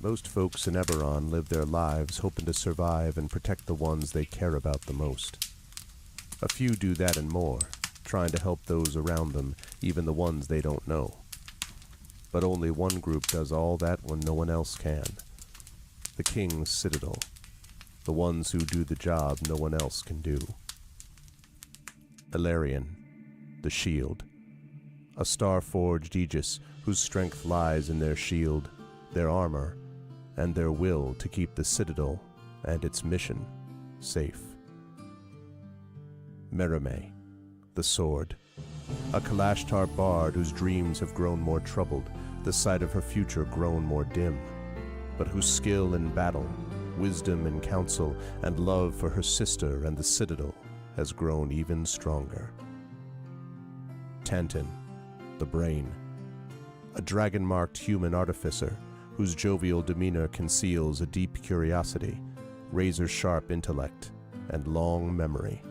Most folks in Eberron live their lives hoping to survive and protect the ones they care about the most. A few do that and more, trying to help those around them, even the ones they don't know. But only one group does all that when no one else can. The King's Citadel. The ones who do the job no one else can do. Eleron, the Shield. A star-forged aegis whose strength lies in their shield, their armor, and their will to keep the Citadel and its mission safe. Merime, the Sword. A Kalashtar bard whose dreams have grown more troubled, the sight of her future grown more dim, but whose skill in battle, wisdom in counsel, and love for her sister and the Citadel has grown even stronger. Tantin, the Brain. A dragon-marked human artificer whose jovial demeanor conceals a deep curiosity, razor-sharp intellect, and long memory,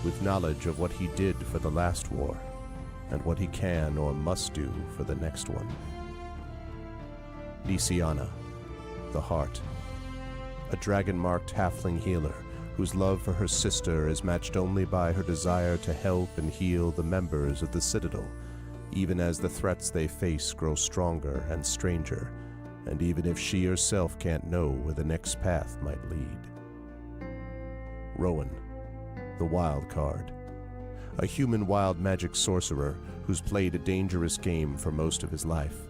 with knowledge of what he did for the last war, and what he can or must do for the next one. Nisiana, the Heart. A dragon-marked halfling healer whose love for her sister is matched only by her desire to help and heal the members of the Citadel, even as the threats they face grow stronger and stranger, and even if she herself can't know where the next path might lead. Rowan, the Wild Card. A human wild magic sorcerer who's played a dangerous game for most of his life.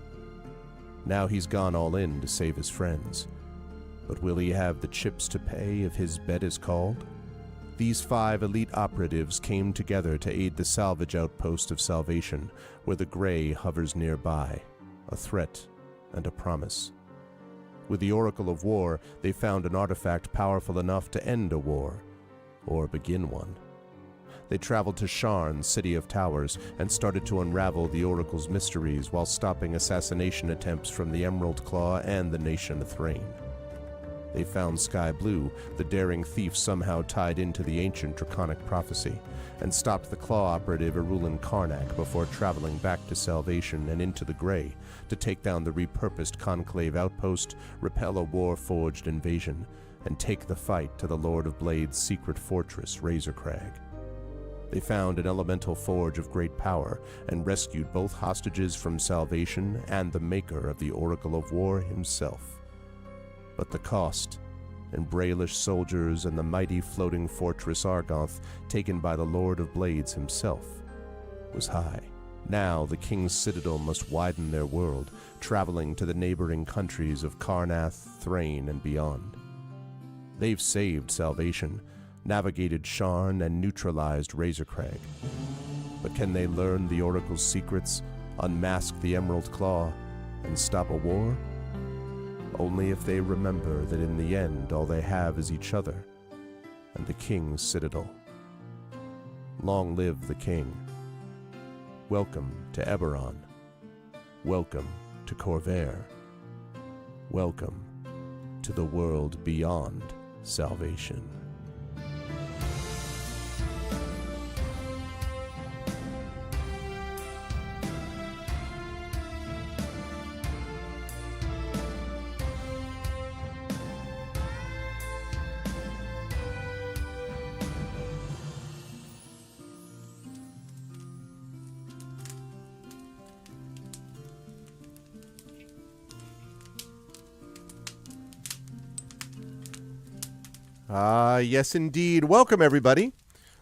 Now he's gone all in to save his friends. But will he have the chips to pay if his bet is called? These 5 elite operatives came together to aid the salvage outpost of Salvation, where the Grey hovers nearby, a threat and a promise. With the Oracle of War, they found an artifact powerful enough to end a war, or begin one. They traveled to Sharn, City of Towers, and started to unravel the Oracle's mysteries while stopping assassination attempts from the Emerald Claw and the Nation of Thrain. They found Sky Blue, the daring thief somehow tied into the ancient draconic prophecy, and stopped the Claw operative Erulin Karnak before traveling back to Salvation and into the Grey to take down the repurposed Conclave outpost, repel a war-forged invasion, and take the fight to the Lord of Blade's secret fortress, Razorcrag. They found an elemental forge of great power and rescued both hostages from Salvation and the maker of the Oracle of War himself. But the cost, and Braelish soldiers and the mighty floating fortress Argoth taken by the Lord of Blades himself, was high. Now the King's Citadel must widen their world, traveling to the neighboring countries of Karnath, Thrain, and beyond. They've saved Salvation, navigated Sharn, and neutralized Razorcrag. But can they learn the Oracle's secrets, unmask the Emerald Claw, and stop a war? Only if they remember that in the end all they have is each other and the King's Citadel. Long live the King. Welcome to Eberron. Welcome to Corvair. Welcome to the world beyond Salvation. Yes, indeed. Welcome, everybody.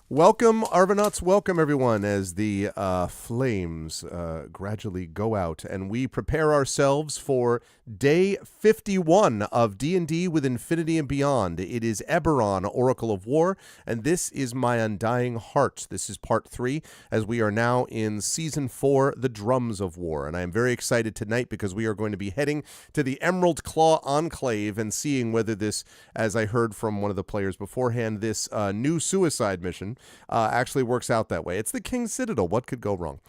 Welcome, Arvanauts. Welcome, everyone, as the flames gradually go out and we prepare ourselves for Day 51 of D&D with Infinity and Beyond. It is Eberron, Oracle of War, and this is my Undying Heart. This is Part 3, as we are now in Season 4, The Drums of War. And I am very excited tonight because we are going to be heading to the Emerald Claw Enclave and seeing whether this, as I heard from one of the players beforehand, this new suicide mission actually works out that way. It's the King's Citadel. What could go wrong?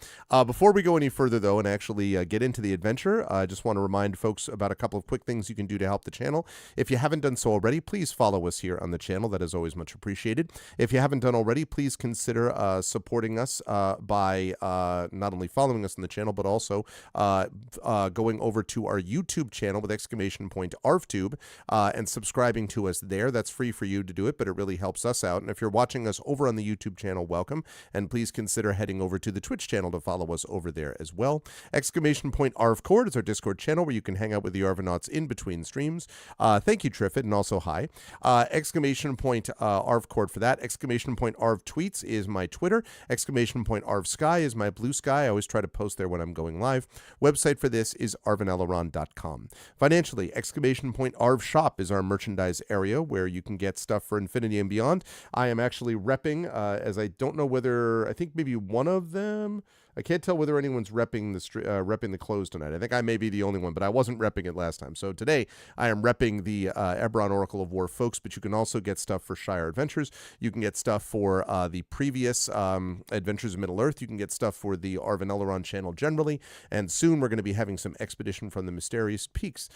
Before we go any further, though, and actually get into the adventure, I just want to remind folks about a couple of quick things you can do to help the channel. If you haven't done so already, please follow us here on the channel. That is always much appreciated. If you haven't done already, please consider supporting us by not only following us on the channel, but also going over to our YouTube channel with !ArvTube and subscribing to us there. That's free for you to do it, but it really helps us out. And if you're watching us over on the YouTube channel, welcome. And please consider heading over to the Twitch channel to follow us over there as well. !ArvCord is our Discord channel where you can hang out with the Arvanauts in between streams. Thank you, Triffid, and also hi. !ArvCord for that. !ArvTweets is my Twitter. !ArvSky is my Blue Sky. I always try to post there when I'm going live. Website for this is arvaneleron.com. Financially, !ArvShop is our merchandise area where you can get stuff for Infinity and Beyond. I am actually repping, as I don't know whether, I think maybe one of them, I can't tell whether anyone's repping the clothes tonight. I think I may be the only one, but I wasn't repping it last time. So today I am repping the Eberron Oracle of War folks, but you can also get stuff for Shire Adventures. You can get stuff for the previous Adventures of Middle-earth. You can get stuff for the Arvan Eleron channel generally. And soon we're going to be having some Expedition from the Mysterious Peaks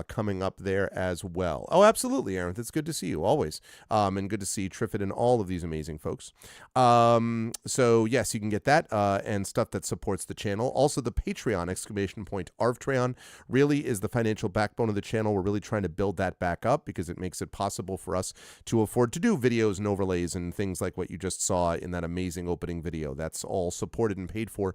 coming up there as well. Oh, absolutely, Aaron. It's good to see you, always. And good to see Triffid and all of these amazing folks. So, yes, you can get that and stuff that supports the channel. Also, the Patreon, !Arvtreon, really is the financial backbone of the channel. We're really trying to build that back up because it makes it possible for us to afford to do videos and overlays and things like what you just saw in that amazing opening video. That's all supported and paid for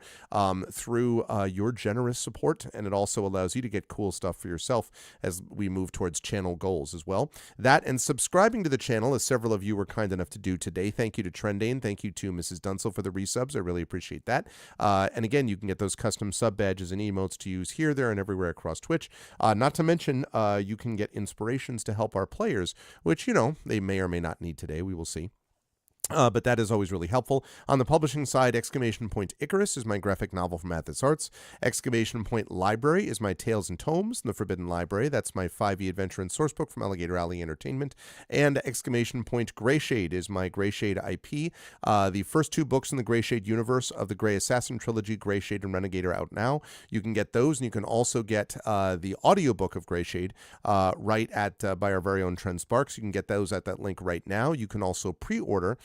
through your generous support, and it also allows you to get cool stuff for yourself as we move towards channel goals as well. That and subscribing to the channel, as several of you were kind enough to do today. Thank you to Trendane. Thank you to Mrs. Dunsel for the resubs. I really appreciate that. And again, you can get those custom sub badges and emotes to use here, there, and everywhere across Twitch. Not to mention, you can get inspirations to help our players, which, you know, they may or may not need today. We will see. But that is always really helpful. On the publishing side, !Icarus is my graphic novel from Athos Arts. !Library is my Tales and Tomes in the Forbidden Library. That's my 5e adventure and sourcebook from Alligator Alley Entertainment. And !Greyshade is my Greyshade IP. The first two books in the Greyshade universe of the Grey Assassin trilogy, Greyshade and Renegade, are out now. You can get those, and you can also get the audiobook of Greyshade right at by our very own Trent Sparks. You can get those at that link right now. You can also pre-order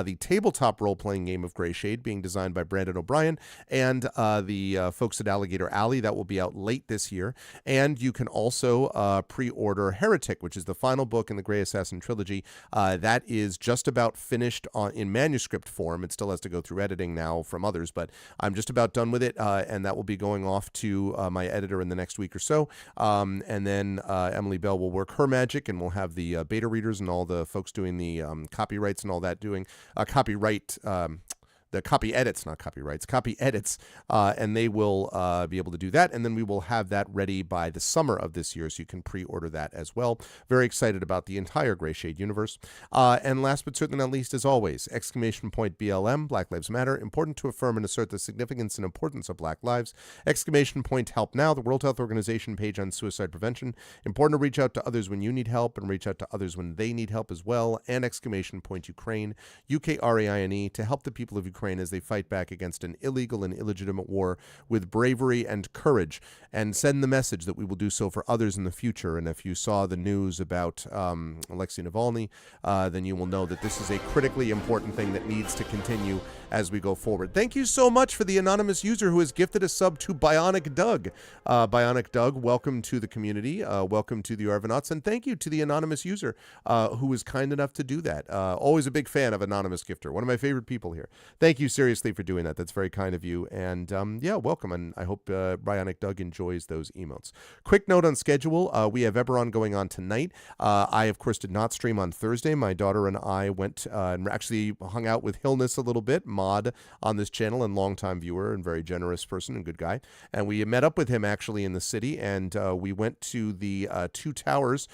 the tabletop role-playing game of Greyshade, being designed by Brandon O'Brien and the folks at Alligator Alley. That will be out late this year. And you can also pre-order Heretic, which is the final book in the Grey Assassin trilogy. That is just about finished in manuscript form. It still has to go through editing now from others, but I'm just about done with it, and that will be going off to my editor in the next week or so. And then Emily Bell will work her magic, and we'll have the beta readers and all the folks doing the copyrights and all that doing copyright the copy edits, not copyrights, copy edits, and they will be able to do that, and then we will have that ready by the summer of this year, so you can pre-order that as well. Very excited about the entire Greyshade universe. And last but certainly not least, as always, !BLM, Black Lives Matter, important to affirm and assert the significance and importance of Black lives. !Help Now, the World Health Organization page on suicide prevention. Important to reach out to others when you need help and reach out to others when they need help as well. And !Ukraine, UKRAINE, to help the people of Ukraine as they fight back against an illegal and illegitimate war with bravery and courage, and send the message that we will do so for others in the future. And if you saw the news about Alexei Navalny, then you will know that this is a critically important thing that needs to continue as we go forward. Thank you so much for the anonymous user who has gifted a sub to Bionic Doug. Bionic Doug, welcome to the community. Welcome to the Arvanauts, and thank you to the anonymous user who was kind enough to do that. Always a big fan of anonymous gifter. One of my favorite people here. Thank you seriously for doing that. That's very kind of you. And yeah, welcome. And I hope Bionic Doug enjoys those emotes. Quick note on schedule. We have Eberron going on tonight. I, of course, did not stream on Thursday. My daughter and I went and actually hung out with Hillness a little bit, mod on this channel and longtime viewer and very generous person and good guy. And we met up with him actually in the city, and we went to the Two Towers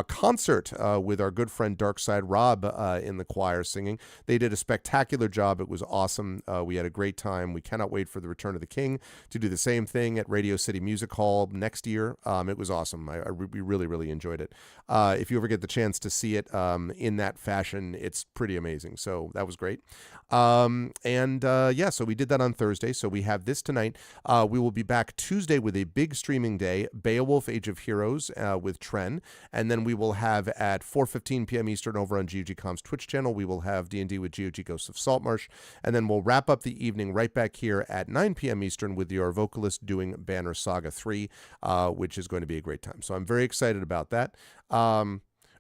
concert with our good friend Darkside Rob in the choir singing. They did a spectacular job. It was awesome. awesome. We had a great time. We cannot wait for the Return of the King to do the same thing at Radio City Music Hall next year. It was awesome. We really, really enjoyed it. If you ever get the chance to see it in that fashion, it's pretty amazing. So that was great. So we did that on Thursday. So we have this tonight. We will be back Tuesday with a big streaming day, Beowulf Age of Heroes with Tren. And then we will have at 4:15 p.m. Eastern over on GOGcom's Twitch channel, we will have D&D with GOG Ghosts of Saltmarsh. And then we'll wrap up the evening right back here at 9 p.m. Eastern with your vocalist doing Banner Saga 3, which is going to be a great time. So I'm very excited about that.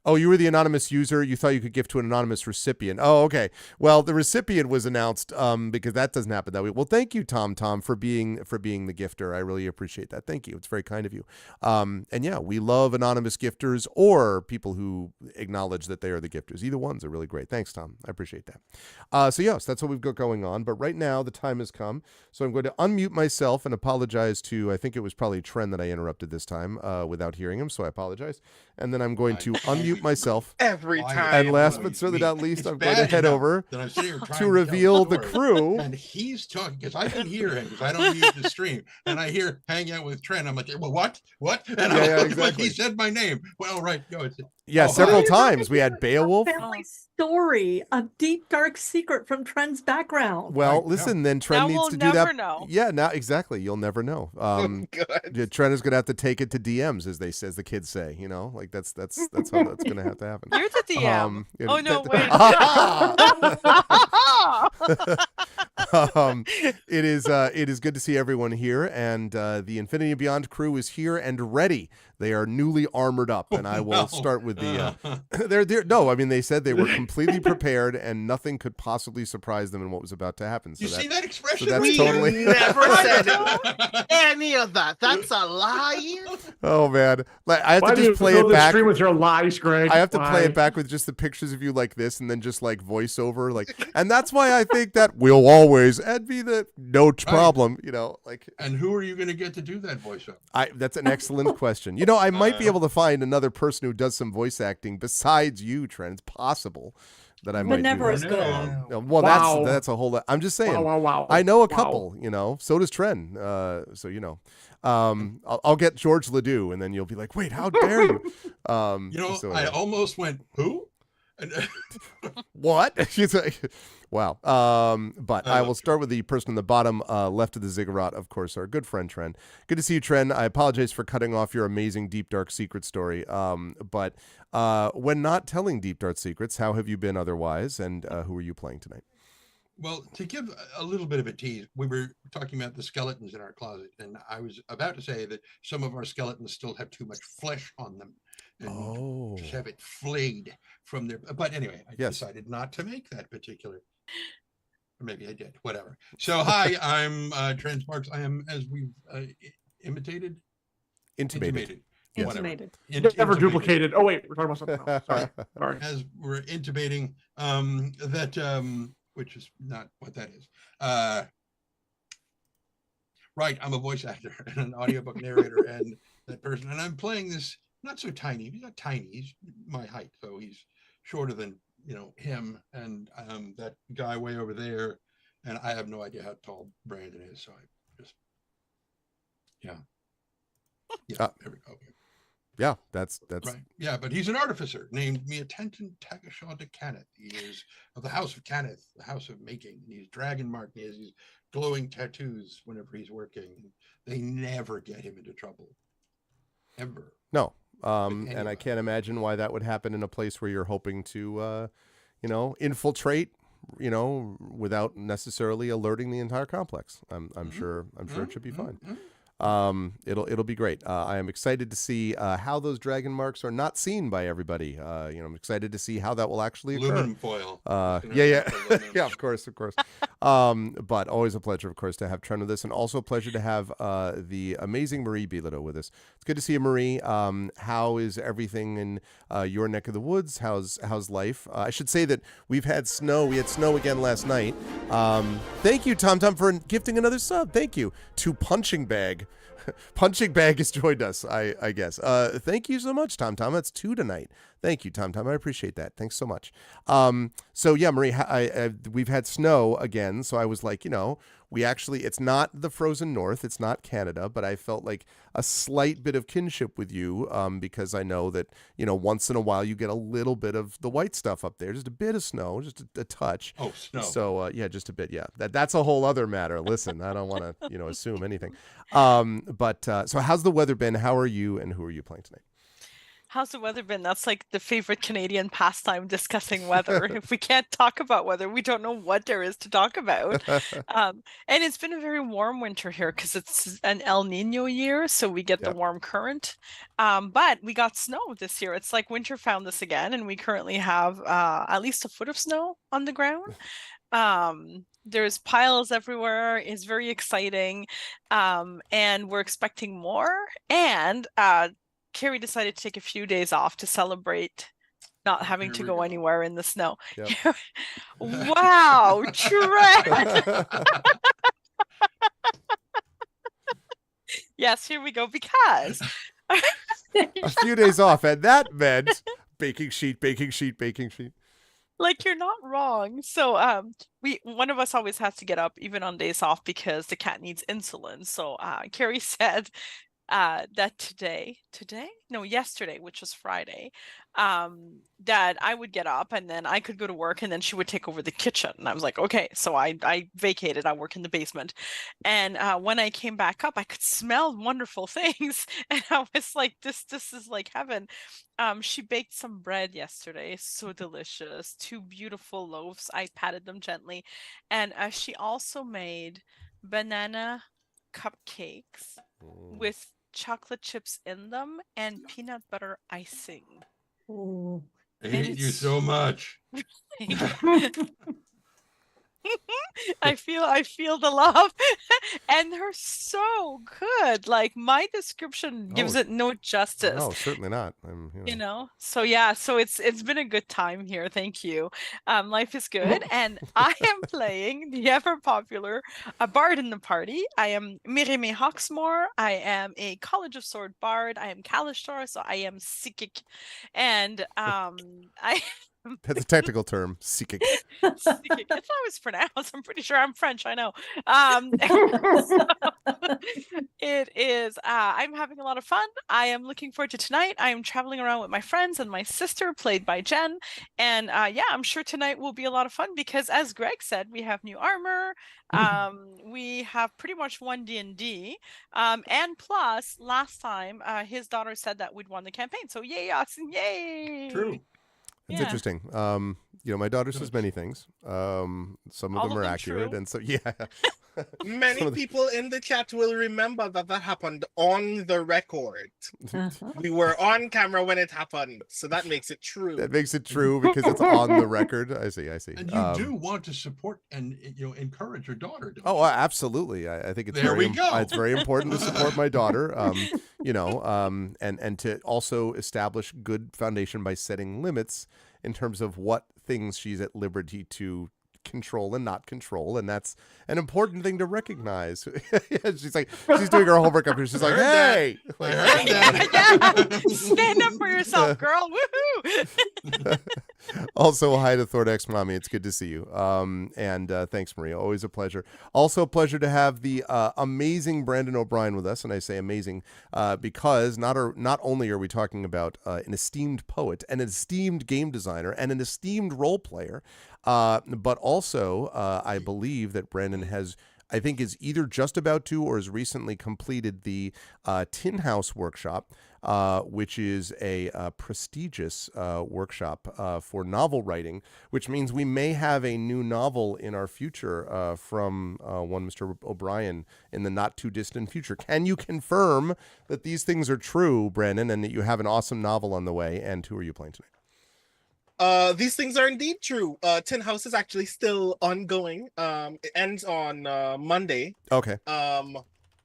Oh, you were the anonymous user. You thought you could give to an anonymous recipient. Oh, okay. Well, the recipient was announced because that doesn't happen that way. Well, thank you, Tom, for being the gifter. I really appreciate that. Thank you. It's very kind of you. And yeah, we love anonymous gifters or people who acknowledge that they are the gifters. Either ones are really great. Thanks, Tom. I appreciate that. So yes, that's what we've got going on. But right now, the time has come. So I'm going to unmute myself and apologize to, I think it was probably Tren that I interrupted this time without hearing him. So I apologize. And then I'm going to unmute myself every time. And last but certainly not least, I'm going to head over to reveal the crew. And he's talking because I can hear him because I don't use the stream. And I hear hang out with Trent. I'm like, well, what? And I'm like, he said my name. Well, right. No, several times. We had Beowulf. Family story, a deep, dark secret from Trent's background. Well, listen, then Trent needs to do that. Know. Yeah, now exactly. You'll never know. Trent is going to have to take it to DMs, as the kids say. You know, like that's how that's going to have to happen. You're the DM. Oh no, wait. It is good to see everyone here, and the Infinity and Beyond crew is here and ready. They are newly armored up, and I will start with the. They said they were completely prepared, and nothing could possibly surprise them in what was about to happen. So see that expression? So that's totally never said any of that. That's a lie. Oh man, I have to just play it back. Stream with your lies, Greg. I have to play it back with just the pictures of you like this, and then just like voiceover, and that's why I think that we'll always be the no problem. You know, like. And who are you going to get to do that voiceover? That's an excellent question. You know, I might be able to find another person who does some voice acting besides you, Trent. It's possible that I might. But never as good. Well, wow. that's a whole lot. I'm just saying. Wow. I know a couple. You know, so does Trent. So you know, I'll get George Ledoux, and then you'll be like, "Wait, how dare you?" I almost went who. What? Wow. But I will start with the person on the bottom left of the ziggurat, of course, our good friend Tren. Good to see you, Tren. I apologize for cutting off your amazing deep dark secret story. But when not telling deep dark secrets, how have you been otherwise? And who are you playing tonight? Well, to give a little bit of a tease, we were talking about the skeletons in our closet, and I was about to say that some of our skeletons still have too much flesh on them. And just have it flayed from their. But anyway, I decided not to make that particular. Or maybe I did. Whatever. So hi, I'm Trent Sparks. I am, as we've intimated. Never duplicated. Oh wait, we're talking about something else. Sorry. As we're intimating that which is not what that is. Right, I'm a voice actor and an audiobook narrator and that person, and I'm playing this not so tiny. He's not tiny. He's my height, so he's shorter than him and that guy way over there. And I have no idea how tall Brandon is, so I just there we go. Yeah, that's right. Yeah, but he's an artificer named Miatenton Takashaw de Cannith. He is of the House of Cannith, the House of Making. And he's dragon marked. He has these glowing tattoos whenever he's working. They never get him into trouble. Ever. No. And I can't imagine why that would happen in a place where you're hoping to infiltrate, without necessarily alerting the entire complex. I'm sure it should be fine. It'll be great. I am excited to see how those dragon marks are not seen by everybody. I'm excited to see how that will actually occur. Aluminum foil. Yeah, of course. But always a pleasure, of course, to have Tren with us, and also a pleasure to have the amazing Marie Bilodeau with us. It's good to see you, Marie. How is everything in your neck of the woods? How's life? I should say that we've had snow. We had snow again last night. Thank you, Tom, for gifting another sub. Thank you to Punching Bag. Punching Bag has joined us, I guess. Thank you so much, Tom. That's 2 tonight. Thank you, Tom. I appreciate that. Thanks so much. So yeah, Marie, we've had snow again. So I was like, we actually, it's not the frozen north, it's not Canada, but I felt like a slight bit of kinship with you because I know that, once in a while you get a little bit of the white stuff up there, just a bit of snow, just a touch. Oh, snow. So yeah, just a bit. Yeah, that's a whole other matter. Listen, I don't want to, assume anything. But so how's the weather been? How are you and who are you playing tonight? How's the weather been? That's like the favorite Canadian pastime, discussing weather. If we can't talk about weather, we don't know what there is to talk about. And it's been a very warm winter here because it's an El Nino year, so we get the warm current. But we got snow this year. It's like winter found us again, and we currently have at least a foot of snow on the ground. There's piles everywhere. It's very exciting. And we're expecting more. And Carrie decided to take a few days off to celebrate not having to go anywhere in the snow. Yep. Wow, Trent! Yes, here we go, because a few days off, and that meant baking sheet. Like, you're not wrong. So one of us always has to get up even on days off because the cat needs insulin. So Carrie said that yesterday, which was Friday, that I would get up and then I could go to work and then she would take over the kitchen. And I was like, okay. So I vacated. I work in the basement. And when I came back up, I could smell wonderful things. And I was like, this is like heaven. She baked some bread yesterday. So delicious. 2 beautiful loaves. I patted them gently. And she also made banana cupcakes with chocolate chips in them and peanut butter icing. Oh. I hate you so much. I feel the love, and they're so good. Like, my description gives it no justice. No, certainly not. So yeah, so it's been a good time here. Thank you. Life is good, and I am playing the ever popular bard in the party. I am Mireme Hawksmoor. I am a College of Sword bard. I am Kalishtar, so I am psychic, and I. That's a technical term, psychic. That's how it's pronounced. I'm pretty sure I'm French. I know. So it is. I'm having a lot of fun. I am looking forward to tonight. I am traveling around with my friends and my sister, played by Jen. And yeah, I'm sure tonight will be a lot of fun because, as Greg said, we have new armor. We have pretty much won D&D. And plus, last time, his daughter said that we'd won the campaign. So yay, Austin, yay! True. It's interesting. My daughter says many things. Some of them are accurate, and so yeah. Many people in the chat will remember that happened on the record. We were on camera when it happened, so that makes it true. That makes it true because it's on the record. I see. And you do want to support and encourage your daughter. Don't you? Absolutely. I think it's it's very important to support my daughter. And to also establish good foundation by setting limits in terms of what things she's at liberty to control and not control, and that's an important thing to recognize. She's doing her homework up here. She's like, hey, stand up for yourself, girl. Woohoo! Also, hi to Thordex Mommy. It's good to see you. And thanks, Maria. Always a pleasure. Also a pleasure to have the amazing Brandon O'Brien with us. And I say amazing because not only are we talking about an esteemed poet, an esteemed game designer, and an esteemed role player, but also I believe that Brandon is either just about to or has recently completed the Tin House workshop, which is a prestigious workshop for novel writing, which means we may have a new novel in our future from one Mr. O'Brien in the not too distant future. Can you confirm that these things are true, Brandon, and that you have an awesome novel on the way? And who are you playing tonight? These things are indeed true. Tin House is actually still ongoing. It ends on Monday. Okay.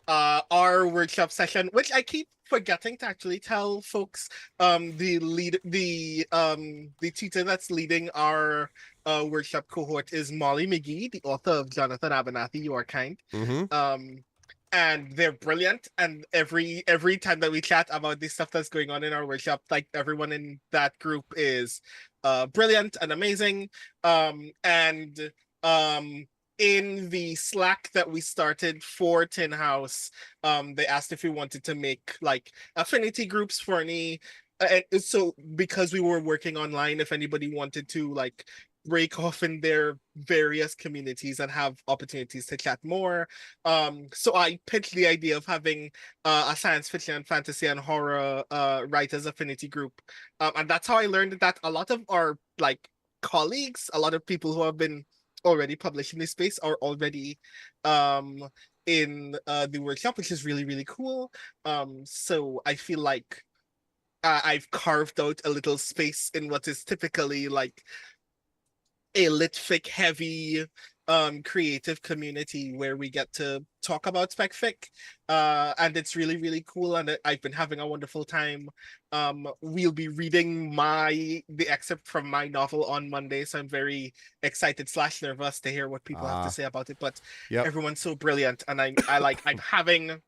Our workshop session, which I keep forgetting to actually tell folks, the teacher that's leading our workshop cohort is Molly McGee, the author of Jonathan Abernathy, You Are Kind. Mm-hmm. and they're brilliant. And every time that we chat about the stuff that's going on in our workshop, like everyone in that group is brilliant and amazing. And in the Slack that we started for Tin House, they asked if we wanted to make like affinity groups for any. And so because we were working online, if anybody wanted to like break off in their various communities and have opportunities to chat more. So I pitched the idea of having a science fiction, fantasy, and horror writers affinity group. And that's how I learned that a lot of our like colleagues, a lot of people who have been already published in this space are already in the workshop, which is really, really cool. So I feel like I've carved out a little space in what is typically like a litfic heavy creative community where we get to talk about specfic, and it's really, really cool, and I've been having a wonderful time. We'll be reading the excerpt from my novel on Monday, so I'm very excited / nervous to hear what people have to say about it. But everyone's so brilliant, and I'm having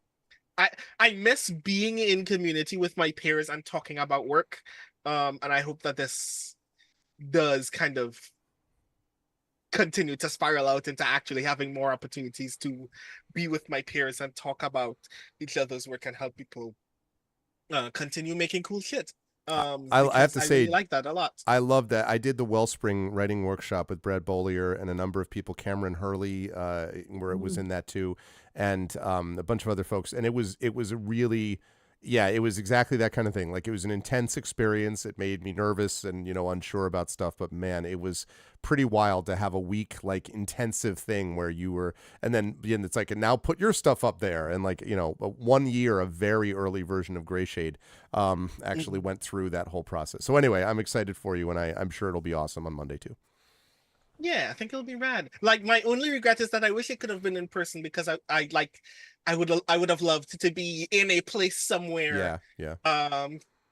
I miss being in community with my peers and talking about work, and I hope that this does kind of continue to spiral out into actually having more opportunities to be with my peers and talk about each other's work and help people continue making cool shit. I have to say, really like that a lot. I love that. I did the Wellspring writing workshop with Brad Bollier and a number of people, Cameron Hurley, where it was in that too, and a bunch of other folks. And it was a really, it was exactly that kind of thing. Like, it was an intense experience. It made me nervous and, unsure about stuff. But man, it was pretty wild to have a week, like, intensive thing where you were, and then it's like, and now put your stuff up there. And like, 1 year, a very early version of Greyshade actually went through that whole process. So anyway, I'm excited for you, and I'm sure it'll be awesome on Monday too. Yeah, I think it'll be rad. Like, my only regret is that I wish it could have been in person, because I would have loved to be in a place somewhere.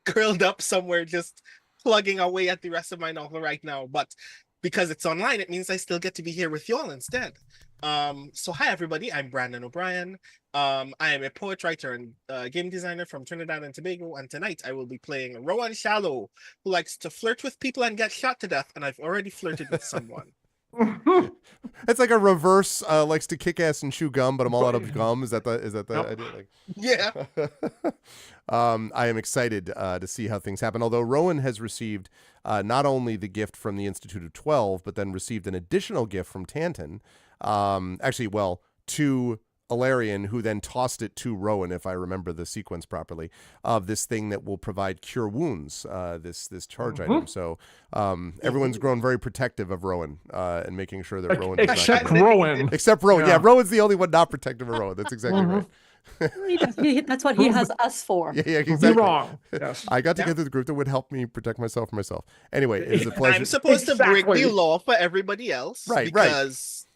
Curled up somewhere, just plugging away at the rest of my novel right now. But because it's online, it means I still get to be here with y'all instead. So hi everybody, I'm Brandon O'Brien. I am a poet, writer, and game designer from Trinidad and Tobago, and tonight I will be playing Rowan Shallow, who likes to flirt with people and get shot to death, and I've already flirted with someone. It's like a reverse likes to kick ass and chew gum, but I'm all out of gum. Is that the idea? Like, yeah. I am excited to see how things happen. Although Rowan has received not only the gift from the Institute of 12, but then received an additional gift from Tanton. To Ilarion, who then tossed it to Rowan, if I remember the sequence properly, of this thing that will provide cure wounds, this charge item. So everyone's grown very protective of Rowan and making sure that Rowan is except Rowan. Except Rowan. Yeah, Rowan's the only one not protective of Rowan. That's exactly right. That's what he has us for. Yeah, exactly. You're wrong. Yes. I got together the group that would help me protect myself for myself. Anyway, it's a pleasure. I'm supposed to break the law for everybody else, because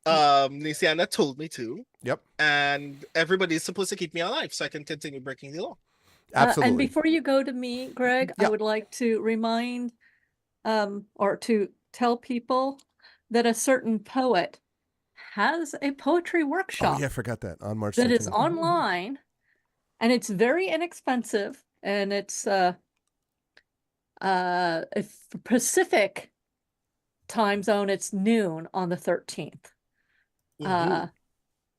Nisiana told me to. Yep. And everybody's supposed to keep me alive so I can continue breaking the law. Absolutely. And before you go to me, Greg, I would like to remind or to tell people that a certain poet has a poetry workshop. Oh yeah, I forgot that. On March 17th. That is online, and it's very inexpensive, and it's Pacific time zone, it's noon on the 13th.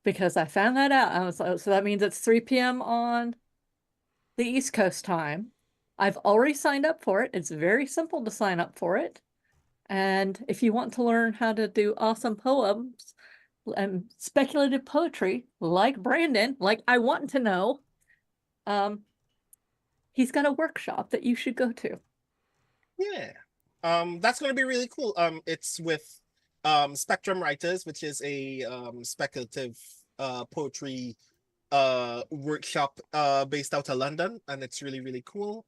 Because I found that out. I was like, so that means it's 3 p.m. on the East Coast time. I've already signed up for it. It's very simple to sign up for it. And if you want to learn how to do awesome poems and speculative poetry, like Brandon, like I want to know, he's got a workshop that you should go to. Yeah. That's going to be really cool. It's with Spectrum Writers, which is a speculative poetry workshop based out of London, and it's really, really cool.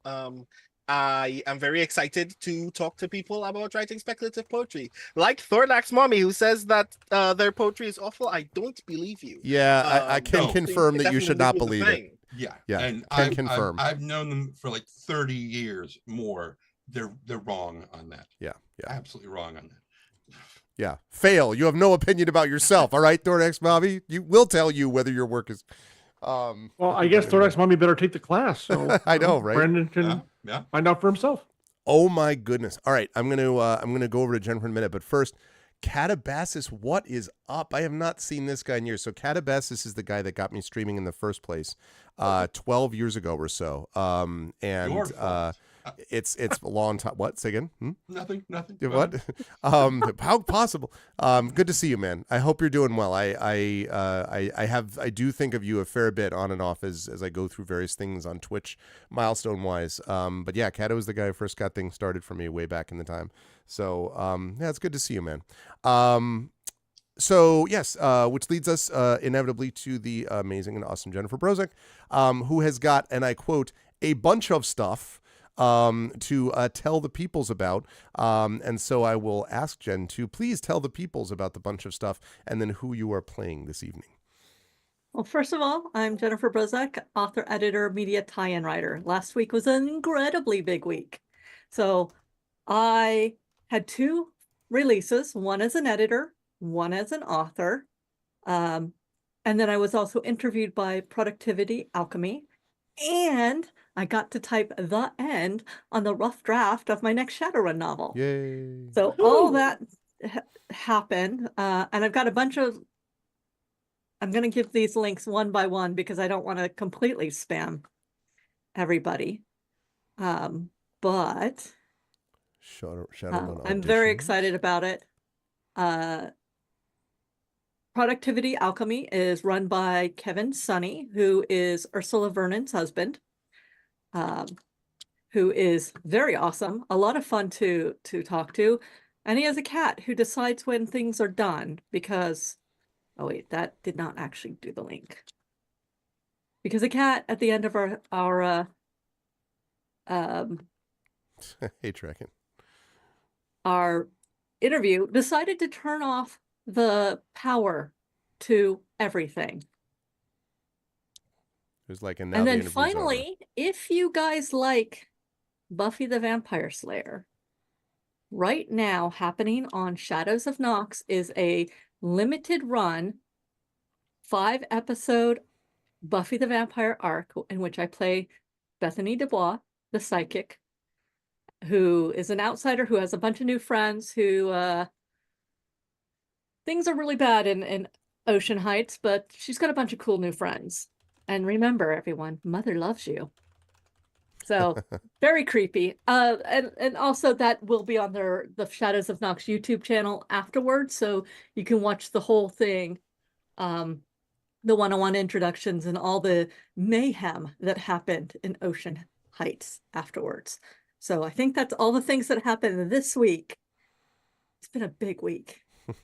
I am very excited to talk to people about writing speculative poetry. Like Thorlax Mommy, who says that their poetry is awful. I don't believe you. Yeah, I can confirm that you should not believe it. Yeah, and confirm. I've known them for like 30 years more. They're wrong on that. Yeah, absolutely wrong on that. Yeah. Fail. You have no opinion about yourself. All right, Thornex Bobby? You will tell you whether your work is Well, I guess Thornex Mommy better take the class. So I know, right? Brandon can find out for himself. Oh my goodness. All right, I'm gonna go over to Jennifer in a minute, but first, Catabasis, what is up? I have not seen this guy in years. So Catabasis is the guy that got me streaming in the first place 12 years ago or so. It's a long time. What? Say again? Nothing. What? How possible? Good to see you, man. I hope you're doing well. I do think of you a fair bit on and off as I go through various things on Twitch, milestone wise. But yeah, Cato was the guy who first got things started for me way back in the time. So yeah, it's good to see you, man. So yes, which leads us inevitably to the amazing and awesome Jennifer Brozek, who has got, and I quote, a bunch of stuff to tell the peoples about. And so I will ask Jen to please tell the peoples about the bunch of stuff and then who you are playing this evening. Well, first of all, I'm Jennifer Brozek, author, editor, media tie-in writer. Last week was an incredibly big week. So I had 2 releases, one as an editor, one as an author. And then I was also interviewed by Productivity Alchemy. And I got to type the end on the rough draft of my next Shadowrun novel. Yay. So all that happened. And I've got a bunch of, I'm going to give these links one by one because I don't want to completely spam everybody. But I'm very excited about it. Productivity Alchemy is run by Kevin Sunny, who is Ursula Vernon's husband, who is very awesome, a lot of fun to talk to. And he has a cat who decides when things are done because, oh wait, that did not actually do the link. Because a cat at the end of our hey, Draken. Our interview decided to turn off the power to everything. It was like, and then finally, if you guys like Buffy the Vampire Slayer, right now happening on Shadows of Nox is a limited run 5-episode Buffy the Vampire arc in which I play Bethany Dubois, the psychic, who is an outsider who has a bunch of new friends who things are really bad in Ocean Heights, but she's got a bunch of cool new friends. And remember, everyone, Mother loves you. So very creepy. And also that will be on the Shadows of Nox YouTube channel afterwards, so you can watch the whole thing, the one-on-one introductions and all the mayhem that happened in Ocean Heights afterwards. So I think that's all the things that happened this week. It's been a big week.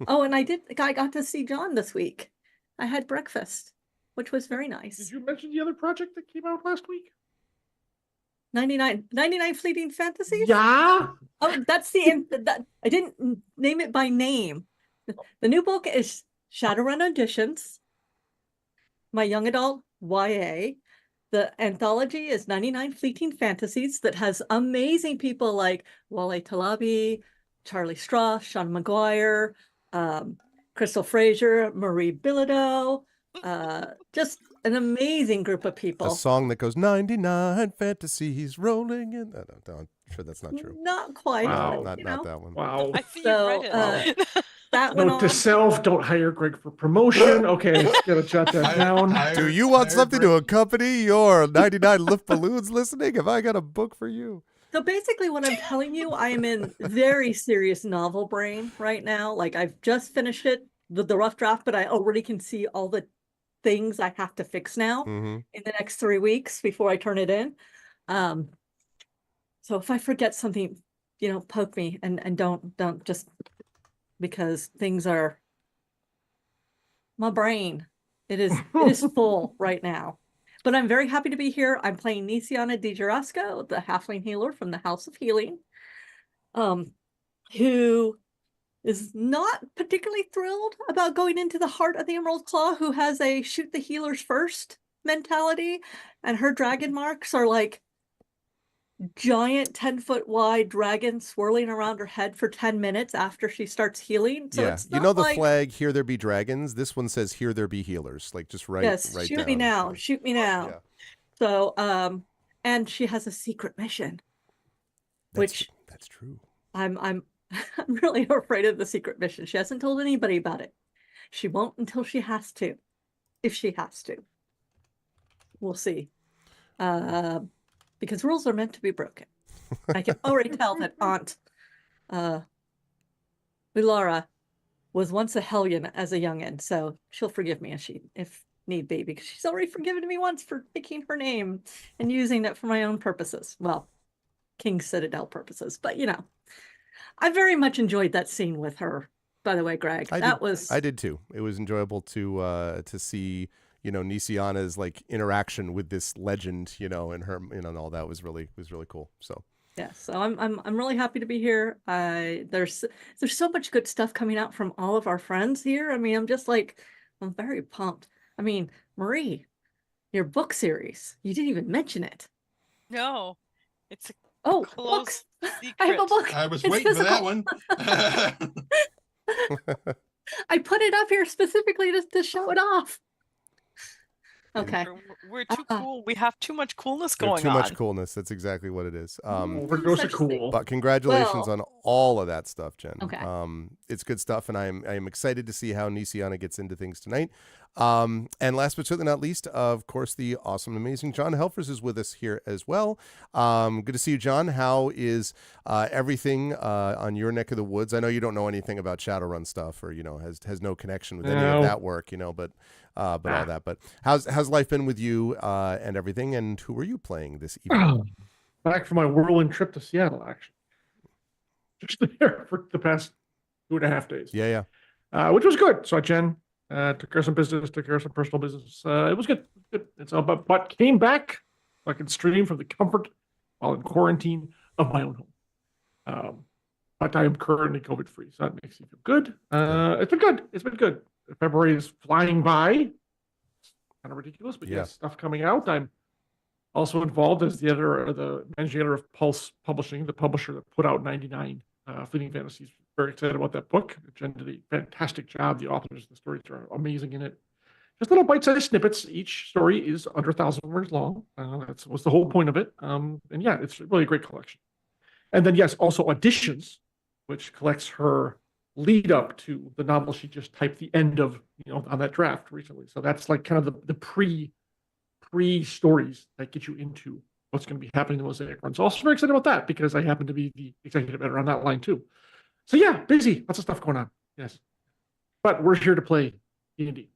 Oh, and I got to see John this week. I had breakfast, which was very nice. Did you mention the other project that came out last week? 99 Fleeting Fantasies? Yeah. Oh, that's that I didn't name it by name. The new book is Shadowrun Auditions, my young adult YA. The anthology is 99 Fleeting Fantasies that has amazing people like Wale Talabi, Charlie Strauss, Sean McGuire, Crystal Fraser, Marie Bilodeau, just an amazing group of people. A song that goes 99 fantasies rolling in. I'm sure that's not true. Not quite. Wow. Not that one. Wow. I think you read it. That went Note to on. self, don't hire Greg for promotion. Okay, gotta jot that down. Do you want something to accompany your 99 lift balloons listening? Have I got a book for you? So basically what I'm telling you, I am in very serious novel brain right now. Like I've just finished it, the rough draft, but I already can see all the things I have to fix now in the next 3 weeks before I turn it in. So if I forget something, poke me and don't just, because things are, my brain, it is full right now. But I'm very happy to be here. I'm playing Nisiana Di Gerasco, the halfling healer from the House of Healing, who is not particularly thrilled about going into the heart of the Emerald Claw, who has a shoot the healers first mentality, and her dragon marks are like giant 10-foot wide dragon swirling around her head for 10 minutes after she starts healing. So yeah, it's you not know the like, flag, "Here there be dragons." This one says, "Here there be healers." Like just right, yes, right shoot down. me now, shoot me now. Yeah. So, and she has a secret mission, which that's true. I'm I'm really afraid of the secret mission. She hasn't told anybody about it. She won't until she has to, if she has to. We'll see. Because rules are meant to be broken. I can already tell that Aunt Ulara was once a hellion as a youngin, so she'll forgive me if need be, because she's already forgiven me once for picking her name and using it for my own purposes. Well, King Citadel purposes, but I very much enjoyed that scene with her. By the way, Greg, I did too. It was enjoyable to see Nisiana's like interaction with this legend, and her, and all that was really cool. So yeah, so I'm really happy to be here. There's so much good stuff coming out from all of our friends here. I mean, I'm very pumped. I mean, Marie, your book series, you didn't even mention it. No, it's a close secret. I have a book. I was waiting for that one. I put it up here specifically to show it off. Okay. We're too cool. We have too much coolness going on. Too much coolness. That's exactly what it is. Overdose of cool. But congratulations on all of that stuff, Jen. Okay. It's good stuff, and I am excited to see how Nisiana gets into things tonight. And last but certainly not least, of course, the awesome, amazing John Helfers is with us here as well. Good to see you, John. How is everything on your neck of the woods? I know you don't know anything about Shadowrun stuff, or has no connection with any of that work, but all that. But how's life been with you and everything? And who are you playing this evening? Back from my whirlwind trip to Seattle, actually. Just there for the past 2.5 days. Yeah. Which was good. So Jen took care of some business, took care of some personal business. It was good. It's but came back so I could stream from the comfort while in quarantine of my own home. But I am currently COVID free, so that makes me feel good. It's been good. February is flying by. Kind of ridiculous, but yes, stuff coming out. I'm also involved as the managing editor of Pulse Publishing, the publisher that put out 99 Fleeting Fantasies. Very excited about that book. Jen did a fantastic job. The authors, the stories are amazing in it. Just little bite-sized snippets. Each story is under 1,000 words long. That was the whole point of it. And yeah, it's really a great collection. And then yes, also Auditions, which collects her lead up to the novel she just typed the end of, on that draft recently. So that's like kind of the pre stories that get you into what's going to be happening in the Mosaic Run. So also very excited about that because I happen to be the executive editor on that line too. So yeah, busy, lots of stuff going on. Yes, but we're here to play D&D.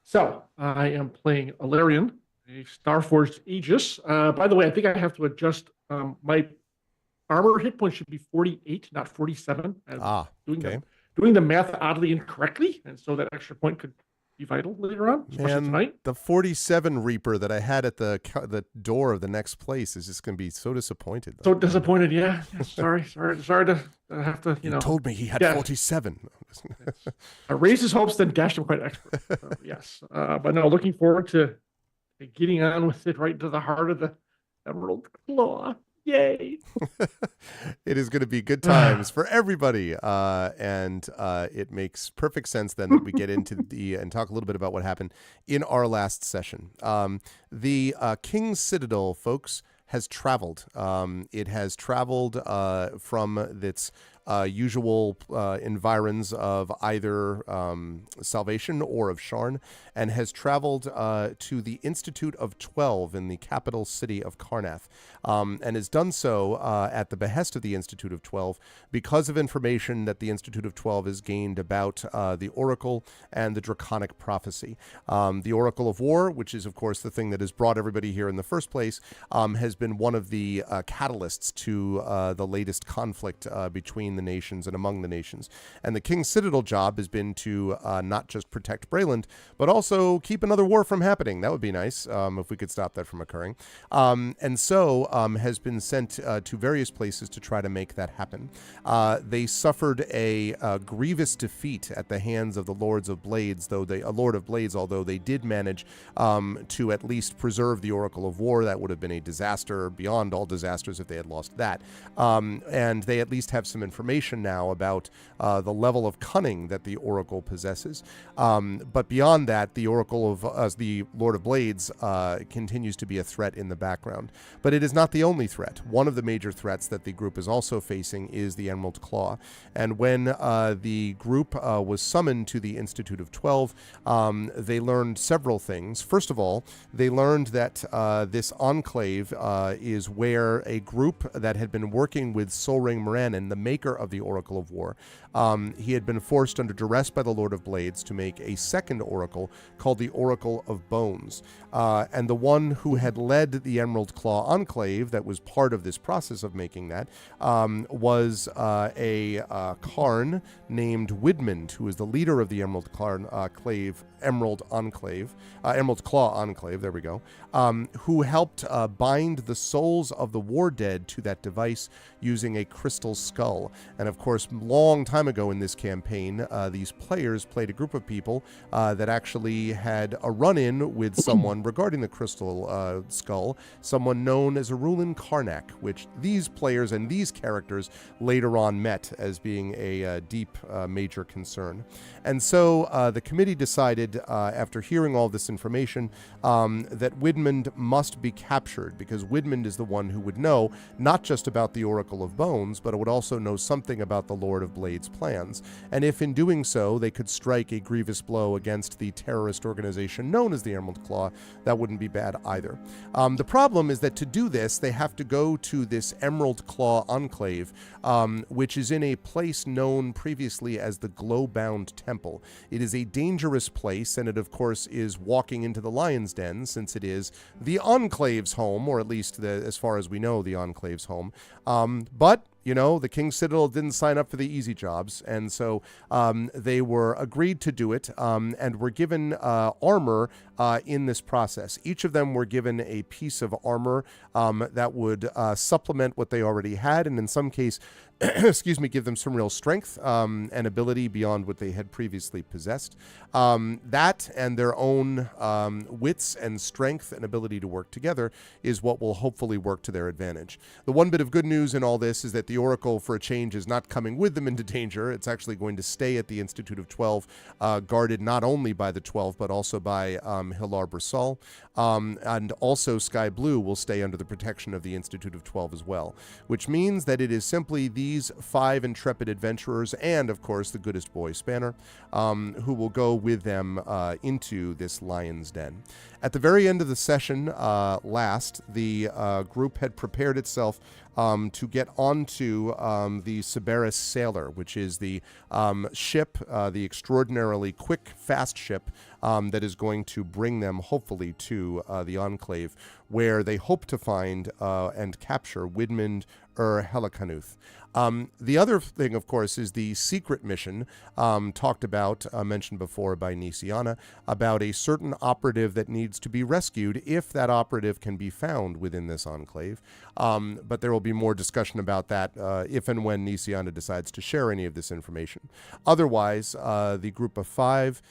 So I am playing Elarion, a Starforged Aegis. By the way, I think I have to adjust my armor hit point should be 48, not 47. Doing the math oddly incorrectly, and so that extra point could be vital later on, especially tonight. The 47 Reaper that I had at the door of the next place is just going to be so disappointed. So disappointed, yeah. Sorry to have to, You told me he had 47. I raised his hopes, then dashed him quite expert. So, yes, but no, looking forward to getting on with it right into the heart of the Emerald Claw. Yay! It is going to be good times for everybody, and it makes perfect sense then that we get into and talk a little bit about what happened in our last session. The King's Citadel, folks, has traveled. It has traveled from its usual environs of either Salvation or of Sharn, and has traveled to the Institute of 12 in the capital city of Karnath, and has done so at the behest of the Institute of 12 because of information that the Institute of 12 has gained about the Oracle and the Draconic Prophecy. The Oracle of War, which is, of course, the thing that has brought everybody here in the first place, has been one of the catalysts to the latest conflict between between the nations and among the nations. And the King's Citadel job has been to not just protect Brayland, but also keep another war from happening. That would be nice if we could stop that from occurring. And so has been sent to various places to try to make that happen. They suffered a grievous defeat at the hands of the Lords of Blades, although they did manage to at least preserve the Oracle of War. That would have been a disaster beyond all disasters if they had lost that. And they at least have some information now about the level of cunning that the Oracle possesses. But beyond that, the Oracle of the Lord of Blades continues to be a threat in the background. But it is not the only threat. One of the major threats that the group is also facing is the Emerald Claw. And when the group was summoned to the Institute of 12, they learned several things. First of all, they learned that this enclave is where a group that had been working with Solring Moranin, the maker of the Oracle of War, he had been forced under duress by the Lord of Blades to make a second oracle called the Oracle of Bones. And the one who had led the Emerald Claw Enclave that was part of this process of making that was a Karn named Widmund, who was the leader of the Emerald Claw Enclave, there we go, who helped bind the souls of the war dead to that device using a crystal skull. And of course, long time ago in this campaign, these players played a group of people that actually had a run-in with someone regarding the crystal skull, someone known as Arulin Karnak, which these players and these characters later on met as being a deep major concern. And so the committee decided, after hearing all this information, that Widmund must be captured, because Widmund is the one who would know not just about the Oracle of Bones, but it would also know something about the Lord of Blades' plans. And if in doing so they could strike a grievous blow against the terrorist organization known as the Emerald Claw, that wouldn't be bad either. The problem is that to do this, they have to go to this Emerald Claw Enclave, which is in a place known previously as the Glowbound Temple. It is a dangerous place, and it of course is walking into the Lion's Den, since it is the Enclave's home, or at least as far as we know, the Enclave's home. But you know, the King's Citadel didn't sign up for the easy jobs, and so they were agreed to do it, and were given armor in this process. Each of them were given a piece of armor that would supplement what they already had, and in some case, give them some real strength and ability beyond what they had previously possessed. That and their own wits and strength and ability to work together is what will hopefully work to their advantage. The one bit of good news in all this is that the Oracle, for a change, is not coming with them into danger. It's actually going to stay at the Institute of 12, guarded not only by the 12, but also by Hilar Brasal. And also Sky Blue will stay under the protection of the Institute of 12 as well, which means that it is simply these 5 intrepid adventurers and, of course, the goodest boy Spanner, who will go with them into this Lion's Den. At the very end of the session the group had prepared itself to get onto the Cerberus Sailor, which is the ship, the extraordinarily quick, fast ship that is going to bring them, hopefully, to the Enclave, where they hope to find and capture Widmund Helicanuth. The other thing, of course, is the secret mission talked about, mentioned before by Nisiana, about a certain operative that needs to be rescued if that operative can be found within this enclave. But there will be more discussion about that if and when Nisiana decides to share any of this information. Otherwise, the group of 5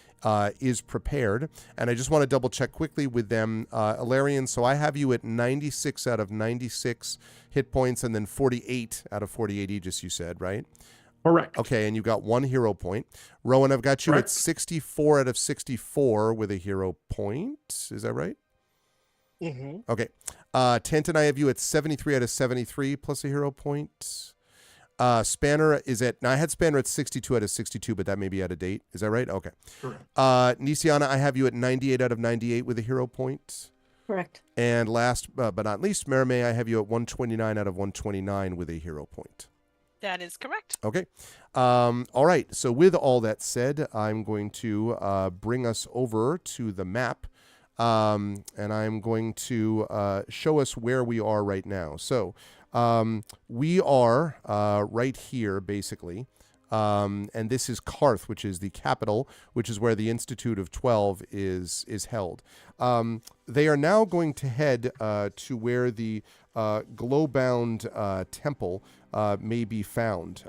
is prepared, and I just want to double check quickly with them, Ilarion. So I have you at 96 out of 96 hit points, and then 48 out of 48 Aegis, you said, right? Correct. Okay, and you got 1 hero point. Rowan, I've got you Correct. at 64 out of 64 with a hero point. Is that right? Mm-hmm. Okay. Tanton, I have you at 73 out of 73 plus a hero point. Spanner is at, now I had Spanner at 62 out of 62, but that may be out of date. Is that right? Okay. Correct. Nisiana, I have you at 98 out of 98 with a hero point. Correct. And last but not least, Merime, I have you at 129 out of 129 with a hero point. That is correct. Okay. All right. So with all that said, I'm going to bring us over to the map. And I'm going to show us where we are right now. So We are right here, basically. And this is Karth, which is the capital, which is where the Institute of 12 is held. They are now going to head to where the Glowbound temple may be found,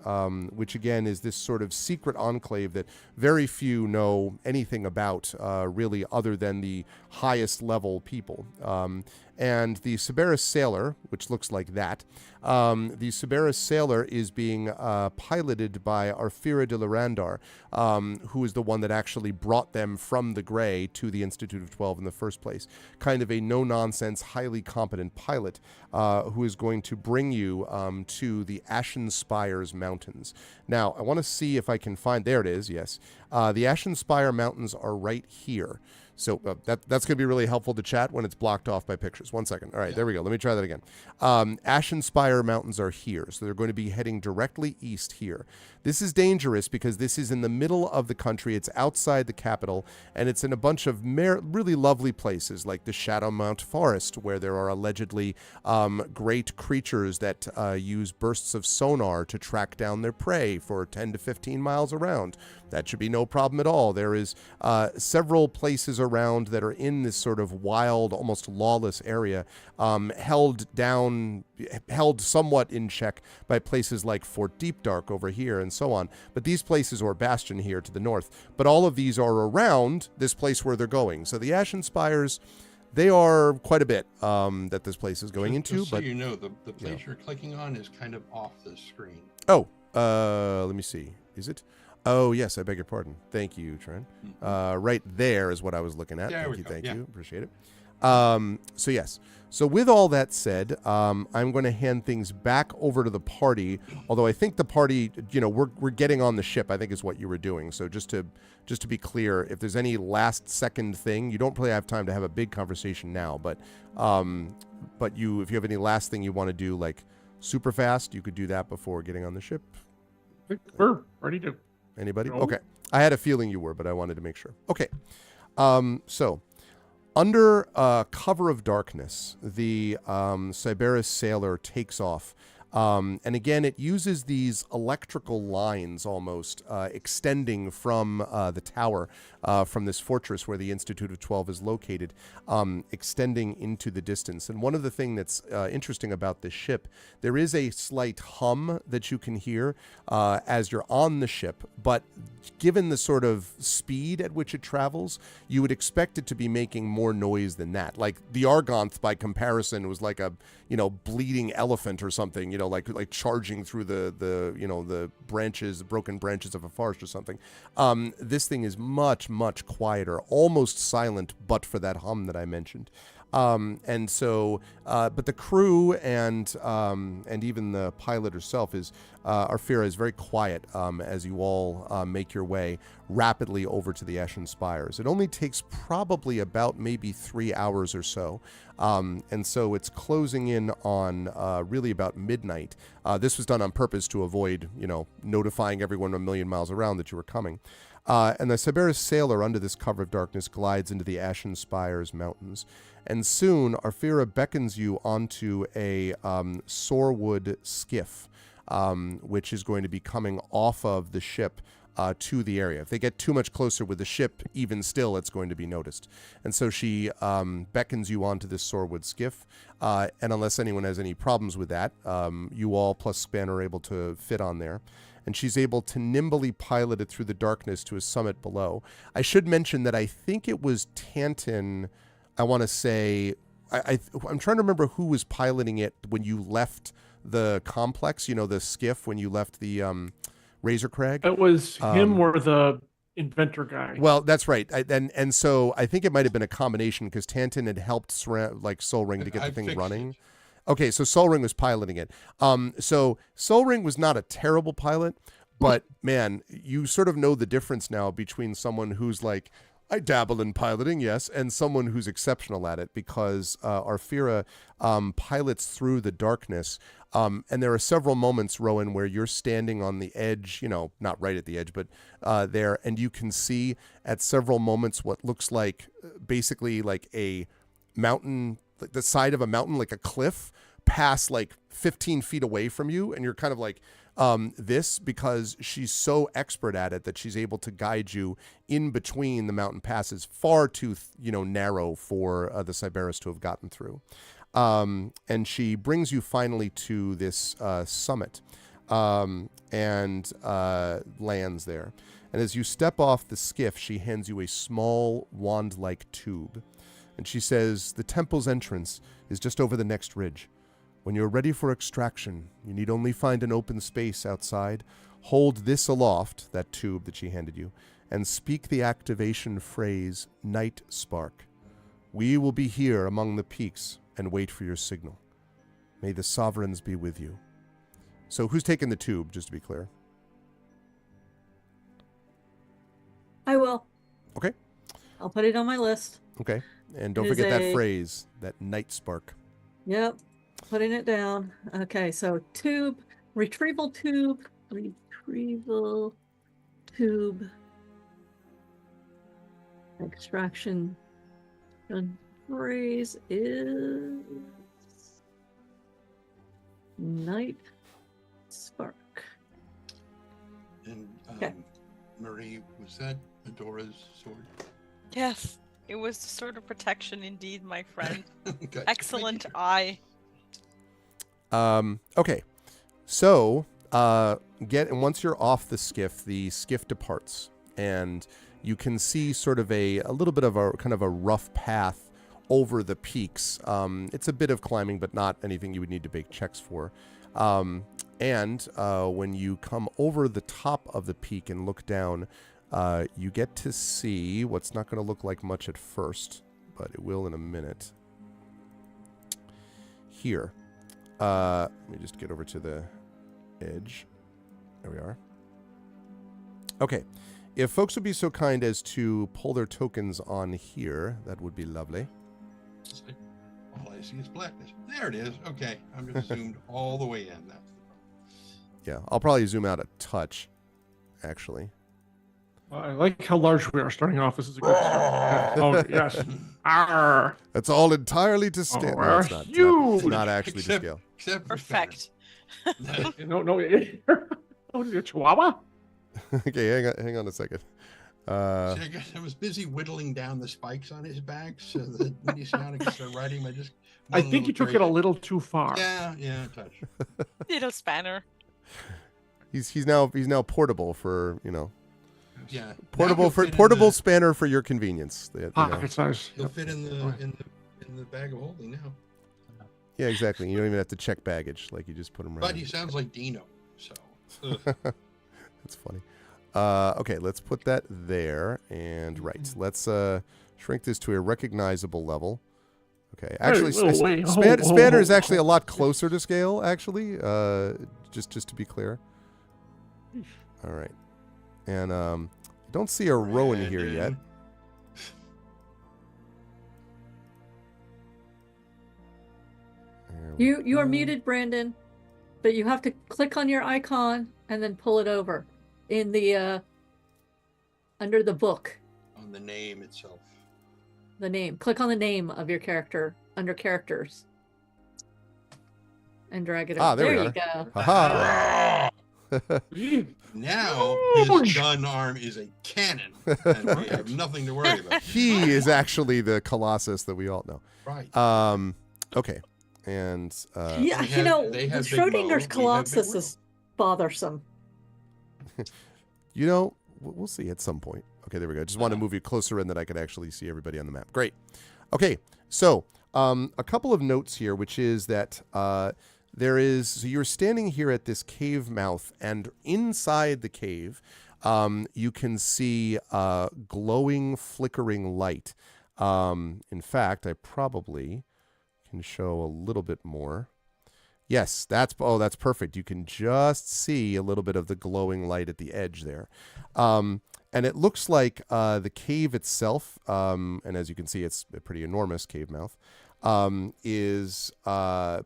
which again is this sort of secret enclave that very few know anything about, really, other than the highest level people. And the Cerberus Sailor, which looks like that, the Cerberus Sailor is being piloted by Arfira de Larandar, who is the one that actually brought them from the Grey to the Institute of 12 in the first place. Kind of a no-nonsense, highly competent pilot who is going to bring you to the Ashen Spires Mountains. Now, I want to see if I can find... There it is, yes. The Ashen Spire Mountains are right here. So that's going to be really helpful to chat when it's blocked off by pictures. 1 second. All right, there we go. Let me try that again. Ashen Spire Mountains are here. So they're going to be heading directly east here. This is dangerous because this is in the middle of the country. It's outside the capital, and it's in a bunch of really lovely places like the Shadowmount Forest, where there are allegedly great creatures that use bursts of sonar to track down their prey for 10 to 15 miles around. That should be no problem at all. There is several places around that are in this sort of wild, almost lawless area, held somewhat in check by places like Fort Deep Dark over here and so on. But these places, or Bastion here to the north, but all of these are around this place where they're going. So the Ashen Spires, they are quite a bit that this place is going into. Just so but you know, the place you're clicking on is kind of off the screen. Oh, let me see. Is it? Oh, yes, I beg your pardon. Thank you, Trent. Right there is what I was looking at. Thank you. Appreciate it. So yes. So with all that said, I'm going to hand things back over to the party. Although I think the party, we're getting on the ship, I think is what you were doing. So just to be clear, if there's any last second thing, you don't really have time to have a big conversation now. But if you have any last thing you want to do, like super fast, you could do that before getting on the ship. We're ready to. Anybody? No. Okay. I had a feeling you were, but I wanted to make sure. Okay. So under cover of darkness, the Cerberus Sailor takes off. And again, it uses these electrical lines almost extending from the tower, from this fortress where the Institute of 12 is located, extending into the distance. And one of the things that's interesting about this ship, there is a slight hum that you can hear as you're on the ship, but given the sort of speed at which it travels, you would expect it to be making more noise than that. Like the Argonth, by comparison, was like a bleeding elephant or something, like charging through the branches, broken branches of a forest or something. This thing is much, much quieter, almost silent, but for that hum that I mentioned. And so, but the crew and even the pilot herself Arfira is very quiet as you all make your way rapidly over to the Ashen Spires. It only takes probably about maybe 3 hours or so. And so it's closing in on really about midnight. This was done on purpose to avoid, notifying everyone a million miles around that you were coming. And the Cerberus Sailor, under this cover of darkness, glides into the Ashen Spires Mountains. And soon, Arfira beckons you onto a sorewood skiff, which is going to be coming off of the ship to the area. If they get too much closer with the ship, even still, it's going to be noticed. And so she beckons you onto this sorewood skiff. And unless anyone has any problems with that, you all plus Span are able to fit on there. And she's able to nimbly pilot it through the darkness to a summit below. I should mention that I think it was Tantin, I want to say, I'm trying to remember who was piloting it when you left the complex, the skiff, when you left the Razor Crag. It was him or the inventor guy. Well, that's right. And so I think it might have been a combination because Tantin had helped Soul Ring to get the thing running. Okay, so Soul Ring was piloting it. So Soul Ring was not a terrible pilot, but man, you sort of know the difference now between someone who's like, I dabble in piloting, yes, and someone who's exceptional at it, because Arfira pilots through the darkness. And there are several moments, Rowan, where you're standing on the edge, not right at the edge, but there, and you can see at several moments what looks like basically like a mountain, like the side of a mountain, like a cliff, pass like 15 feet away from you, and you're kind of like this, because she's so expert at it that she's able to guide you in between the mountain passes, far too narrow for the Cyberus to have gotten through. And she brings you finally to this summit, and lands there. And as you step off the skiff, she hands you a small wand-like tube. And she says, the temple's entrance is just over the next ridge. When you're ready for extraction, you need only find an open space outside, hold this aloft, that tube that she handed you, and speak the activation phrase, Night Spark. We will be here among the peaks and wait for your signal. May the sovereigns be with you. So who's taking the tube, just to be clear? I will. Okay. I'll put it on my list. Okay. And don't It is forget that a- phrase, that Night Spark. Yep. Putting it down. Okay, so tube, retrieval tube, extraction. The phrase is Night Spark. And Okay. Marie, was that Adora's sword? Yes, it was the sword of protection indeed, my friend. Good. Excellent eye. Okay. So, and once you're off the skiff departs, and you can see sort of a little bit of a kind of a rough path over the peaks. It's a bit of climbing, but not anything you would need to make checks for. And when you come over the top of the peak and look down, you get to see what's not going to look like much at first, but it will in a minute. Here. Let me just get over to the edge. There we are. Okay. If folks would be so kind as to pull their tokens on here, that would be lovely. All I see is blackness. There it is. Okay, I'm just zoomed all the way in. That's the problem. Yeah, I'll probably zoom out a touch, actually. I like how large we are starting off. This is a good start. Oh, yes. Arr. That's all entirely to scale. Oh, No, it's not. It's not actually to scale. Except for Perfect. Spanner. No. What is it, Chihuahua? Okay, hang on a second. See, I guess I was busy whittling down the spikes on his back, so that when you sound like start writing, I just. I think you took it a little too far. Yeah, a touch. Little spanner. He's now portable for Yeah. portable spanner for your convenience. Pocket size. He'll fit in the bag of holding now. Yeah, exactly. You don't even have to check baggage. Like you just put him right. But in. he sounds like Dino, so. That's funny. Okay, let's put that there. And right, let's shrink this to a recognizable level. Okay, actually, Spanner is actually a lot closer to scale. Actually, just to be clear. All right, and I don't see a Rowan here yet. You are muted, Brandon, but you have to click on your icon and then pull it over in the under the book. On the name itself. The name. Click on the name of your character under characters. And drag it over. There we you are. go. Haha. Now his gun arm is a cannon, and we have nothing to worry about. He is actually the Colossus that we all know. Right. Okay. And Yeah, they the have Big Schrodinger's Mo, we have Big Colossus Will. is bothersome. we'll see at some point. Okay, there we go. Just want to move you closer in that I could actually see everybody on the map. Great. Okay, so a couple of notes here, which is that so you're standing here at this cave mouth, and inside the cave, you can see glowing, flickering light. In fact, I probably can show a little bit more. Yes, that's perfect. You can just see a little bit of the glowing light at the edge there. And it looks like the cave itself, and as you can see, it's a pretty enormous cave mouth, is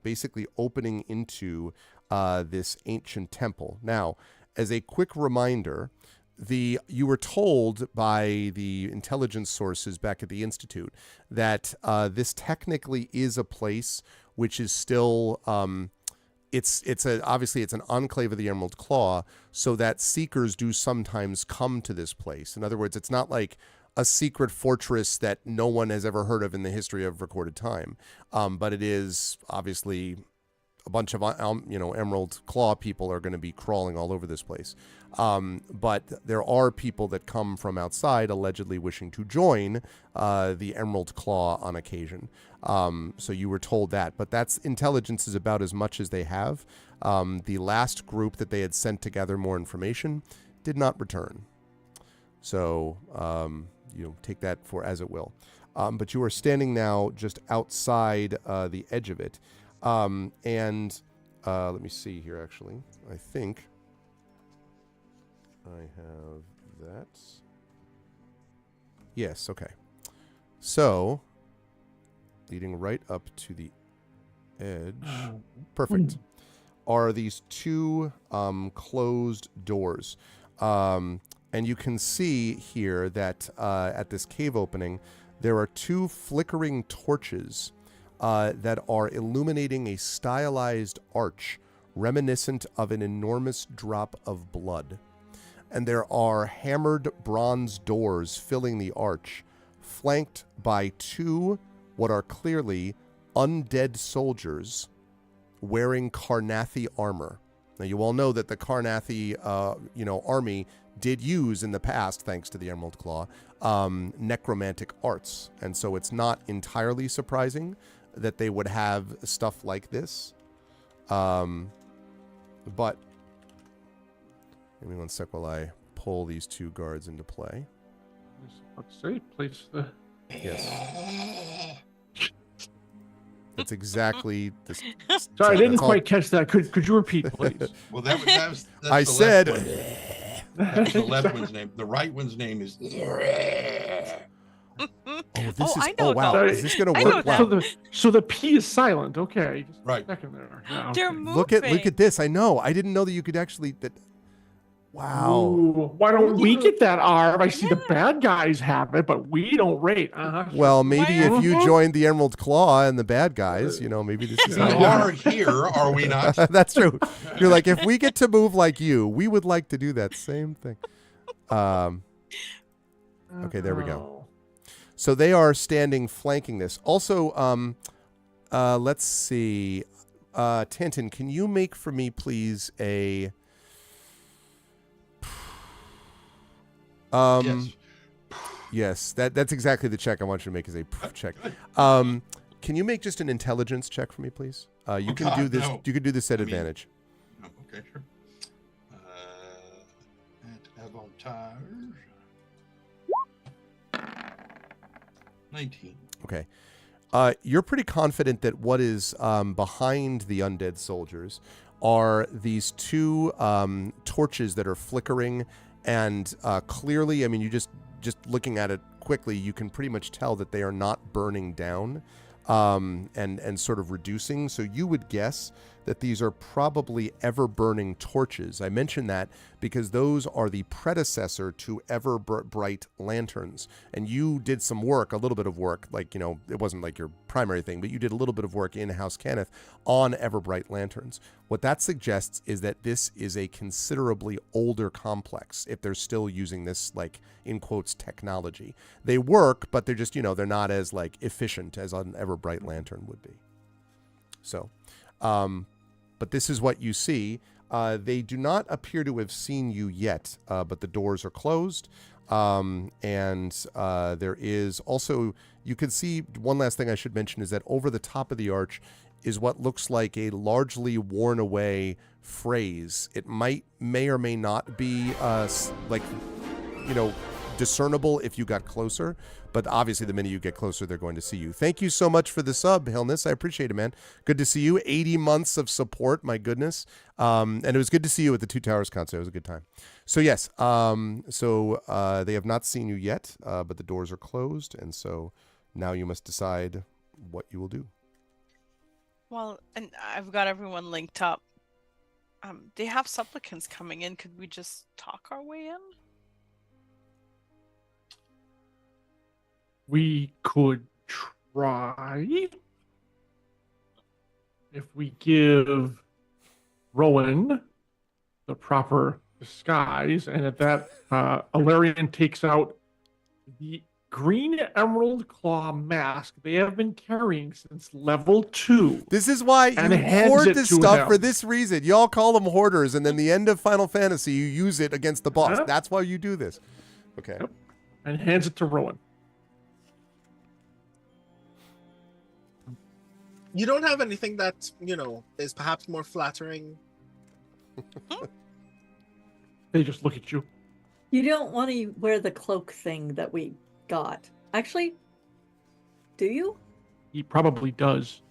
basically opening into this ancient temple. Now, as a quick reminder, you were told by the intelligence sources back at the Institute that this technically is a place which is still obviously it's an enclave of the Emerald Claw, so that seekers do sometimes come to this place. In other words, it's not like a secret fortress that no one has ever heard of in the history of recorded time, but it is obviously a bunch of Emerald Claw people are going to be crawling all over this place. But there are people that come from outside allegedly wishing to join the Emerald Claw on occasion. So you were told that, but that's intelligence is about as much as they have. The last group that they had sent to gather more information did not return. So take that for as it will. But you are standing now just outside the edge of it. And let me see here, actually. I think I have that. Yes, okay. So, leading right up to the edge. Perfect. Are these two closed doors. And you can see here that at this cave opening, there are two flickering torches that are illuminating a stylized arch reminiscent of an enormous drop of blood. And there are hammered bronze doors filling the arch, flanked by two what are clearly undead soldiers wearing Karnathi armor. Now, you all know that the Karnathi, army did use in the past, thanks to the Emerald Claw, necromantic arts. And so it's not entirely surprising that they would have stuff like this. But give me one sec while I pull these two guards into play. Let's say place the... Yes. That's exactly this. Sorry, I didn't quite catch that. Could you repeat, please? Well, that's I the said. left one. That's the left one's name. The right one's name is. I know wow. that. Is this going to I know work? that. Wow. So the P is silent. Okay. Just Right. a second there. Yeah, They're okay. moving. Look at this. I know. I didn't know that you could actually. Wow. Ooh, why don't we get that arm? I see the bad guys have it, but we don't rate. Well, maybe Why if you are- joined the Emerald Claw and the bad guys, maybe this is We how are here, are we not? That's true. You're like, if we get to move like you, we would like to do that same thing. Okay, there we go. So they are standing flanking this. Also, let's see. Tantin, can you make for me, please, a... Yes, that's exactly the check I want you to make, is a check. Can you make just an intelligence check for me, please? You can do this. No. You can do this at advantage. Oh, okay, sure. At avantage. 19. Okay. You're pretty confident that what is behind the undead soldiers are these two torches that are flickering, and clearly, I mean, you just looking at it quickly, you can pretty much tell that they are not burning down and sort of reducing. So you would guess that these are probably ever-burning torches. I mention that because those are the predecessor to ever-bright lanterns. And you did some work, a little bit of work, like, it wasn't like your primary thing, but you did a little bit of work in House Cannith on ever-bright lanterns. What that suggests is that this is a considerably older complex, if they're still using this, like, in quotes, technology. They work, but they're just, they're not as, like, efficient as an ever-bright lantern would be. So, but this is what you see. They do not appear to have seen you yet, but the doors are closed. And there is also, you can see, one last thing I should mention is that over the top of the arch is what looks like a largely worn away phrase. It may or may not be discernible if you got closer, but obviously the minute you get closer, they're going to see you. Thank you so much for the sub, Hillness. I appreciate it, man. Good to see you. 80 months of support, my goodness. And it was good to see you at the Two Towers concert. It was a good time. So yes, they have not seen you yet, but the doors are closed, and so now you must decide what you will do. Well, and I've got everyone linked up. They have supplicants coming in. Could we just talk our way in? We could try. if we give Rowan the proper disguise, and at that, Alarian takes out the green emerald claw mask they have been carrying since level 2. This is why And you hands hoard it this to stuff him. for this reason. Y'all call them hoarders, and then the end of Final Fantasy, you use it against the boss. Huh? That's why you do this. Okay. Yep. And hands it to Rowan. You don't have anything that, is perhaps more flattering? They just look at you. You don't want to wear the cloak thing that we got. Actually, do you? He probably does.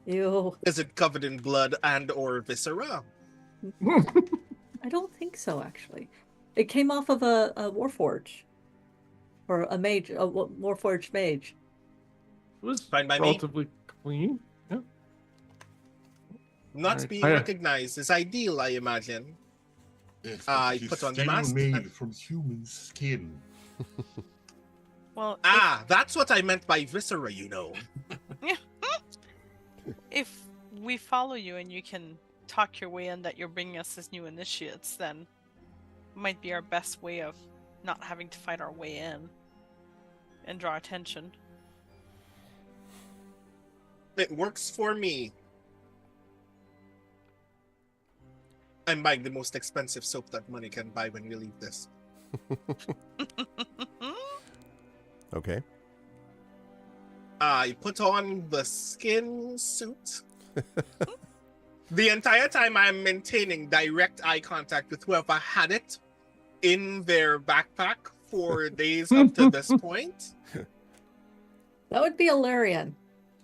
You. Is it covered in blood and or viscera? I don't think so, actually. It came off of a Warforge. Or a mage, a Warforged mage. It was Fine by me. relatively clean. Yeah. Not Alright, being I- recognized is ideal, I imagine. I put on the mask. Made from human skin. Well, That's what I meant by viscera, if we follow you and you can talk your way in that you're bringing us as new initiates, then might be our best way of not having to fight our way in and draw attention. It works for me. I'm buying the most expensive soap that money can buy when we leave this. Okay. I put on the skin suit. The entire time I'm maintaining direct eye contact with whoever had it in their backpack for days up to this point. That would be Alarian.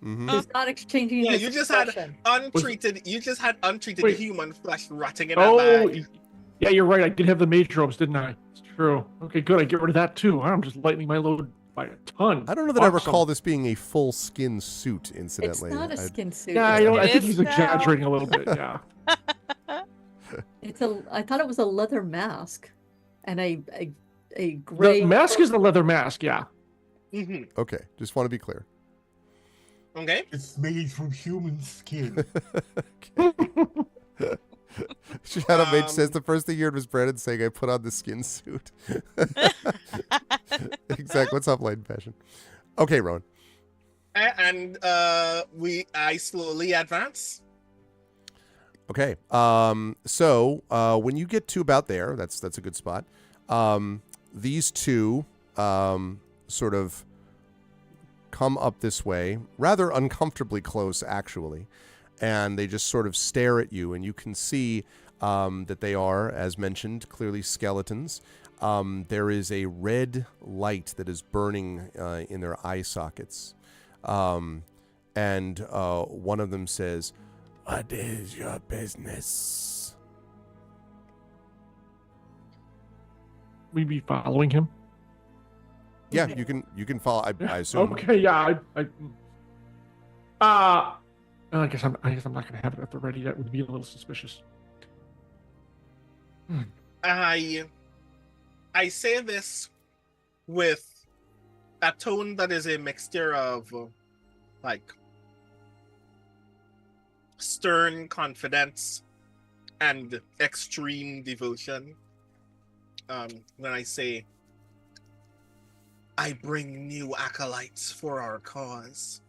Mm-hmm. Who's not exchanging Yeah, his you just had expression. untreated Wait. human flesh rotting in a Oh, bag. yeah, you're right. I did have the mage robes, didn't I? It's true. Okay, good. I get rid of that too. I'm just lightening my load by a ton. I don't know that I Awesome. recall this being a full skin suit, It's incidentally. not a I- skin suit. Yeah, it's I It think is he's now. exaggerating a little bit. Yeah. I thought it was a leather mask, and a gray. The mask is the leather mask. Yeah. Mhm. Okay, just want to be clear. Okay. It's made from human skin. Shadow Mage Um, says the first thing you heard was Brandon saying, I put on the skin suit. Exactly. What's up, Light and Passion? Okay, Rowan. And I slowly advance. Okay. So when you get to about there, that's a good spot. These two sort of come up this way, rather uncomfortably close, actually, and they just sort of stare at you, and you can see that they are, as mentioned, clearly skeletons. There is a red light that is burning in their eye sockets, and one of them says, "What is your business?" We'd be following him. Yeah, you can follow. I assume. Okay. Yeah. I guess I'm not gonna have it at the ready. That would be a little suspicious. I say this with a tone that is a mixture of like stern confidence and extreme devotion. When I say, I bring new acolytes for our cause.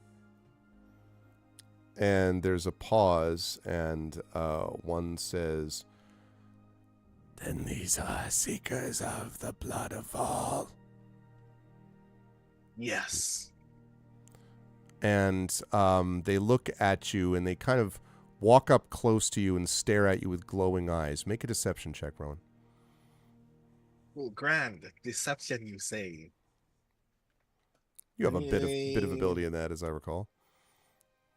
And there's a pause, and one says, "Then these are seekers of the blood of all." Yes. And they look at you, and they kind of walk up close to you and stare at you with glowing eyes. Make a deception check, Rowan. Oh, grand deception, you say? You have a bit of ability in that, as I recall.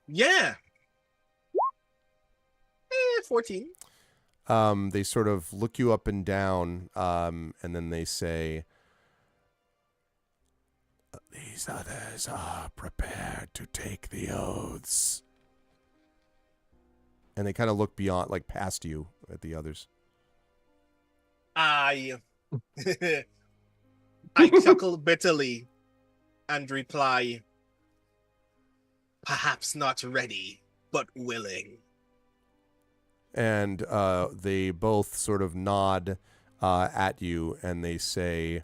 Yeah. 14. They sort of look you up and down, and then they say, "These others are prepared to take the oaths." And they kind of look beyond, like past you at the others. I chuckle bitterly and reply, perhaps not ready but willing. And they both sort of nod at you, and they say,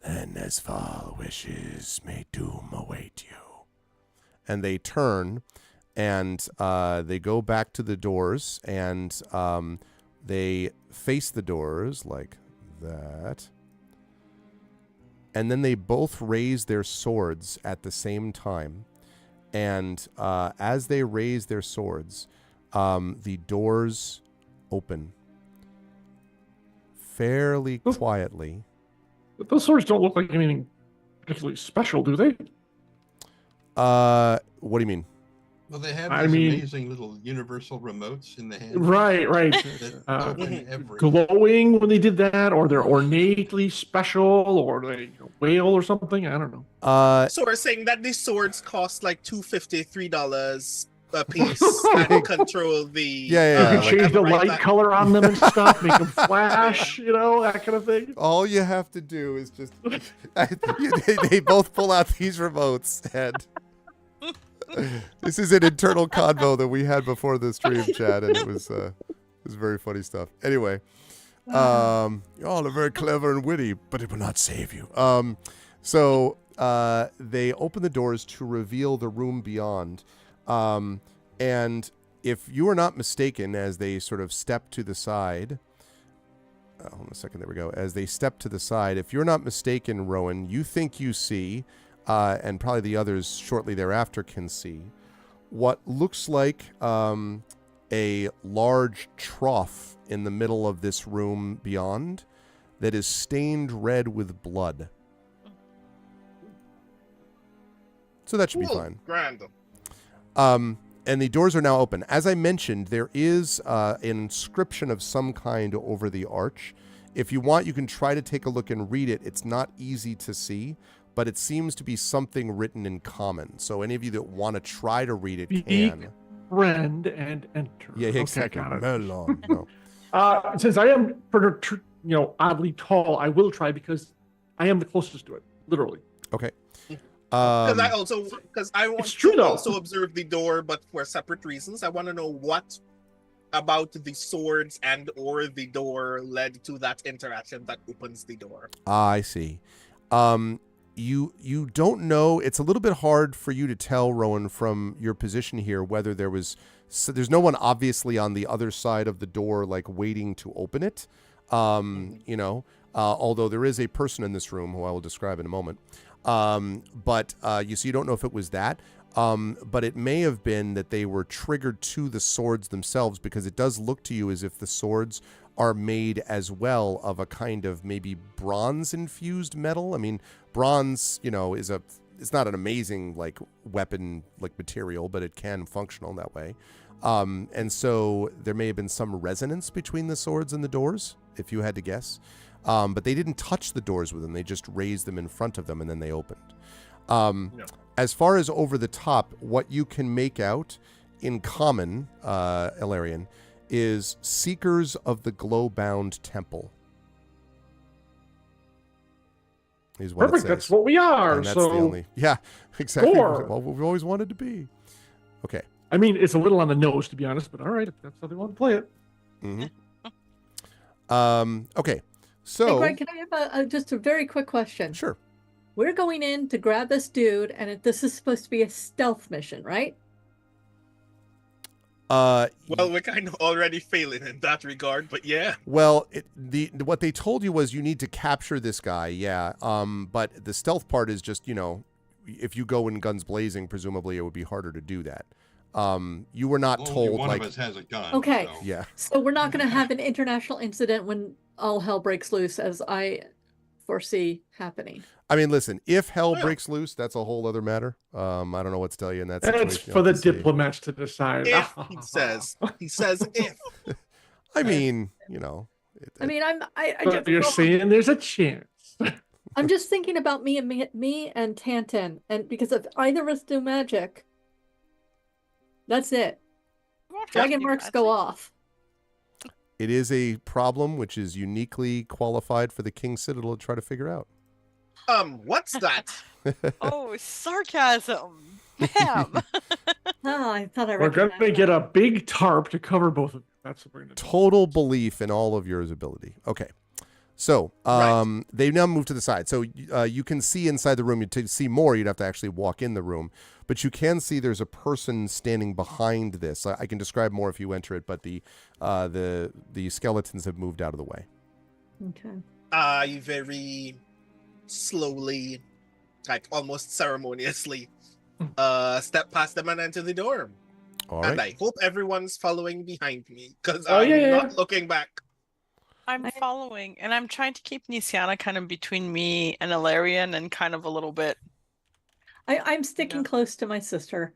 "Then as foul wishes may doom await you." And they turn, and they go back to the doors, and they face the doors like that. And then they both raise their swords at the same time. And as they raise their swords, the doors open fairly quietly. But those swords don't look like anything particularly special, do they? What do you mean? Well, they have I these mean- amazing little universal remotes in the hand. Right. That open everything. Glowing when they did that, or they're ornately special, or they whale or something. I don't know. So we're saying that these swords cost like $2.50, $3 a piece, and control the. Yeah, You like- can change the right light back. color on them and stuff, make them flash, that kind of thing. All you have to do is just they both pull out these remotes, and this is an internal convo that we had before the stream, Chad, and it was very funny stuff. Anyway, you all are very clever and witty, but it will not save you. So they open the doors to reveal the room beyond, and if you are not mistaken, as they sort of step to the side. Hold on a second. There we go. As they step to the side, if you're not mistaken, Rowan, you think you see, and probably the others shortly thereafter can see, what looks like a large trough in the middle of this room beyond that is stained red with blood. So that should be Cool. fine. Grand. And the doors are now open. As I mentioned, there is an inscription of some kind over the arch. If you want, you can try to take a look and read it. It's not easy to see, but it seems to be something written in common. So any of you that want to try to read it can. Friend and enter. Yeah, exactly. Okay, got it. Melon. No. Since I am, oddly tall, I will try because I am the closest to it, literally. Okay. Because I want It's true, to though. also observe the door, but for separate reasons. I want to know what about the swords and or the door led to that interaction that opens the door. I see. You don't know. It's a little bit hard for you to tell, Rowan, from your position here, whether there was. So there's no one obviously on the other side of the door, like waiting to open it. Although there is a person in this room who I will describe in a moment. But you don't know if it was that. But it may have been that they were triggered to the swords themselves, because it does look to you as if the swords are made as well of a kind of maybe bronze infused metal. I mean, bronze, it's not an amazing like weapon like material, but it can functional that way. And so there may have been some resonance between the swords and the doors, if you had to guess. But they didn't touch the doors with them. They just raised them in front of them, and then they opened. As far as over the top, what you can make out in common, Ilarion, is Seekers of the Glow-Bound Temple. Is what it Perfect. says. That's what we are. And that's So the only. Yeah, exactly. Score. What we've always wanted to be. Okay. I mean, it's a little on the nose, to be honest, but all right, if that's how they want to play it. Mm-hmm. Okay. Hey, So Greg, can I have just a very quick question? sure. We're going in to grab this dude, and this is supposed to be a stealth mission, right? Well, we're kind of already failing in that regard, but yeah. Well, what they told you was you need to capture this guy, yeah. But the stealth part is just, if you go in guns blazing, presumably it would be harder to do that. You were not Only told one like of us has a gun. Okay. so- yeah. So we're not going to have an international incident when all hell breaks loose, as I foresee happening. I mean, listen, if hell Well. breaks loose, that's a whole other matter. I don't know what to tell you in that situation. That's You'll for the have to see. diplomats to decide. If he says if. I mean, I mean, I But just, you're saying there's a chance. I'm just thinking about me and Tantan, and because if either of us do magic, that's it. Won't have Dragon to marks do go magic. off. it is a problem which is uniquely qualified for the King Citadel to try to figure out. What's that? Oh, sarcasm. Bam. Oh, I thought I We're going recognized to get that. a big tarp to cover both of you. That's what we're going to do. Total belief in all of your ability. Okay. So Right. they now move to the side. So you can see inside the room. To see more, you'd have to actually walk in the room. But you can see there's a person standing behind this. I can describe more if you enter it, but the skeletons have moved out of the way. Okay. I very slowly, like almost ceremoniously, step past them and enter the door. All And right. I hope everyone's following behind me because Oh, I'm yeah. not looking back. I'm following, and I'm trying to keep Nisiana kind of between me and Ilarion and kind of a little bit. I'm sticking close to my sister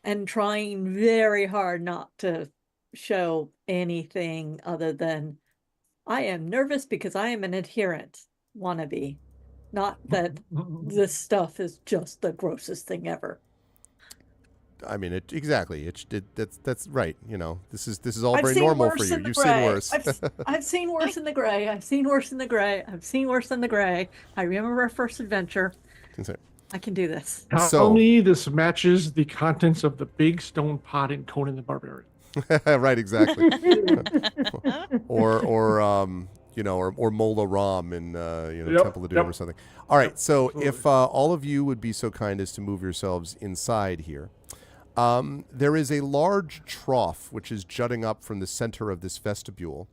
and trying very hard not to show anything other than I am nervous because I am an adherent wannabe. Not that this stuff is just the grossest thing ever. I mean, exactly. That's right. You know, this is all I've very seen normal worse for you. in the You've seen gray. worse. I've seen worse in the gray. I've seen worse in the gray. I've seen worse in the gray. I remember our first adventure. I can do this. Tell me this matches the contents of the big stone pot in Conan the Barbarian. Right, exactly. or Mola Ram in Temple of Doom or something. All right, so absolutely. if all of you would be so kind as to move yourselves inside here. There is a large trough which is jutting up from the center of this vestibule.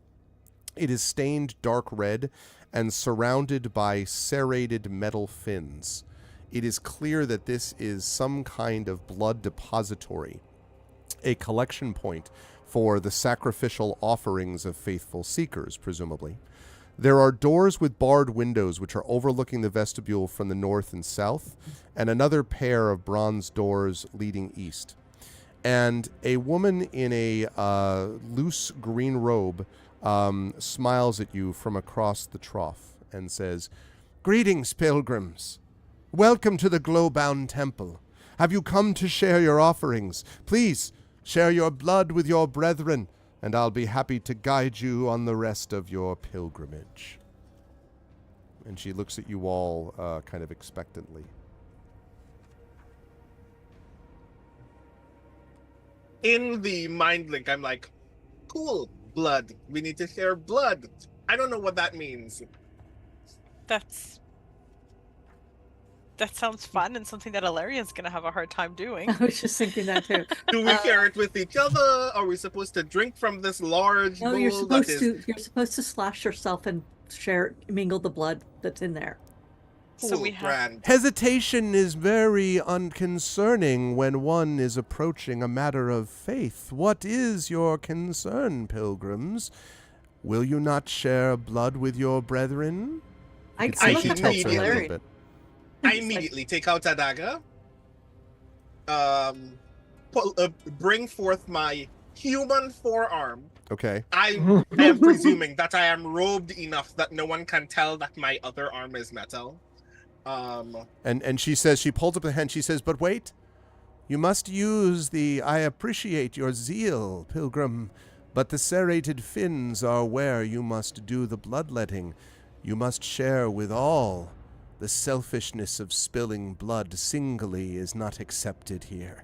It is stained dark red and surrounded by serrated metal fins. It is clear that this is some kind of blood depository, a collection point for the sacrificial offerings of faithful seekers, presumably. There are doors with barred windows which are overlooking the vestibule from the north and south, and another pair of bronze doors leading east. And a woman in a loose green robe smiles at you from across the trough and says, "Greetings, pilgrims. Welcome to the Glowbound Temple. Have you come to share your offerings? Please share your blood with your brethren, and I'll be happy to guide you on the rest of your pilgrimage." And she looks at you all kind of expectantly. In the mind link, I'm like, cool, blood. We need to share blood. I don't know what that means. That sounds fun and something that Ilarion's gonna have a hard time doing. I was just thinking that too. Do we share it with each other? Are we supposed to drink from this large No, bowl? you're supposed to slash yourself and mingle the blood that's in there. So we have Hesitation is very unconcerning when one is approaching a matter of faith. What is your concern, pilgrims? Will you not share blood with your brethren? I look at her a bit. I immediately take out a dagger, bring forth my human forearm. Okay. I am presuming that I am robed enough that no one can tell that my other arm is metal. And she says, she pulls up the hand, she says, "But wait, you must use I appreciate your zeal, pilgrim, but the serrated fins are where you must do the bloodletting. You must share with all. The selfishness of spilling blood singly is not accepted here."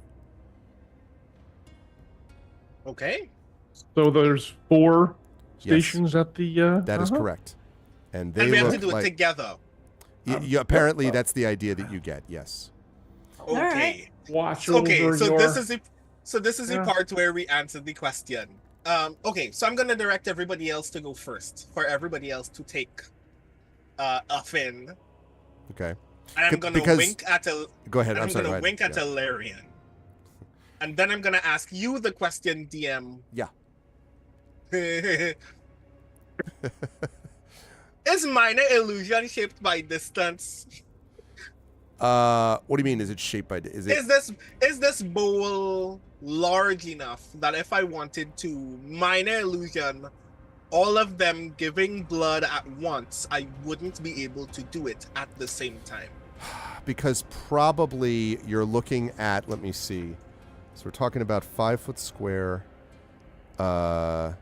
Okay. So there's 4 stations at the... That is correct. And they And we have look to do it like... together. apparently, that's the idea that you get, yes. Okay. right. Watch Okay, over so your... this is the Yeah. part where we answer the question. Okay, so I'm gonna direct everybody else to go first, for everybody else to take a fin. Okay. And I'm gonna Because- wink at Go ahead. I'm I'm sorry. gonna Go ahead. wink at Yeah. Ilarion. And then I'm gonna ask you the question, DM. Yeah. Is minor illusion shaped by distance? What do you mean? Is it shaped by... Is Is this bowl large enough that if I wanted to minor illusion all of them giving blood at once, I wouldn't be able to do it at the same time? Because probably you're looking at... Let me see. So we're talking about 5 foot square. So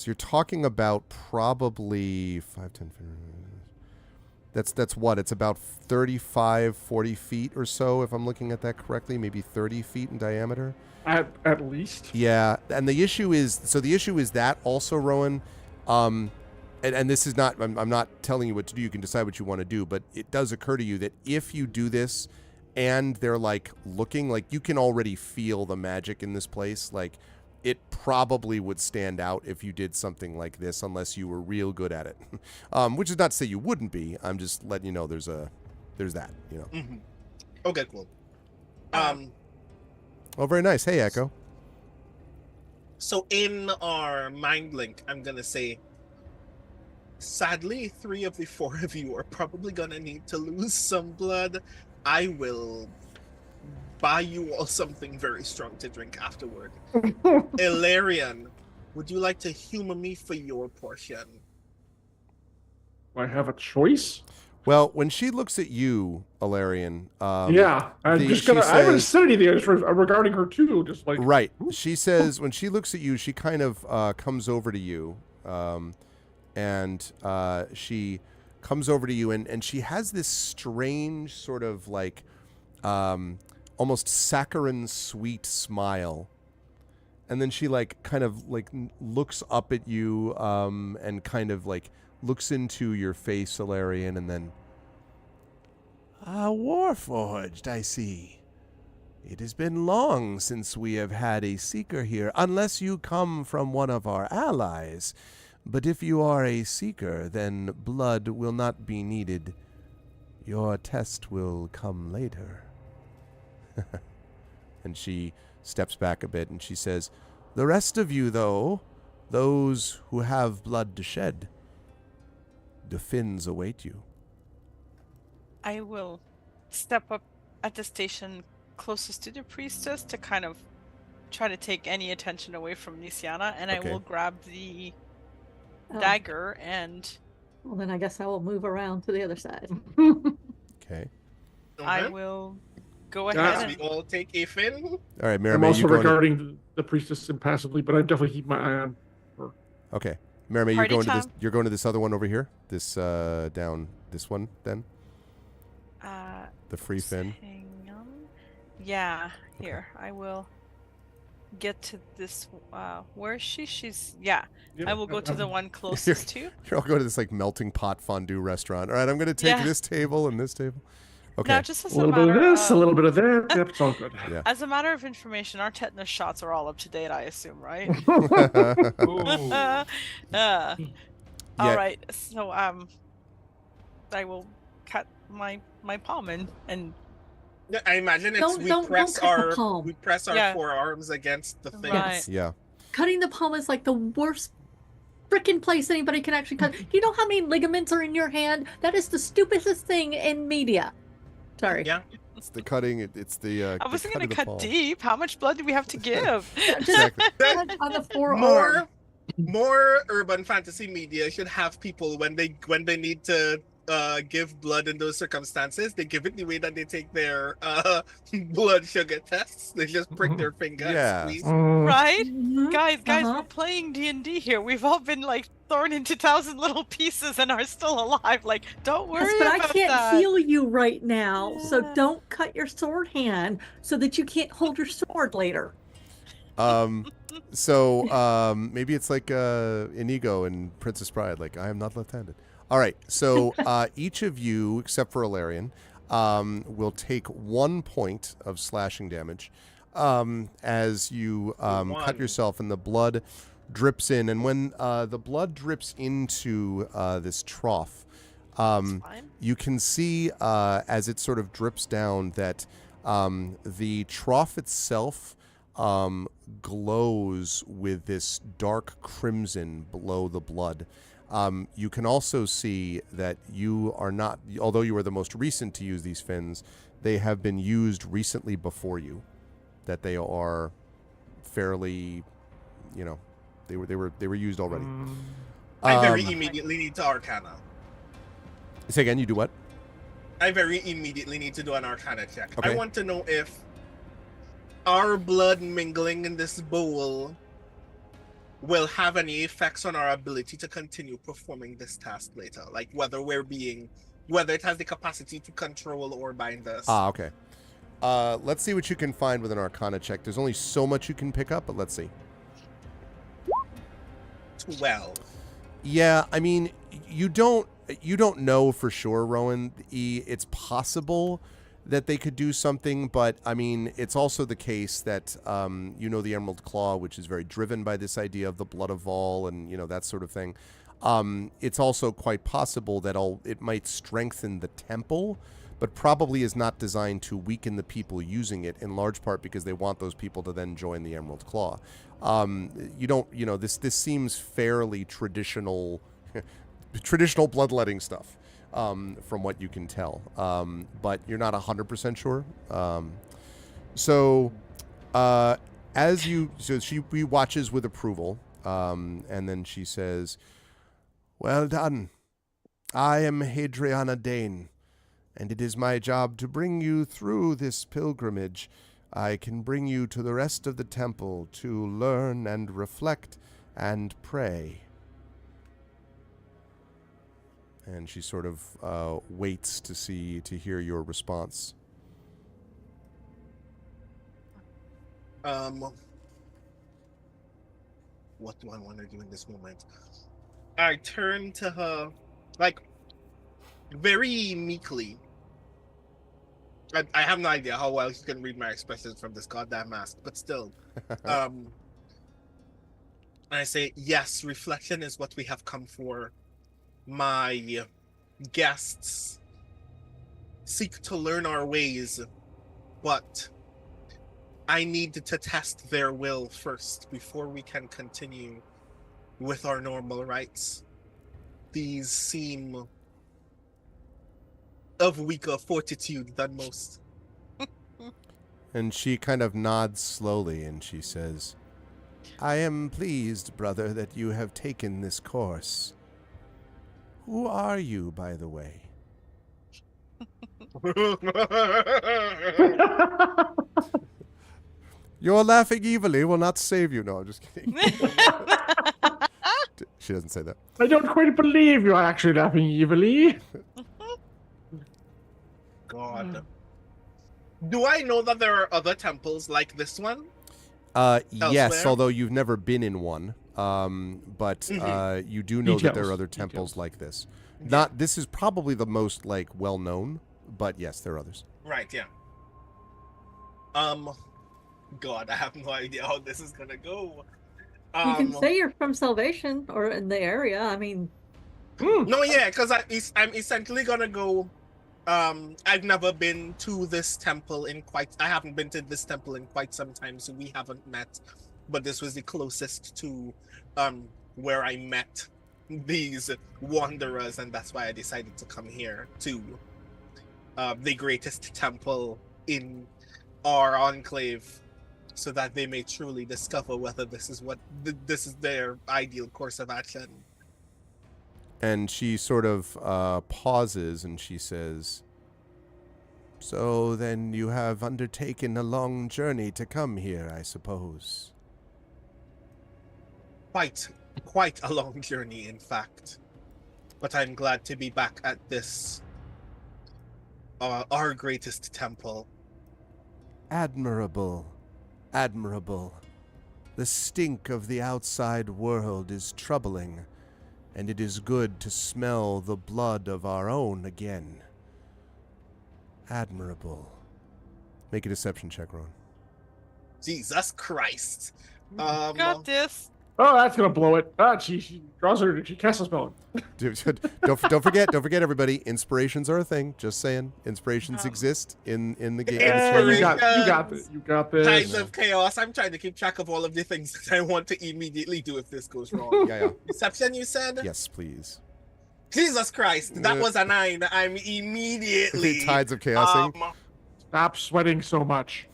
you're talking about probably 5, 10, 15... That's what? It's about 35, 40 feet or so, if I'm looking at that correctly, maybe 30 feet in diameter. At least. Yeah, and the issue is that also, Rowan, and this is not, I'm not telling you what to do, you can decide what you want to do, but it does occur to you that if you do this and they're like looking, like you can already feel the magic in this place, like it probably would stand out if you did something like this unless you were real good at it. Which is not to say you wouldn't be. I'm just letting you know there's that, you know. Mm-hmm. Okay, cool. Oh, very nice. Hey, Echo. So in our mind link, I'm gonna say, sadly, 3 of the 4 of you are probably gonna need to lose some blood. I will buy you all something very strong to drink afterward. Ilarion, would you like to humor me for your portion? Do I have a choice? Well, when she looks at you, Ilarion, yeah, I'm just gonna. I have an acidity there regarding her too. Just like right. She says when she looks at you, she kind of comes over to you, and she comes over to you, and she has this strange sort of like almost saccharine sweet smile, and then she like kind of like looks up at you and kind of like looks into your face, Ilarion, and then Warforged, I see. It has been long since we have had a seeker here, unless you come from one of our allies. But if you are a seeker, then blood will not be needed. Your test will come later. And she steps back a bit and she says, the rest of you, though, those who have blood to shed, the fins await you. I will step up at the station closest to the priestess to kind of try to take any attention away from Nisiana, and Okay. I will grab the dagger and... Well, then I guess I will move around to the other side. Okay. I will go As ahead we and... all take a fin. All right, I'm Merriman, also you going regarding the priestess impassively, but I definitely keep my eye on her. Okay. Merriman, Party time. You're going to this other one over here? This down this one then? The free just fin. Hang on. Yeah, here. I will get to this. Where is she? She's... Yeah. I will go to the one closest to. Here, I'll go to this like melting pot fondue restaurant. All right, I'm going to take Yeah. this table and this table. Okay. Now, just as A little bit of this, a little bit of that. Yep, it's all good. Yeah. As a matter of information, our tetanus shots are all up to date, I assume, right? Ooh. All right. So I will cut my palm and Yeah, I imagine it's Don't cut the palm. we press our Yeah. forearms against the thing. Right. Yeah. Cutting the palm is like the worst freaking place anybody can actually cut. Do you know how many ligaments are in your hand? That is the stupidest thing in media. Sorry. Yeah. It's the cutting. It's the. I wasn't going gonna to cut deep. How much blood do we have to give? Exactly. On the forearm. More urban fantasy media should have people when they need to give blood in those circumstances, they give it the way that they take their blood sugar tests. They just prick their finger Yeah. and squeeze. Right? Mhm. Guys, Uh-huh. we're playing D&D here. We've all been like torn into 1,000 little pieces and are still alive. Like, don't worry Yes, but I about can't that. heal you right now, so Yeah. don't cut your sword hand so that you can't hold your sword later. So maybe it's like Inigo in Princess Bride, like I am not left-handed. All right, so each of you, except for Ilarion, will take 1 point of slashing damage as you cut yourself, and the blood drips in. And when the blood drips into this trough, Fine. you can see as it sort of drips down that the trough itself glows with this dark crimson below the blood. You can also see that you are not, although you are the most recent to use these fins, they have been used recently before you. That they are fairly, you know, they were used already. I very immediately need to Arcana. Say again, you do what? I very immediately need to do an Arcana check. Okay. I want to know if our blood mingling in this bowl will have any effects on our ability to continue performing this task later. Like whether we're being whether it has the capacity to control or bind us. Ah, okay. Let's see what you can find with an Arcana check. There's only so much you can pick up, but let's see. 12. Yeah, I mean, you don't know for sure, Rowan. It's possible that they could do something, but I mean, it's also the case that the Emerald Claw, which is very driven by this idea of the blood of Vol and that sort of thing. It's also quite possible that it might strengthen the temple, but probably is not designed to weaken the people using it, in large part because they want those people to then join the Emerald Claw. This seems fairly traditional bloodletting stuff, from what you can tell. But you're not 100% sure. So she watches with approval, and then she says, "Well done. I am Hadriana Dane, and it is my job to bring you through this pilgrimage. I can bring you to the rest of the temple to learn and reflect and pray." And she sort of waits to hear your response. What do I want to do in this moment? I turn to her, like, very meekly. I have no idea how well you can read my expressions from this goddamn mask, but still. I say, yes, reflection is what we have come for. My guests seek to learn our ways, but I need to test their will first before we can continue with our normal rites. These seem of weaker fortitude than most. And she kind of nods slowly and she says, "I am pleased, brother, that you have taken this course. Who are you, by the way?" "Your laughing evilly will not save you." No, I'm just kidding. She doesn't say that. I don't quite believe you are actually laughing evilly. God. Do I know that there are other temples like this one? Yes, Elsewhere? although you've never been in one. But you do know that there are other temples Details. like this. This is probably the most well known, but yes, there are others. Right, yeah. God, I have no idea how this is gonna go. You can say you're from Salvation or in the area. I mean, No, yeah, because I'm essentially gonna go. I've never been to this temple I haven't been to this temple in quite some time, so we haven't met. But this was the closest to where I met these wanderers, and that's why I decided to come here to the greatest temple in our enclave, so that they may truly discover whether this is their ideal course of action. And she sort of pauses and she says, "So then you have undertaken a long journey to come here, I suppose." Quite a long journey, in fact. But I'm glad to be back at this, our greatest temple. Admirable. Admirable. The stink of the outside world is troubling, and it is good to smell the blood of our own again. Admirable. Make a deception check, Ron. Jesus Christ. Got this. Oh, that's gonna blow it. She draws her. She casts a spell. Don't forget, everybody. Inspirations are a thing. Just saying, inspirations exist in the game. Yeah, you got this. You got this. Tides of chaos. I'm trying to keep track of all of the things that I want to immediately do if this goes wrong. Yeah. Deception, you said? Yes, please. Jesus Christ, that was a 9. I'm immediately Tides of chaosing. Stop sweating so much.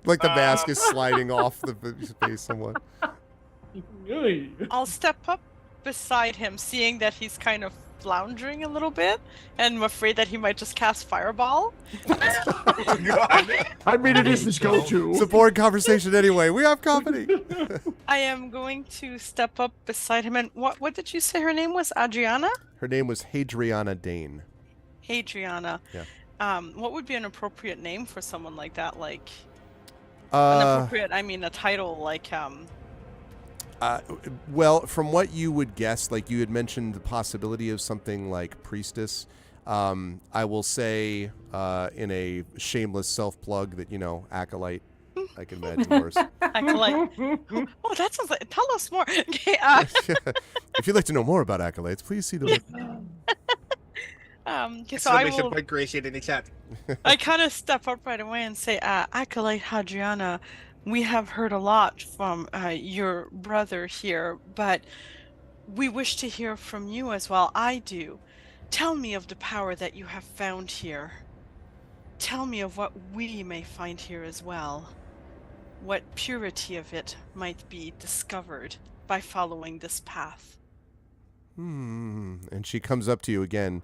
Like the mask is sliding off the face somewhat. Really? I'll step up beside him, seeing that he's kind of floundering a little bit, and I'm afraid that he might just cast Fireball. Oh god. I mean, it is his So- go-to. It's a boring conversation anyway. We have company. I am going to step up beside him, and what did you say her name was? Adriana? Her name was Hadriana Dane. Hadriana. Yeah. What would be an appropriate name for someone like that? Like a title like Well, from what you would guess, like you had mentioned the possibility of something like priestess. I will say, in a shameless self-plug, that acolyte. I can imagine worse. acolyte. Oh, that sounds like. Tell us more. Okay. If you'd like to know more about acolytes, please see the website. Okay, so I Exclamation will. point creation in the chat. I kind of step up right away and say, acolyte Hadriana, we have heard a lot from your brother here, but we wish to hear from you as well. I do. Tell me of the power that you have found here. Tell me of what we may find here as well. What purity of it might be discovered by following this path. And she comes up to you again.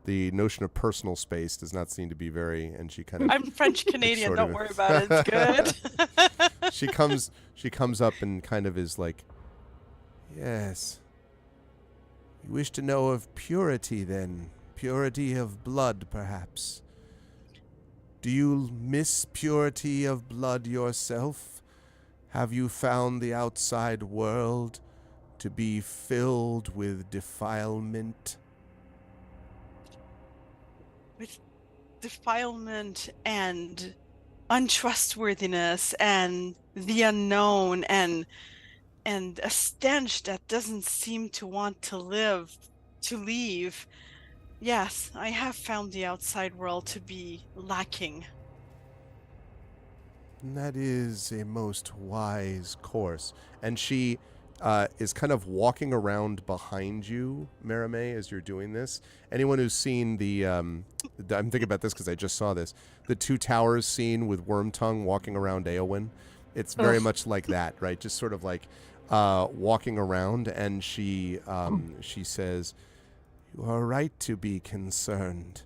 The notion of personal space does not seem to be very, and she kind of. I'm French Canadian. sort Don't of- worry about it. It's good. She comes up and kind of is like, yes. You wish to know of purity then? Purity of blood, perhaps? Do you miss purity of blood yourself? Have you found the outside world to be filled with defilement? With defilement and untrustworthiness and the unknown and a stench that doesn't seem to want to leave. Yes, I have found the outside world to be lacking. That is a most wise course. And she is kind of walking around behind you, Marimé, as you're doing this. Anyone who's seen I'm thinking about this because I just saw this, the Two Towers scene with Wormtongue walking around Eowyn. It's very much like that, right? Just sort of like walking around, and she says, "You are right to be concerned.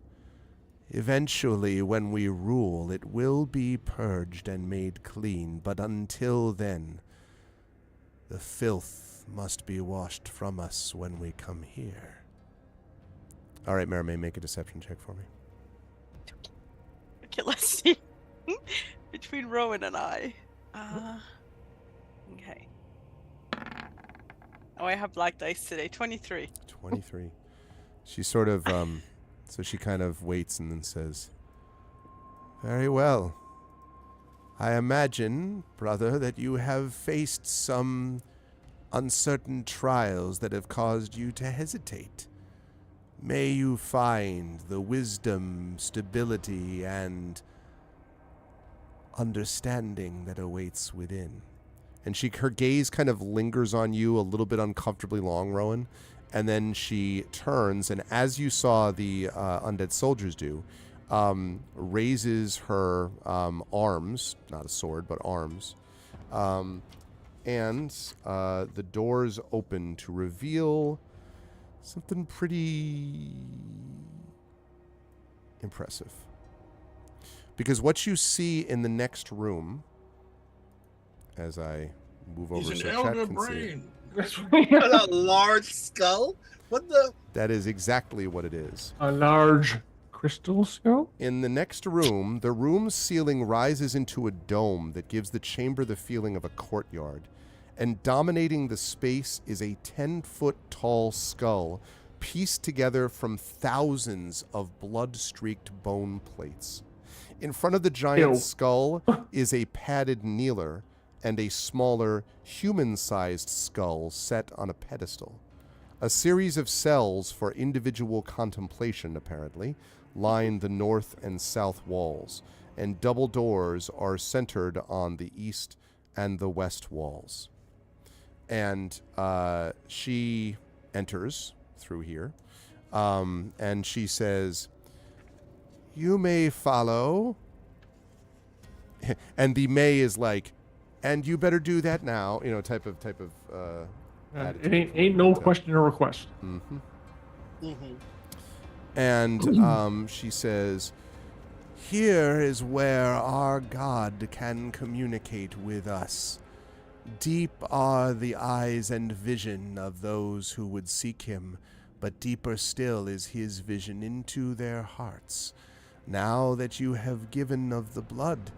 Eventually, when we rule, it will be purged and made clean, but until then, the filth must be washed from us when we come here." All right, Marimé, make a deception check for me. Okay, let's see. Between Rowan and I. Okay. Oh, I have black dice today. 23. 23. She sort of, so she kind of waits and then says, "Very well. I imagine, brother, that you have faced some uncertain trials that have caused you to hesitate. May you find the wisdom, stability, and understanding that awaits within." And her gaze kind of lingers on you a little bit uncomfortably long, Rowan. And then she turns, and as you saw the undead soldiers do, raises her arms, not a sword, but arms. And the doors open to reveal something pretty impressive. Because what you see in the next room, as I move over He's so an chat elder can see, brain. A large skull? What the? that is exactly what it is. A large crystal skull? In the next room, the room's ceiling rises into a dome that gives the chamber the feeling of a courtyard. And dominating the space is a 10-foot tall skull pieced together from thousands of blood-streaked bone plates. In front of the giant Ew. skull is a padded kneeler and a smaller, human-sized skull set on a pedestal. A series of cells for individual contemplation, apparently, line the north and south walls, and double doors are centered on the east and the west walls. And she enters through here, and she says, "You may follow." And the may is like, "And you better do that now," type of attitude. It ain't no question or request. Mm-hmm. Mm-hmm. And she says, "Here is where our God can communicate with us. Deep are the eyes and vision of those who would seek him, but deeper still is his vision into their hearts. Now that you have given of the blood,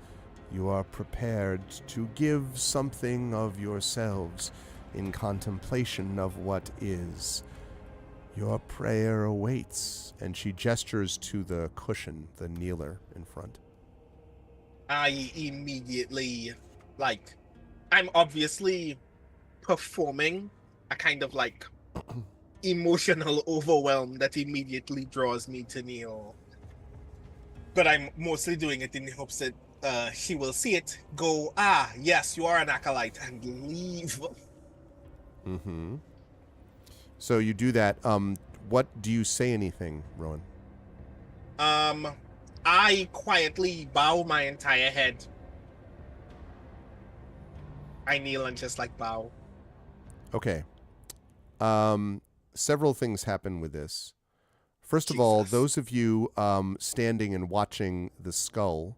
you are prepared to give something of yourselves in contemplation of what is. Your prayer awaits." And she gestures to the cushion, the kneeler in front. I immediately, like, I'm obviously performing a kind of like emotional overwhelm that immediately draws me to kneel. But I'm mostly doing it in the hopes that she will see it, go, "Ah, yes, you are an acolyte," and leave. Mm-hmm. So you do that. What do you say anything, Rowan? I quietly bow my entire head. I kneel and just like bow. Okay. Several things happen with this. First of all, Jesus. those of you standing and watching the skull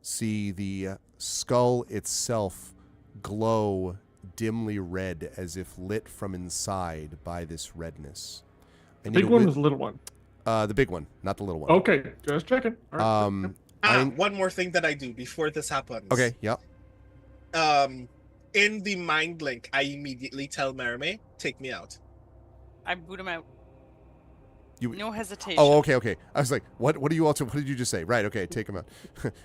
see the skull itself glow dimly red as if lit from inside by this redness. Big one was the little one. The big one, not the little one. Okay, just checking. All right. One more thing that I do before this happens. Okay, yep. In the mind link, I immediately tell Merime, "Take me out." I boot him out. You, No hesitation. oh, okay. I was like, what did you just say? Right, okay, take him out.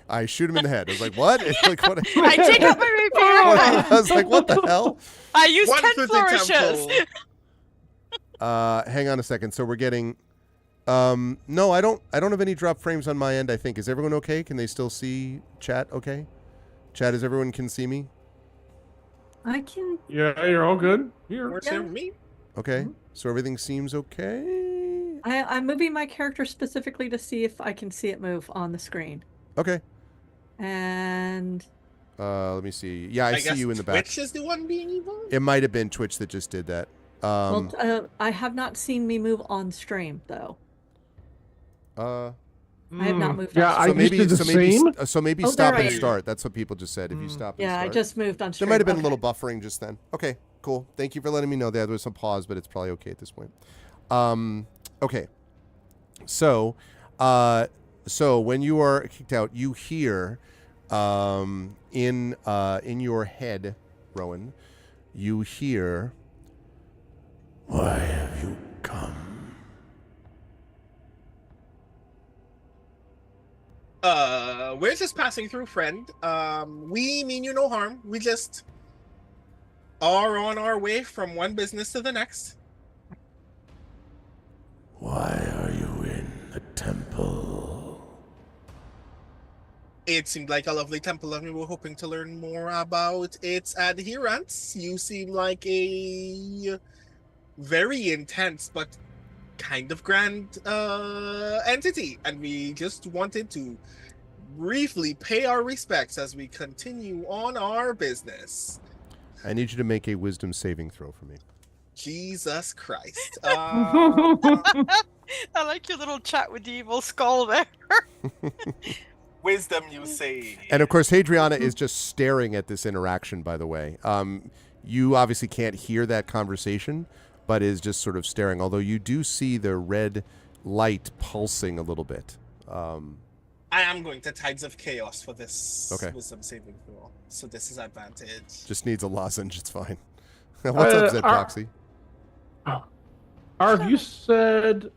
I shoot him in the head. I was like, what? Like, what? I take out my rapier. I was like, what the hell? I use One 10 for the flourishes. temple. Hang on a second. So we're getting no, I don't have any drop frames on my end, I think. Is everyone okay? Can they still see chat okay? Chat, is everyone can see me? I can. Yeah, you're all good. Here. Works for me. Okay. So everything seems okay? I'm moving my character specifically to see if I can see it move on the screen. Okay. And Let me see. Yeah, I see guess you in the back. Twitch is the one being evil? It might have been Twitch that just did that. I have not seen me move on stream though. Uh I have not moved. Yeah, on I stream. just did the same. So maybe Oh, stop there I and am. start. That's what people just said. If you stop and Yeah, start. I just moved on There stream. might have been a Okay. little buffering just then. Okay, cool. Thank you for letting me know that. There was some pause, but it's probably okay at this point. Okay. So when you are kicked out, you hear in your head, Rowan, you hear, "Why have you come?" We're just passing through, friend. We mean you no harm. We just are on our way from one business to the next. Why are you in the temple? It seemed like a lovely temple, and we were hoping to learn more about its adherents. You seem like a very intense but kind of grand entity, and we just wanted to briefly pay our respects as we continue on our business. I need you to make a wisdom saving throw for me. Jesus Christ. I like your little chat with the evil skull there. Wisdom, you say. And of course, Hadriana is just staring at this interaction, by the way. You obviously can't hear that conversation, but is just sort of staring, although you do see the red light pulsing a little bit. I am going to Tides of Chaos for this Okay. wisdom saving throw. So this is advantage. Just needs a lozenge, it's fine. What's up, Zed Proxy? Arv, you said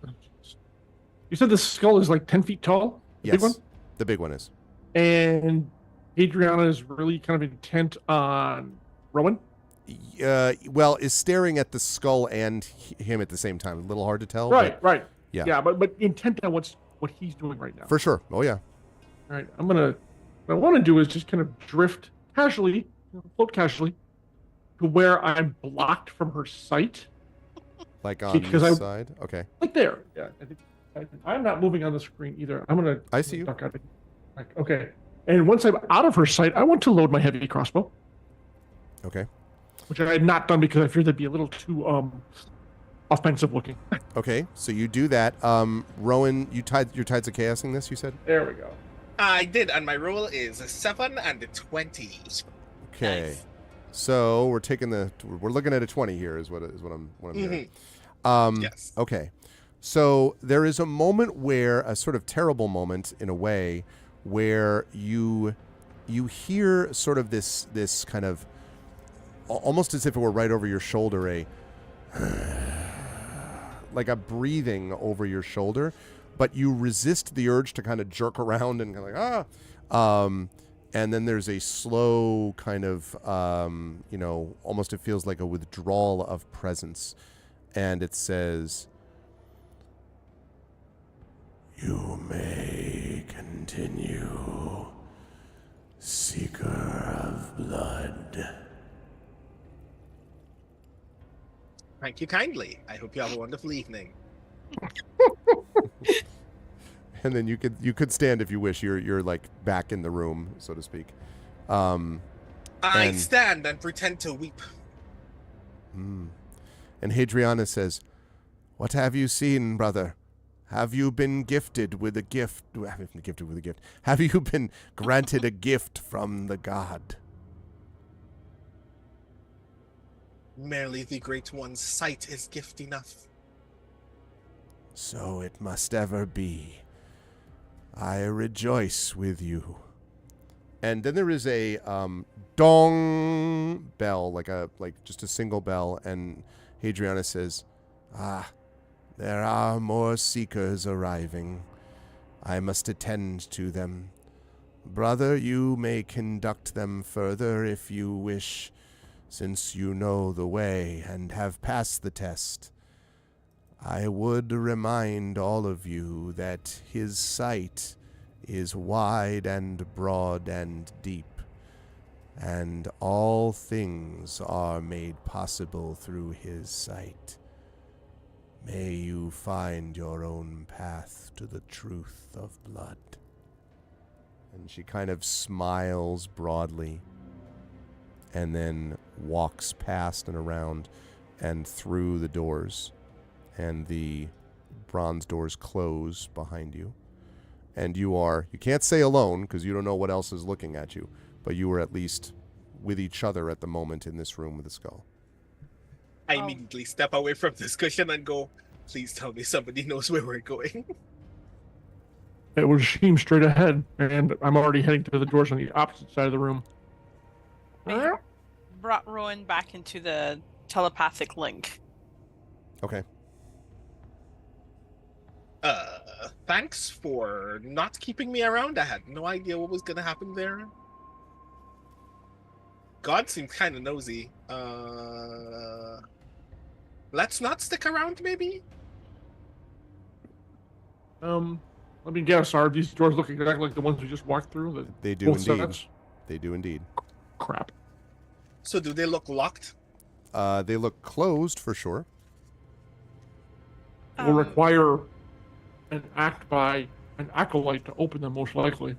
the skull is like 10 feet tall? The Yes, big one? the big one is. And Adriana is really kind of intent on Rowan? Well, is staring at the skull and him at the same time. A little hard to tell. Right, but right. Yeah. Yeah, but intent on what he's doing right now. For sure. Oh, yeah. All right, what I want to do is just kind of drift casually, float casually, to where I'm blocked from her sight. Like on Because this side? Okay. Like there. Yeah, I'm not moving on the screen either. I'm going to... I see you. duck out of- Okay. And once I'm out of her sight, I want to load my heavy crossbow. Okay. which I had not done because I feared they'd be a little too offensive looking. Okay, so you do that. Rowan, you're Tides of Chaosing this, you said? There we go. I did, and my roll is a 7 and a 20. Okay. Nice. So we're looking at a 20 here is what I'm hearing. Yes. Okay. So there is a moment where a sort of terrible moment in a way where you hear sort of this kind of almost as if it were right over your shoulder, like a breathing over your shoulder, but you resist the urge to kind of jerk around and kind of like, and then there's a slow kind of, almost it feels like a withdrawal of presence. And it says, "You may continue, seeker of blood." Thank you kindly. I hope you have a wonderful evening. And then you could stand if you wish. You're like back in the room, so to speak. I And- stand and pretend to weep. And Hadriana says, "What have you seen, brother? Have you been gifted with a gift? Have you been granted a gift from the god?" Merely the Great One's sight is gift enough. "So it must ever be. I rejoice with you." And then there is a dong bell, like just a single bell, and Hadriana says, "There are more seekers arriving. I must attend to them. Brother, you may conduct them further if you wish, since you know the way and have passed the test. I would remind all of you that his sight is wide and broad and deep, and all things are made possible through his sight. May you find your own path to the truth of blood." And she kind of smiles broadly and then walks past and around and through the doors. And the bronze doors close behind you. And you can't say alone because you don't know what else is looking at you, but you are at least with each other at the moment in this room with the skull. I immediately step away from this cushion and go, "Please tell me somebody knows where we're going." It would seem straight ahead, and I'm already heading to the doors on the opposite side of the room. I brought Rowan back into the telepathic link. Okay. Thanks for not keeping me around. I had no idea what was gonna happen there. God seems kind of nosy. Let's not stick around, maybe? Let me guess, are these doors looking exactly like the ones we just walked through? They do Both indeed. sets? They do indeed. Crap. So do they look locked? They look closed for sure. Will require an act by an acolyte to open them, most likely.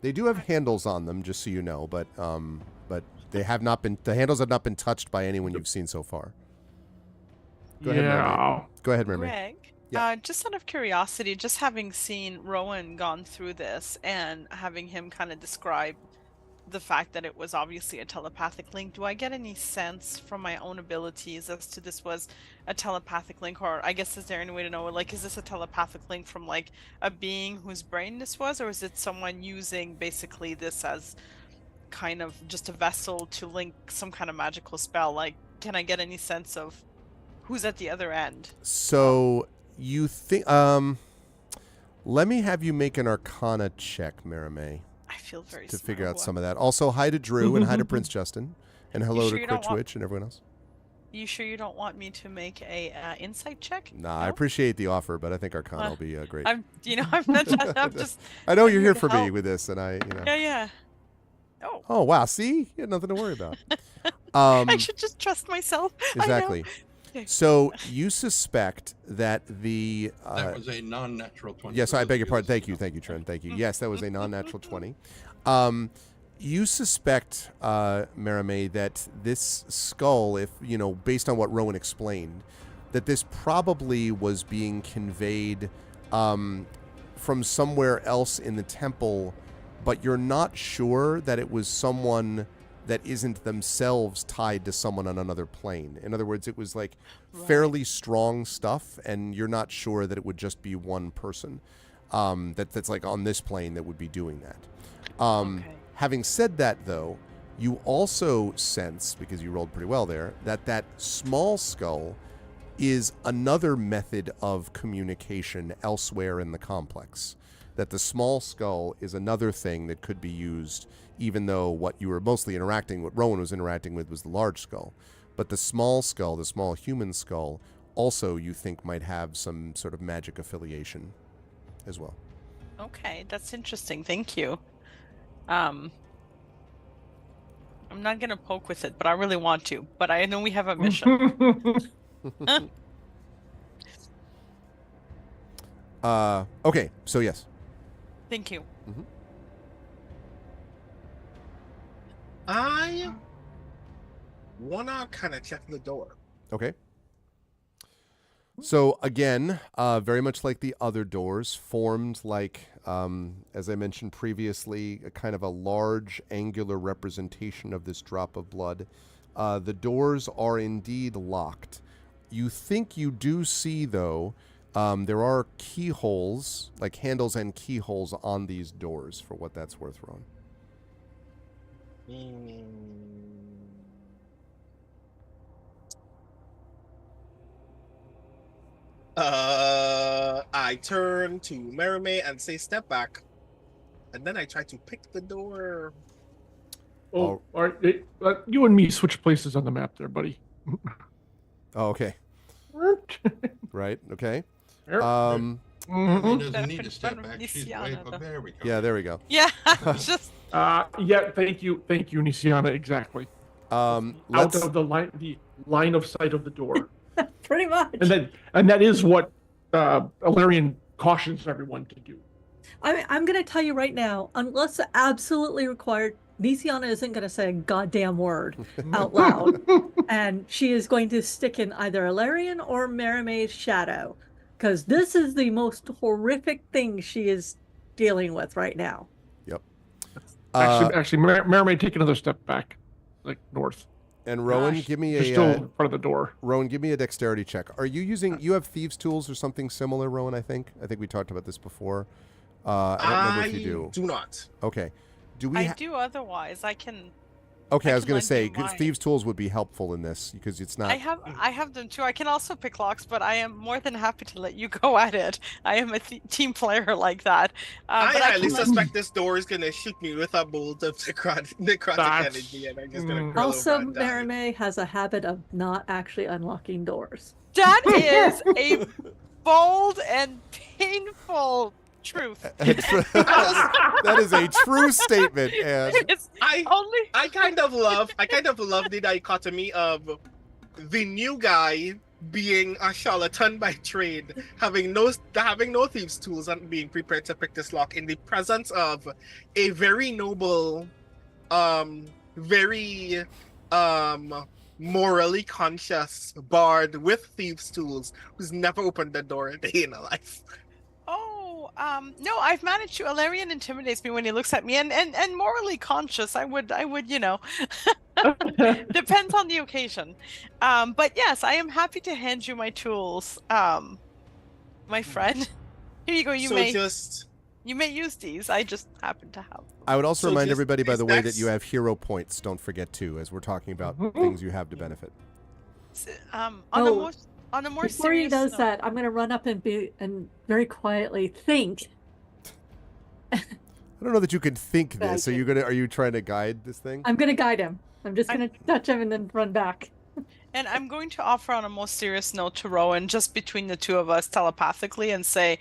They do have handles on them, just so you know, but they have not been. The handles have not been touched by anyone you've seen so far. Go ahead, Mermaid. Go ahead, Mermaid. Greg, Yeah. just out of curiosity, just having seen Rowan gone through this and having him kind of describe the fact that it was obviously a telepathic link, do I get any sense from my own abilities as to this was a telepathic link? Or I guess, is there any way to know, like, is this a telepathic link from like a being whose brain this was, or is it someone using basically this as kind of just a vessel to link some kind of magical spell? Like, can I get any sense of who's at the other end? So you think? Let me have you make an Arcana check, Mermaid, I feel very to smart. figure out some of that. Also, hi to Drew and hi to Prince Justin, and hello sure to you don't Crit want- Twitch and everyone else. You sure you don't want me to make a insight check? Nah, I No? appreciate the offer, but I think Arcana will be great. I'm not. I'm just. I know I'm you're here here to for me help. with this, and Yeah. Oh, Oh wow! See, you had nothing to worry about. I should just trust myself. Exactly. Okay. So you suspect that the That was a non-natural 20. yes, for I those beg of your you pardon. listening Thank you, at thank you, home. Trent. Thank you. Yes, that was a non-natural 20. You suspect, Maramé, that this skull, if based on what Rowan explained, that this probably was being conveyed from somewhere else in the temple, but you're not sure that it was someone that isn't themselves tied to someone on another plane. In other words, it was like fairly strong stuff, and you're not sure that it would just be one person that's like on this plane that would be doing that. Okay. Having said that, though, you also sense, because you rolled pretty well there, that small skull is another method of communication elsewhere in the complex. That the small skull is another thing that could be used, even though what you were mostly interacting, what Rowan was interacting with was the large skull. But the small skull, the small human skull, also you think might have some sort of magic affiliation as well. Okay, that's interesting. Thank you. I'm not gonna poke with it, but I really want to. But I know we have a mission. Okay, so yes. Thank you. I wanna kind of check the door. Okay. So again, very much like the other doors, formed like, as I mentioned previously, a kind of a large angular representation of this drop of blood. The doors are indeed locked. You think you do see, though, there are keyholes, like handles and keyholes on these doors, for what that's worth, Ron. I turn to Maramé and say, "Step back," and then I try to pick the door. Oh, all right. You and me switch places on the map there, buddy. Oh, okay. Right. Okay. Maramé Mhm. doesn't need to step back. She's way up. There we go. Yeah, there we go. Yeah, just Yeah, thank you, Nisiana, exactly. Out Let's, of the line of sight of the door. Pretty much. And that is what Ilarion cautions everyone to do. I'm going to tell you right now, unless absolutely required, Nisiana isn't going to say a goddamn word out loud. And she is going to stick in either Ilarion or Maramé's shadow. Because this is the most horrific thing she is dealing with right now. Yep. Actually, Maramé, take another step back, like north. And Rowan, Gosh. give me You're a still in front of the door. Rowan, give me a dexterity check. Are you using? You have thieves' tools or something similar, Rowan? I think we talked about this before. I don't remember if you do. Do not. Okay. Do we? I do. Otherwise, I can. Okay, I was can going lend to say you mine. thieves' tools would be helpful in this because it's not. I have them too. I can also pick locks, but I am more than happy to let you go at it. I am a team player like that. I But highly can suspect this door is gonna shoot me with a bolt of necrotic That's- energy, and I'm just gonna curl Also, over and die. Maramé has a habit of not actually unlocking doors. That is a bold and painful truth. That is a true statement, and It's I only I kind of love the dichotomy of the new guy being a charlatan by trade, having no thieves' tools and being prepared to pick this lock in the presence of a very noble, very morally conscious bard with thieves' tools who's never opened the door a day in her life. No, I've managed to. Ilarion intimidates me when he looks at me, and morally conscious. I would, depends on the occasion. But yes, I am happy to hand you my tools, my friend. Here you go. You may use these. I just happen to have. I would also So remind just everybody, by these the way, that decks- you have hero points. Don't forget to, as we're talking about things you have to benefit. On a more Before he serious does note, that, I'm going to run up and very quietly think. I don't know that you can think But I this. Are can. you trying to guide this thing? I'm going to guide him. I'm just going to touch him and then run back. and I'm going to offer on a more serious note to Rowan, just between the two of us telepathically, and say,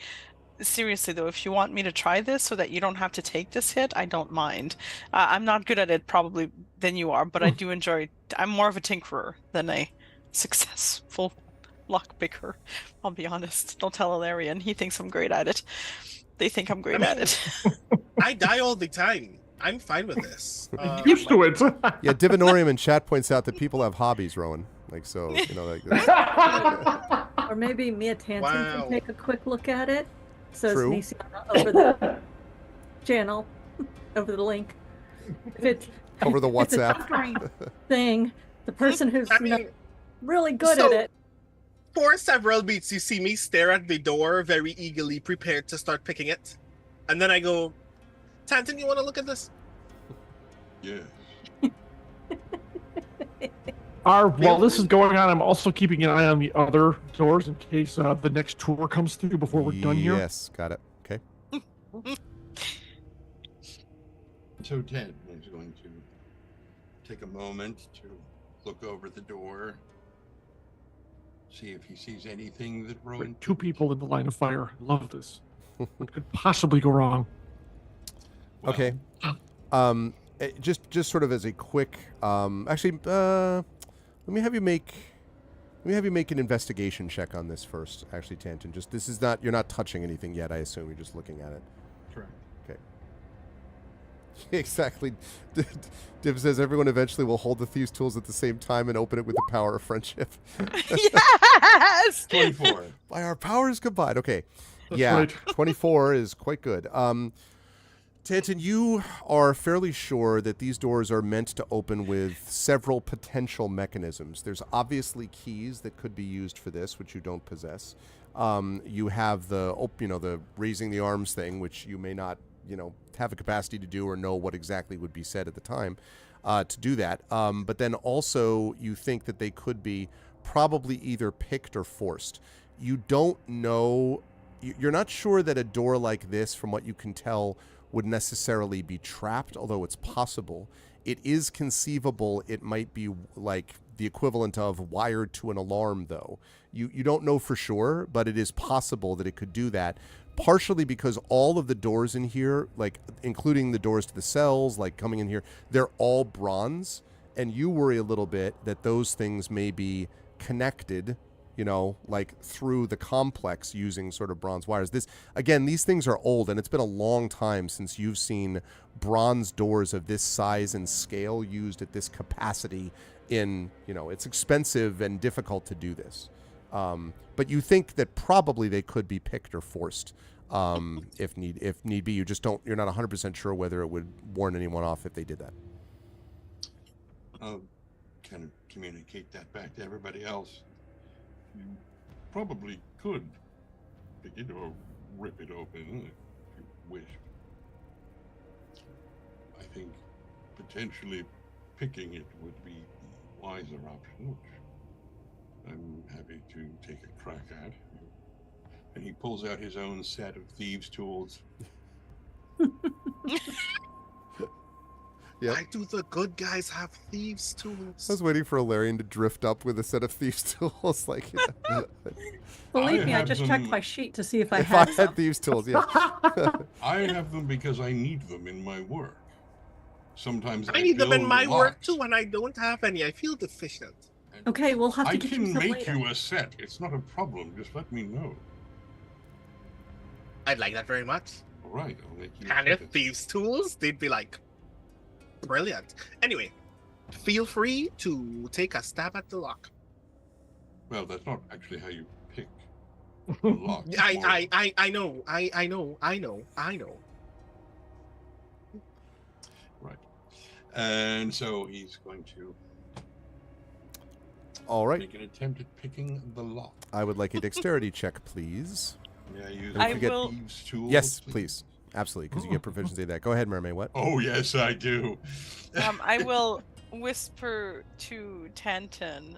seriously though, if you want me to try this so that you don't have to take this hit, I don't mind. I'm not good at it probably than you are, but I do enjoy. I'm more of a tinkerer than a successful lock picker. I'll be honest. Don't tell Ilarion. He thinks I'm great at it. They think I'm great at it. I die all the time. I'm fine with this. Used to it. Yeah, Divinorium in chat points out that people have hobbies, Rowan. Like, so, you know, like this. Or maybe Mia Tanton Wow. can take a quick look at it. Says True. Nisiana over the channel, over the link. If it's Over the if it's a WhatsApp. tinkering thing, the person who's I mean, really good so- at it. for several beats, you see me stare at the door, very eagerly prepared to start picking it. And then I go, Tanton, you want to look at this? Yeah. While this is going on, I'm also keeping an eye on the other doors in case the next tour comes through before we're done here. Yes, got it. Okay. So Ted is going to take a moment to look over the door, see if he sees anything that Rowan. Wait, 2 people in the line of fire. Love this. What could possibly go wrong? Well, Okay. Just sort of as a quick, actually, let me have you make an investigation check on this first. Actually, Tanton, just this is not, you're not touching anything yet. I assume you're just looking at it. Correct. Okay. Exactly. Div says everyone eventually will hold the thieves' tools at the same time and open it with the power of friendship. Yes. 24. By our powers combined. Okay. That's yeah. right. 24 is quite good. Tanton, you are fairly sure that these doors are meant to open with several potential mechanisms. There's obviously keys that could be used for this, which you don't possess. You have the raising the arms thing, which you may not, have a capacity to do or know what exactly would be said at the time to do that. But then also you think that they could be probably either picked or forced. You don't know. You're not sure that a door like this, from what you can tell, would necessarily be trapped, although it's possible. It is conceivable it might be like the equivalent of wired to an alarm, though. You don't know for sure, but it is possible that it could do that, partially because all of the doors in here, like including the doors to the cells, like coming in here, they're all bronze, and you worry a little bit that those things may be connected, like through the complex using sort of bronze wires. These things are old, and it's been a long time since you've seen bronze doors of this size and scale used at this capacity it's expensive and difficult to do this. But you think that probably they could be picked or forced if need be. You're not 100% sure whether it would warn anyone off if they did that. I'll kind of communicate that back to everybody else. You probably could pick it or rip it open if you wish. I think potentially picking it would be the wiser option, which I'm happy to take a crack at. And he pulls out his own set of thieves' tools. Yeah. Why do the good guys have thieves' I tools? was waiting for Ilarion to drift up with a set of thieves' tools. Believe me, I have just checked them- my sheet to see if I if had I some. had thieves' tools, yeah. I have them because I need them in my work. Sometimes I need them in build my work locks, too, and I don't have any. I feel deficient. and Okay, we'll have to I get can you some make later. you a set. It's not a problem. Just let me know. I'd like that very much. All right, I'll make you. And a if set. thieves' tools, they'd be like, brilliant. Anyway, feel free to take a stab at the lock. Well, that's not actually how you pick a lock. It's more- I know. Right. And so he's going to All right. make an attempt at picking the lock. I would like a dexterity check, please. May I use I my will- thieves' tools? Yes, please. Absolutely, because you get proficiency in that. Go ahead, Mermaid. What? Oh, yes, I do. I will whisper to Tanton,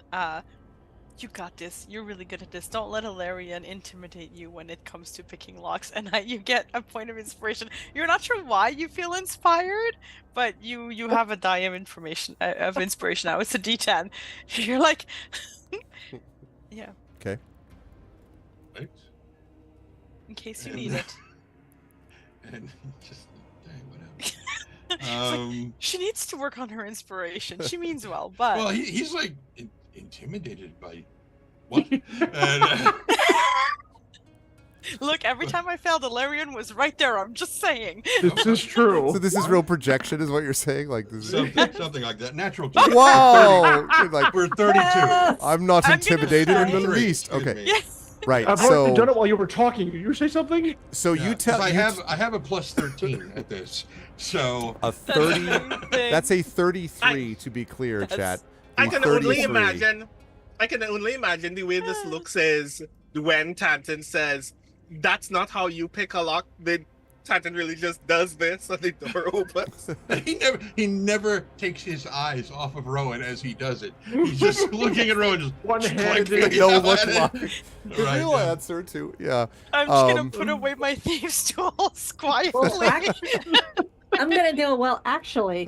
you got this. You're really good at this. Don't let Ilarion intimidate you when it comes to picking locks. And you get a point of inspiration. You're not sure why you feel inspired, but you have a die of inspiration now. It's a D10. You're like, yeah, Okay. Right. in case you And- need it. And just, dang, It's whatever. like, she needs to work on her inspiration. She means well, but Well, he's like intimidated by what? And, Look, every time I failed, Ilarion was right there. I'm just saying. This is true. So this is real projection, is what you're saying? Like this? Something like that. Natural 20. Whoa! Like We're 32. I'm not I'm gonna intimidated in the say- least. Excuse Okay, me. Yes. right. I've already done So it while you were talking. You say something? so Yeah, you tell 'cause you I have a plus 13 at this. So a 30. Thing. That's a 33 to be clear, That's- chat. I A can only 33. imagine. I can only imagine the way this looks is when Tanton says, "That's not how you pick a lock." Then Tanton really just does this, and the door opens. he never takes his eyes off of Rowan as he does it. He's just looking at Rowan, just One-handed. clicking No at look it. lock. Right, Real yeah. answer too. Yeah. I'm just gonna Um, put away my thieves' tools quietly. Well, actually, I'm gonna do well. Actually,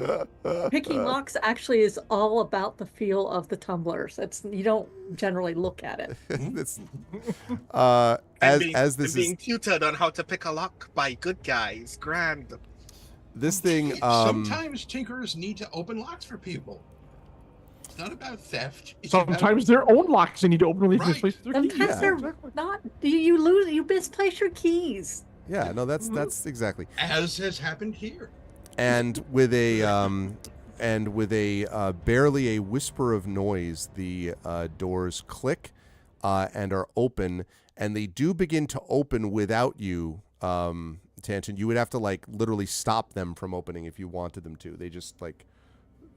picking locks actually is all about the feel of the tumblers. It's you don't generally look at it. It's, And as being, as this and being is tutored on how to pick a lock by good guys. Grand. this thing. Sometimes tinkerers need to open locks for people. It's not about theft. It's about- Sometimes their own locks they need to open when they Right. misplace their keys. Sometimes they're Exactly. not. You misplace your keys. Yeah. No. That's exactly. as has happened here. And with a barely a whisper of noise, the doors click and are open, and they do begin to open without you, Tanton. You would have to like literally stop them from opening if you wanted them to. They just like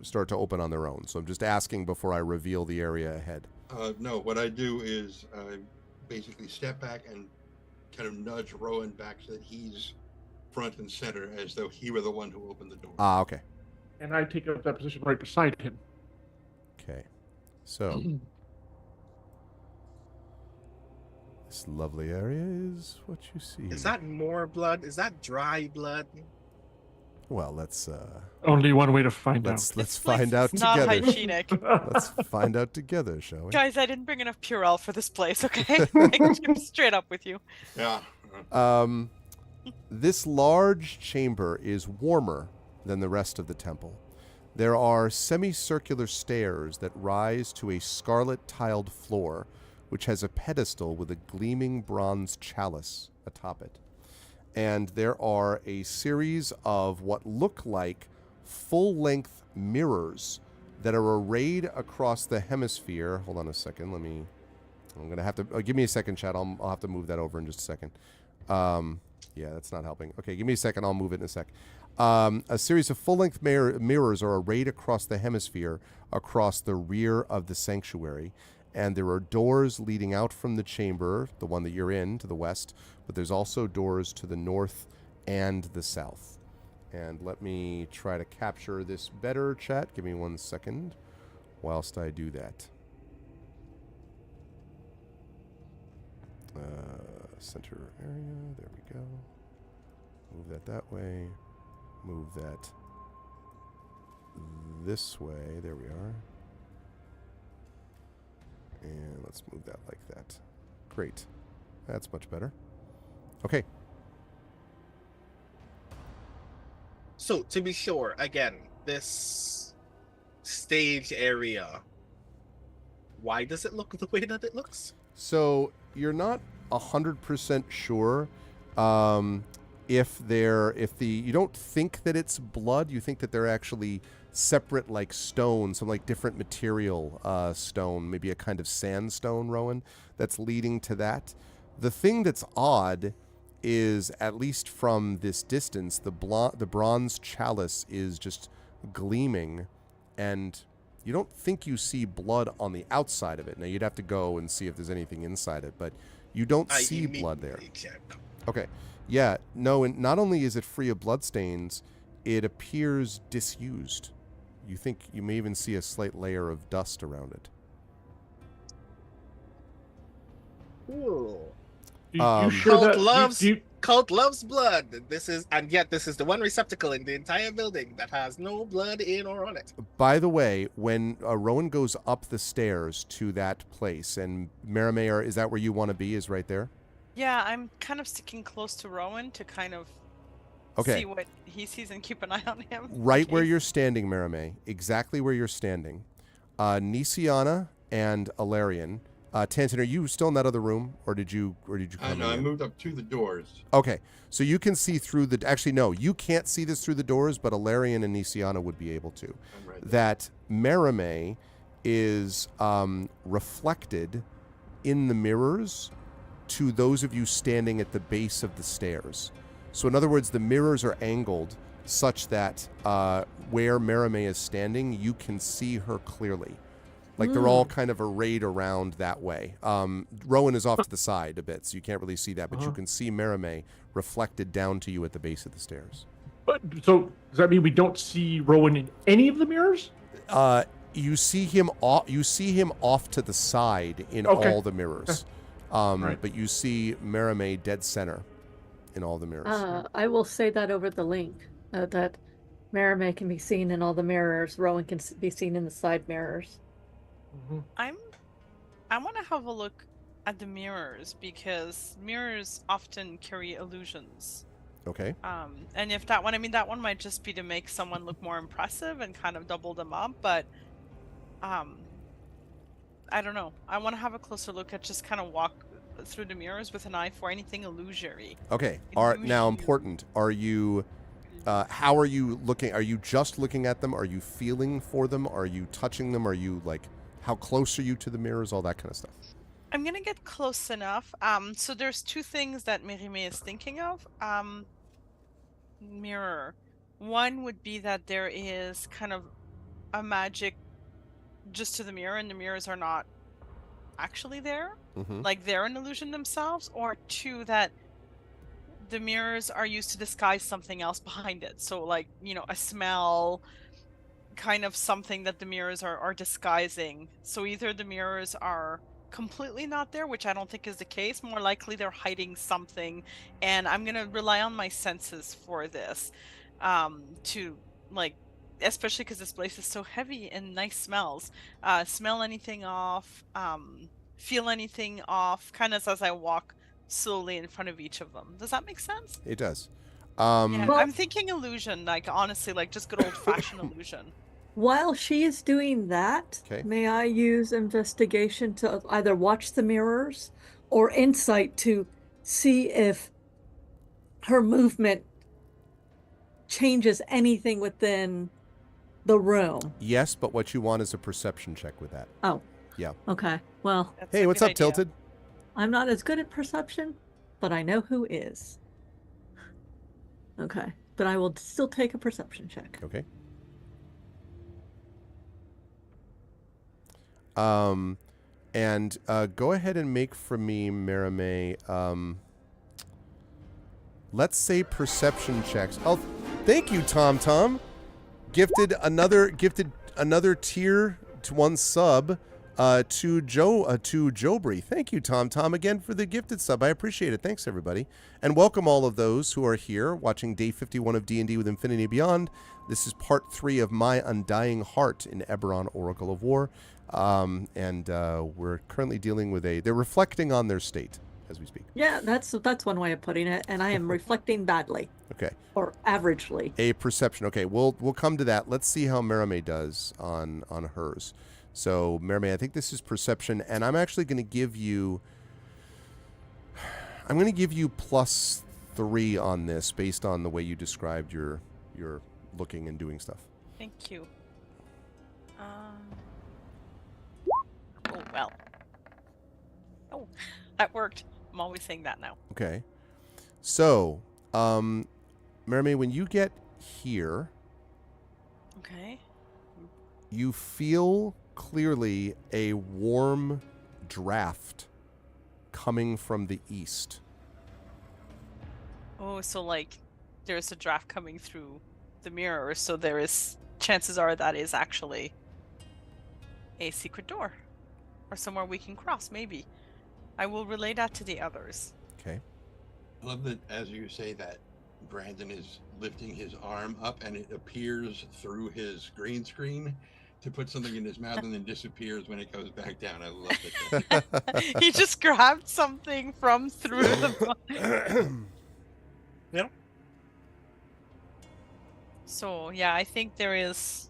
start to open on their own. So I'm just asking before I reveal the area ahead. No, what I do is basically step back and kind of nudge Rowan back so that he's front and center, as though he were the one who opened the door. Ah, okay. And I take up that position right beside him. Okay. So this lovely area is what you see. Is that more blood? Is that dry blood? Well, let's Only one way to find out. let's This place find out is not together. hygienic. Let's find out together, shall we? Guys, I didn't bring enough Purell for this place, okay? I'm straight up with you. Yeah. This large chamber is warmer than the rest of the temple. There are semicircular stairs that rise to a scarlet tiled floor, which has a pedestal with a gleaming bronze chalice atop it. And there are a series of what look like full-length mirrors that are arrayed across the hemisphere. Hold on a second. I'm going to have to... give me a second, chat. I'll have to move that over in just a second. Yeah, that's not helping. Okay, give me a second. I'll move it in a sec. A series of full-length mirrors are arrayed across the hemisphere across the rear of the sanctuary. And there are doors leading out from the chamber, the one that you're in, to the west. But there's also doors to the north and the south. And let me try to capture this better, chat. Give me 1 second whilst I do that. Center area. There we go. Move that way. Move that this way. There we are. And let's move that like that. Great. That's much better. Okay. So to be sure, again, this stage area, why does it look the way that it looks? So you're not 100% sure if you don't think that it's blood. You think that they're actually separate, like stone, some like different material stone, maybe a kind of sandstone, Rowan, that's leading to that. The thing that's odd is, at least from this distance, the bronze chalice is just gleaming, and you don't think you see blood on the outside of it. Now, you'd have to go and see if there's anything inside it, but you don't see blood there. Okay. Yeah, no, and not only is it free of bloodstains, it appears disused. You think you may even see a slight layer of dust around it. Cool. You sure Cult that loves Cult loves blood. Yet this is the one receptacle in the entire building that has no blood in or on it. By the way, when Rowan goes up the stairs to that place, and Marimay, is that where you want to be? Is right there? Yeah, I'm kind of sticking close to Rowan to kind of see what he sees and keep an eye on him. Right where you're standing, Marimay, exactly where you're standing. Nisiana and Ilarion, Tanton, are you still in that other room, or did you come No, in I here? moved up to the doors. Okay, so you can see through the. Actually, no, you can't see this through the doors, but Alarian and Nisiana would be able to. I'm right there. That Merime is reflected in the mirrors to those of you standing at the base of the stairs. So, in other words, the mirrors are angled such that where Merime is standing, you can see her clearly. Like they're all kind of arrayed around that way. Rowan is off to the side a bit, so you can't really see that, but you can see Merime reflected down to you at the base of the stairs. But so does that mean we don't see Rowan in any of the mirrors? You see him off. You see him off to the side in all the mirrors, Right. but you see Merime dead center in all the mirrors. I will say that over the link, that Merime can be seen in all the mirrors. Rowan can be seen in the side mirrors. I want to have a look at the mirrors because mirrors often carry illusions. Okay. And if that one, I mean, that one might just be to make someone look more impressive and kind of double them up, but I don't know. I want to have a closer look at just kind of walk through the mirrors with an eye for anything illusory. Okay. Now important. Are you? How are you looking? Are you just looking at them? Are you feeling for them? Are you touching them? Are you like? How close are you to the mirrors? All that kind of stuff. I'm gonna get close enough. So there's two things that Merime is thinking of. Mirror. One would be that there is kind of a magic just to the mirror, and the mirrors are not actually there. Like they're an illusion themselves. Or two, that the mirrors are used to disguise something else behind it. So like, you know, a smell, kind of something that the mirrors are disguising. So either the mirrors are completely not there, which I don't think is the case. More likely they're hiding something, and I'm gonna rely on my senses for this, to like, especially because this place is so heavy and nice smells. Smell anything off, feel anything off, kind of as I walk slowly in front of each of them. Does that make sense? It does. Yeah, Well- I'm thinking illusion, like honestly, like just good old fashioned illusion. While she is doing that, Okay. may I use investigation to either watch the mirrors or insight to see if her movement changes anything within the room? Yes, but what you want is a perception check with that. Oh. Yeah. Okay. Well, That's Hey, a what's good up, idea. Tilted? I'm not as good at perception, but I know who is. Okay. But I will still take a perception check. Okay. And go ahead and make for me, Merime. Let's say perception checks. Oh, thank you, Tom. Gifted another tier to one sub to Jobry. Thank you, Tom, again for the gifted sub. I appreciate it. Thanks, everybody. And welcome all of those who are here watching day 51 of D&D with Infinity Beyond. This is part 3 of My Undying Heart in Eberron, Oracle of War. And we're currently dealing with they're reflecting on their state as we speak. Yeah, that's one way of putting it, and I am reflecting badly. Okay. Or averagely. A perception. Okay, we'll come to that. Let's see how Merime does on hers. So Merime, I think this is perception, and I'm actually going to give you +3 on this based on the way you described your looking and doing stuff. Thank you. Oh, well. Oh, that worked. I'm always saying that now. Okay. So, Merime, when you get here, Okay. you feel clearly a warm draft coming from the east. Oh, so like there's a draft coming through the mirror, so there is chances are that is actually a secret door or somewhere we can cross, maybe. I will relay that to the others. Okay. I love that as you say that, Brandon is lifting his arm up and it appears through his green screen to put something in his mouth and then disappears when it goes back down. I love it. He just grabbed something from through the Yeah. So yeah, I think there is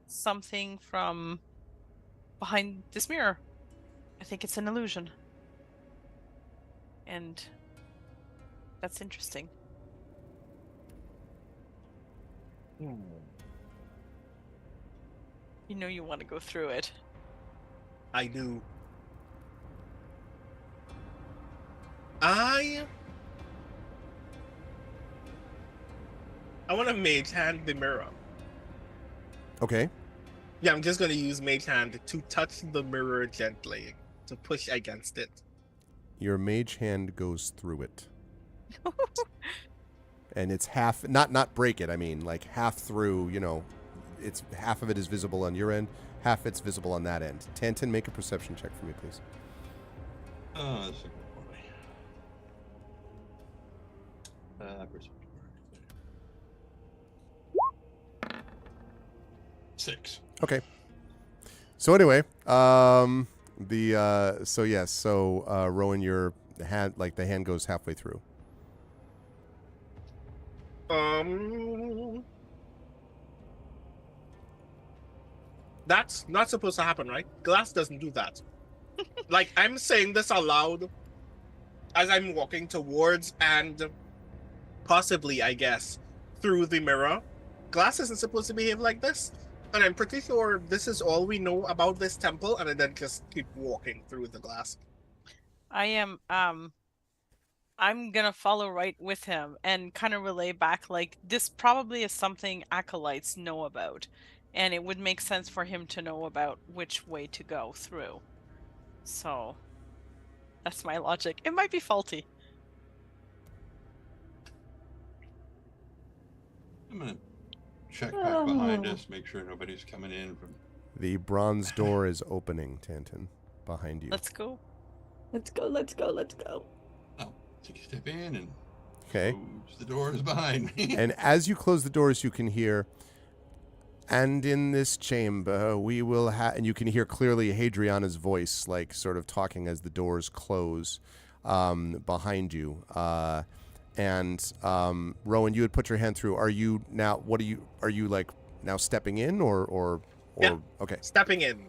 something from behind this mirror. I think it's an illusion. And that's interesting. You know you want to go through it. I do. I want to mage hand the mirror. Okay. Yeah, I'm just going to use mage hand to touch the mirror gently, to push against it. Your mage hand goes through it. And it's half, not break it, I mean, like half through, you know, it's half of it is visible on your end, half it's visible on that end. Tanton, make a perception check for me, please. Oh, that's a good boy. Perception. 6. Okay. So anyway, Rowan, your hand, like the hand goes halfway through. That's not supposed to happen, right? Glass doesn't do that. Like, I'm saying this aloud as I'm walking towards and possibly, I guess, through the mirror. Glass isn't supposed to behave like this. And I'm pretty sure this is all we know about this temple, and I then just keep walking through the glass. I am, I'm gonna follow right with him and kind of relay back, like, this probably is something acolytes know about, and it would make sense for him to know about which way to go through. So, that's my logic. It might be faulty. I'm gonna check back behind us, make sure nobody's coming in from. The bronze door is opening, Tanton, behind you. Let's go. Let's go, let's go, let's go. Oh, take a step in and Okay. close the doors behind me. And as you close the doors, you can hear, and in this chamber we will have, and you can hear clearly Hadriana's voice, like sort of talking as the doors close behind you. Rowan, you had put your hand through. Are you now, are you like now stepping in or Yeah. Okay. Stepping in.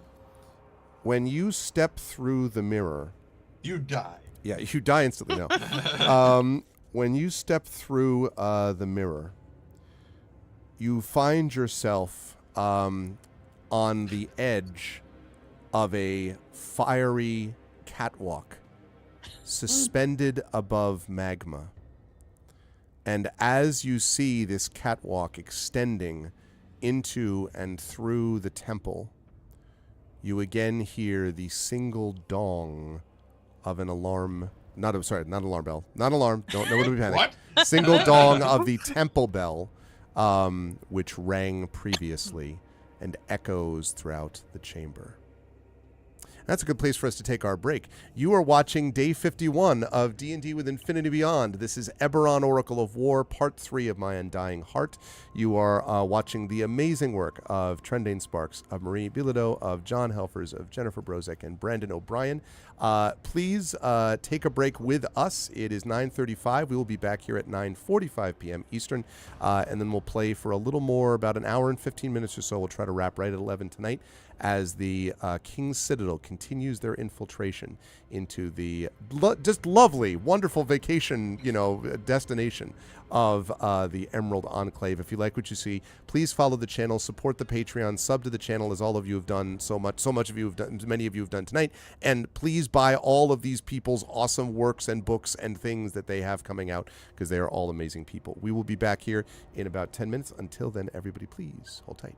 When you step through the mirror, You die. yeah, you die instantly now. When you step through the mirror, you find yourself on the edge of a fiery catwalk suspended above magma. And as you see this catwalk extending into and through the temple, you again hear the single dong of an alarm. Not alarm bell. Not alarm. Don't know what to be panicked. What? Single dong of the temple bell, which rang previously and echoes throughout the chamber. That's a good place for us to take our break. You are watching Day 51 of D&D with Infinity Beyond. This is Eberron, Oracle of War, Part 3 of My Undying Heart. You are watching the amazing work of Trendane Sparks, of Marie Bilodeau, of John Helfers, of Jennifer Brozek, and Brandon O'Brien. Please take a break with us. It is 9:35. We will be back here at 9:45 p.m. Eastern, and then we'll play for a little more, about an hour and 15 minutes or so. We'll try to wrap right at 11 tonight, as the King's Citadel continues their infiltration into the just lovely, wonderful vacation, destination of the Emerald Enclave. If you like what you see, please follow the channel, support the Patreon, sub to the much of you have done so much of you have done, many of you have done tonight, and please buy all of these people's awesome works and books and things that they have coming out, because they are all amazing people. We will be back here in about 10 minutes. Until then, everybody, please hold tight.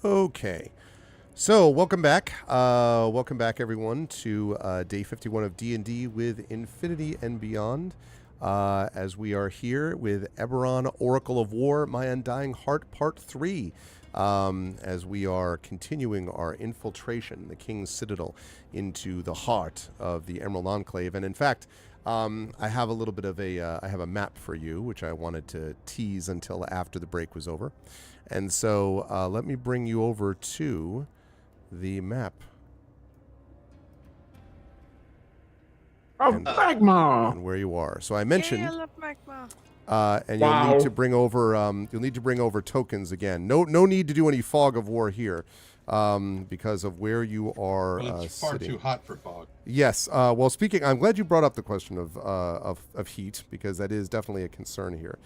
Okay. So, welcome back. Welcome back, everyone, to day 51 of D&D with Infinity and Beyond. As we are here with Eberron, Oracle of War, My Undying Heart, Part 3. As we are continuing our infiltration, the King's Citadel, into the heart of the Emerald Enclave. And in fact, I have a little bit of I have a map for you, which I wanted to tease until after the break was over. And so let me bring you over to the map. Magma! And where you are. So I mentioned... Yeah, I love magma. And you'll need to bring over tokens again. No need to do any fog of war here, because of where you are it's far sitting. too hot for fog. Yes. Well, speaking, I'm glad you brought up the question of heat, because that is definitely a concern here.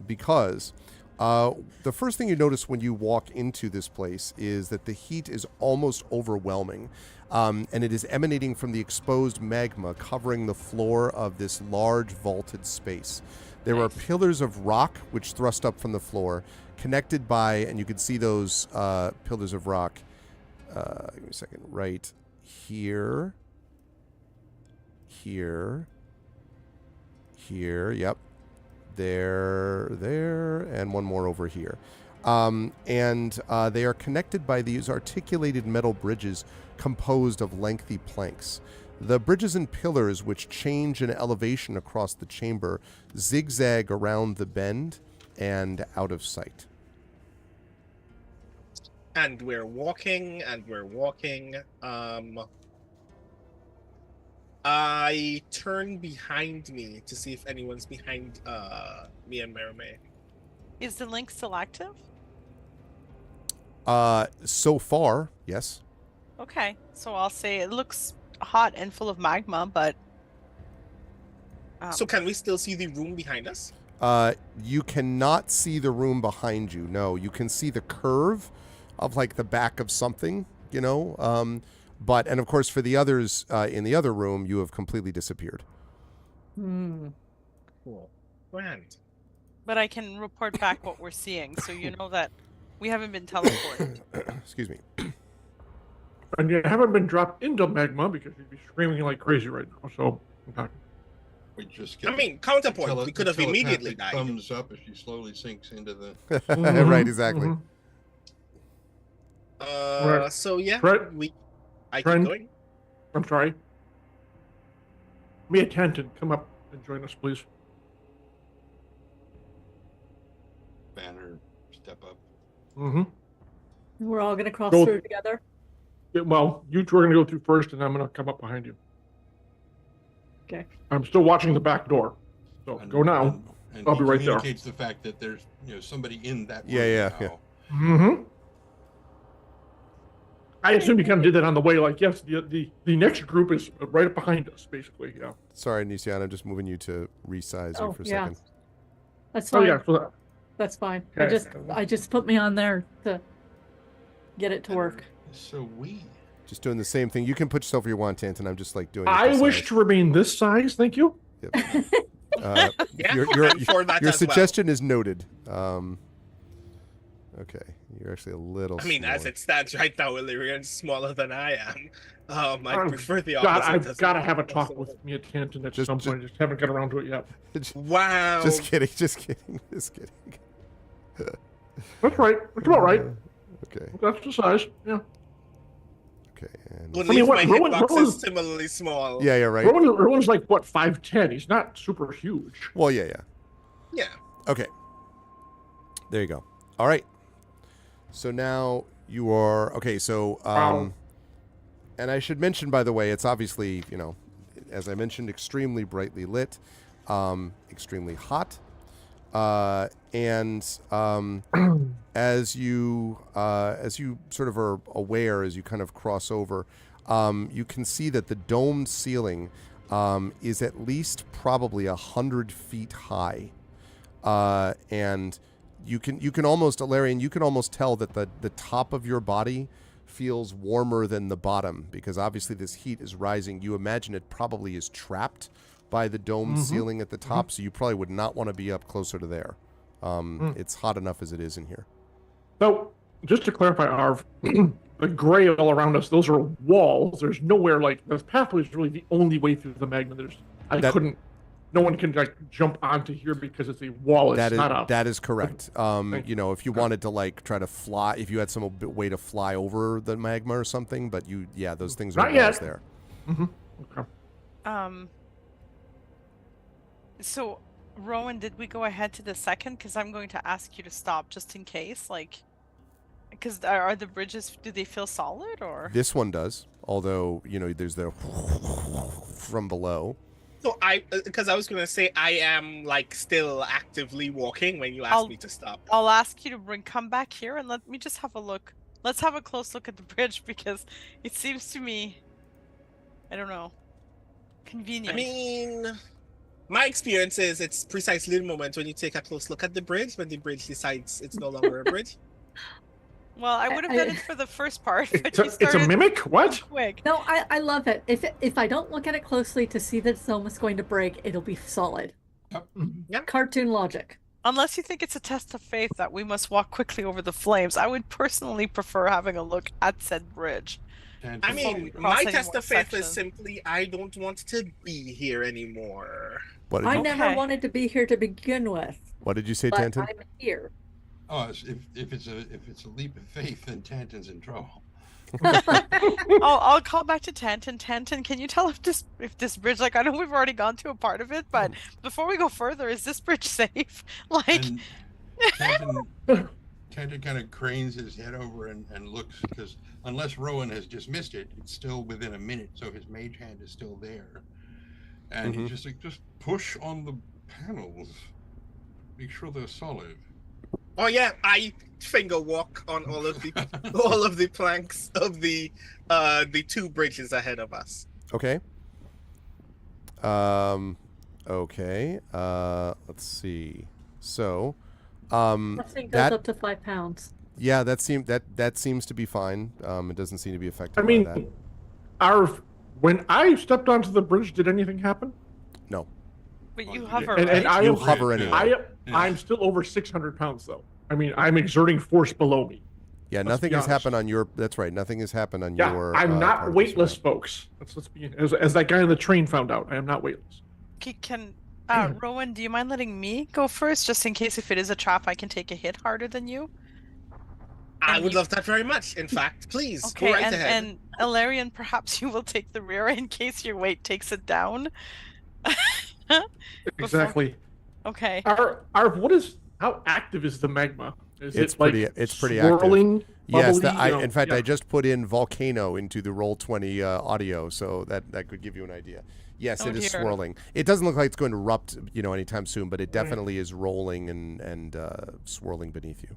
Because the first thing you notice when you walk into this place is that the heat is almost overwhelming. And it is emanating from the exposed magma covering the floor of this large vaulted space. There are pillars of rock which thrust up from the floor, connected by, and you can see those pillars of rock, give me a second, right here, yep, there, and one more over here. And they are connected by these articulated metal bridges composed of lengthy planks. The bridges and pillars, which change in elevation across the chamber, zigzag around the bend and out of sight. And we're walking. I turn behind me to see if anyone's behind me and Merame. Is the link still active? So far, yes. Okay, so I'll say it looks hot and full of magma, but... So can we still see the room behind us? You cannot see the room behind you. No, you can see the curve of like the back of something, you know. But, and of course, for the others in the other room, you have completely disappeared. Cool. Grand. But I can report back what we're seeing, so you know that we haven't been teleported. Excuse me. And you haven't been dropped into magma because you'd be screaming like crazy right now. So, okay. We just get Counterpoint. We could have immediately died. Thumbs up as she slowly sinks into the. Right, exactly. Right. So yeah, Fred? I keep Friend? going. I'm sorry. Mia Tanton, come up and join us, please. Banner, step up. We're all gonna cross Go. through together. Yeah, well, you two are gonna go through first, and I'm gonna come up behind you. Okay. I'm still watching the back door, so go now. And I'll he be right there. communicates the fact that there's somebody in that room Yeah. now. I assume you kind of did that on the way. Like, yes, the next group is right up behind us, basically. Yeah. Sorry, Nisiana, I'm just moving you to resize you for a second. That's fine. Oh yeah. So That's fine. Okay. I just put me on there to get it to work. So we. Just doing the same thing. You can put yourself where you want, Tanton. I'm just like doing. I wish to remain this size. Thank you. Yep. Yeah, your as suggestion is noted. Okay, you're actually a little. I mean, smaller. as it stands right now, Illyrian's smaller than I am. I prefer the God, opposite. I've got to have a talk with Mia Tanton at some point. I just haven't got around to it yet. Wow. Just kidding. That's right. That's about right. Okay. That's the size. Yeah. Okay. And Believe my Rowan- hitbox Rowan's- is similarly small. yeah, right. Rowan's like what, 5'10". He's not super huge. Well, yeah. Yeah. Okay. There you go. All right. So now you are okay. So Wow. and I should mention, by the way, it's obviously, as I mentioned, extremely brightly lit, extremely hot, and as you sort of are aware, as you kind of cross over, you can see that the domed ceiling is at least probably 100 feet high, and you can almost, Alarian, you can almost tell that the top of your body feels warmer than the bottom, because obviously this heat is rising. You imagine it probably is trapped by the dome ceiling at the top, so you probably would not want to be up closer to there. It's hot enough as it is in here. So just to clarify, Arv, the gray all around us, those are walls. There's nowhere like the pathway is really the only way through the magma. No one can like jump onto here because it's a wall. It's not a. That is correct. You know, if you wanted to like try to fly, if you had some way to fly over the magma or something, but those things are walls there. Mm-hmm. Okay. So, Rowan, did we go ahead to the second? Because I'm going to ask you to stop just in case, like, because are the bridges? Do they feel solid or? This one does, although there's the from below. So because I was gonna say I am like still actively walking when you asked me to stop. I'll ask you to come back here and let me just have a look. Let's have a close look at the bridge because it seems to me, I don't know, convenient. I mean, my experience is it's precisely the moment when you take a close look at the bridge when the bridge decides it's no longer a bridge. Well, I would have done it for the first part, but it's a mimic? What? Quick. No, I love it. If I don't look at it closely to see that it's almost going to break, it'll be solid. Yep. Cartoon logic. Unless you think it's a test of faith that we must walk quickly over the flames, I would personally prefer having a look at said bridge. I mean, my test of faith is simply I don't want to be here anymore. I never wanted to be here to begin with. What did you say, but Tanton? I'm here. Oh, if it's a leap of faith, then Tanton's in trouble. I'll call back to Tanton. Tanton, can you tell if this bridge, like, I know we've already gone to a part of it, but before we go further, is this bridge safe? Like, Tanton kind of cranes his head over and looks, because unless Rowan has just missed it, it's still within a minute, so his mage hand is still there, and he's just like, just push on the panels, make sure they're solid. Oh yeah, I finger walk on all of the planks of the two bridges ahead of us. Okay. Okay. Let's see. So, That thing goes up to 5 pounds. Yeah, that seems to be fine. It doesn't seem to be affected by that. When I stepped onto the bridge, did anything happen? No. But you hover, and right? You hover anyway. I'm still over 600 pounds, though. I mean, I'm exerting force below me. Yeah, nothing has happened on your. That's right. Nothing has happened on your. I'm not weightless, folks. Let's be as that guy on the train found out. I am not weightless. Can Rowan, do you mind letting me go first, just in case if it is a trap, I can take a hit harder than you? I would love that very much. In fact, please go right ahead. And Ilarion, perhaps you will take the rear in case your weight takes it down. Exactly. Okay. How active is the magma? It's pretty swirling, active. Yes, in fact, I just put in volcano into the Roll20 audio, so that could give you an idea. Yes, it is swirling. It doesn't look like it's going to erupt, anytime soon, but it definitely is rolling and swirling beneath you.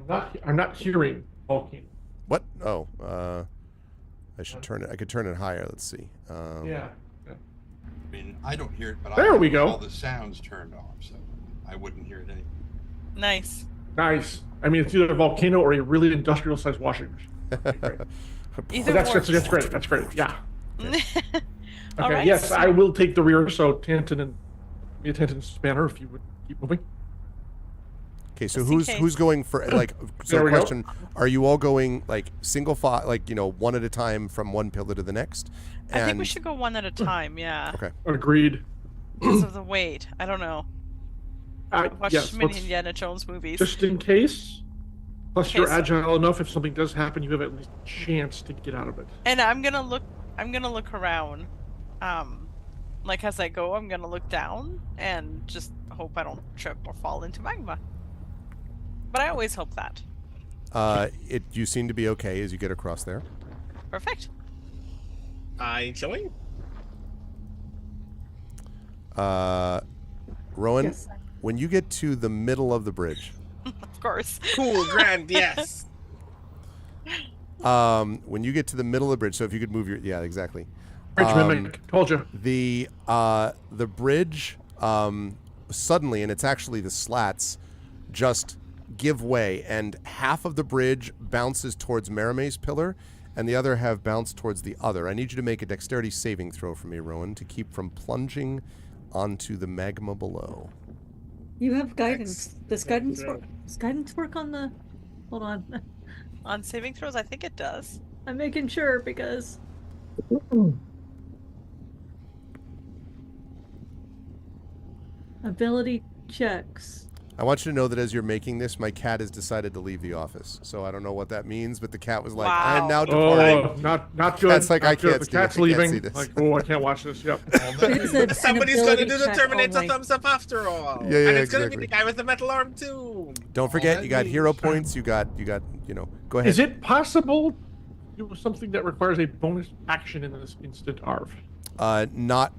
I'm not hearing volcano. What? Oh, I should turn it. I could turn it higher. Let's see. Yeah. I mean, I don't hear it, but there we go. All the sounds turned off, so I wouldn't hear it anyway. Nice. I mean, it's either a volcano or a really industrial-sized washing machine. That's great. That's great. Yeah. Okay. Right, yes, I will take the rear. So Tanton and Spanner, if you would keep moving. Okay, so who's going for question? Are you all going like single file, like one at a time from one pillar to the next? I think we should go one at a time. Yeah. Okay. Agreed. Because of the weight, I don't know. Watch yes, too many Indiana Jones movies. Just in case. Plus, you're agile enough. If something does happen, you have at least a chance to get out of it. And I'm gonna look around. Like as I go, I'm gonna look down and just hope I don't trip or fall into magma. But I always hope that. You seem to be okay as you get across there. Perfect. I join. Rowan, Yes. when you get to the middle of the bridge. Of course. Cool, grand, yes. When you get to the middle of the bridge, so if you could move your, yeah, exactly. Bridge mimic, told you. The bridge suddenly, and it's actually the slats, just give way, and half of the bridge bounces towards Marame's pillar, and the other half bounced towards the other. I need you to make a dexterity saving throw for me, Rowan, to keep from plunging onto the magma below. You have guidance. Does guidance work? Does guidance work on the? Hold on. On saving throws, I think it does. I'm making sure because ability checks. I want you to know that as you're making this, my cat has decided to leave the office. So I don't know what that means, but the cat was like, I am now departing. Oh, not good. Cat's like, not I good. can't The see cat's this. I can't leaving. see this. Like, oh, I can't watch this. Yep. It's an Somebody's gonna ability do the check Terminator only. thumbs up after all. Yeah, yeah, and it's gonna exactly. be the guy with the metal arm too. Don't forget, that you got means- hero points. You got, go ahead. Is it possible to do something that requires a bonus action in this instant, Arv? Not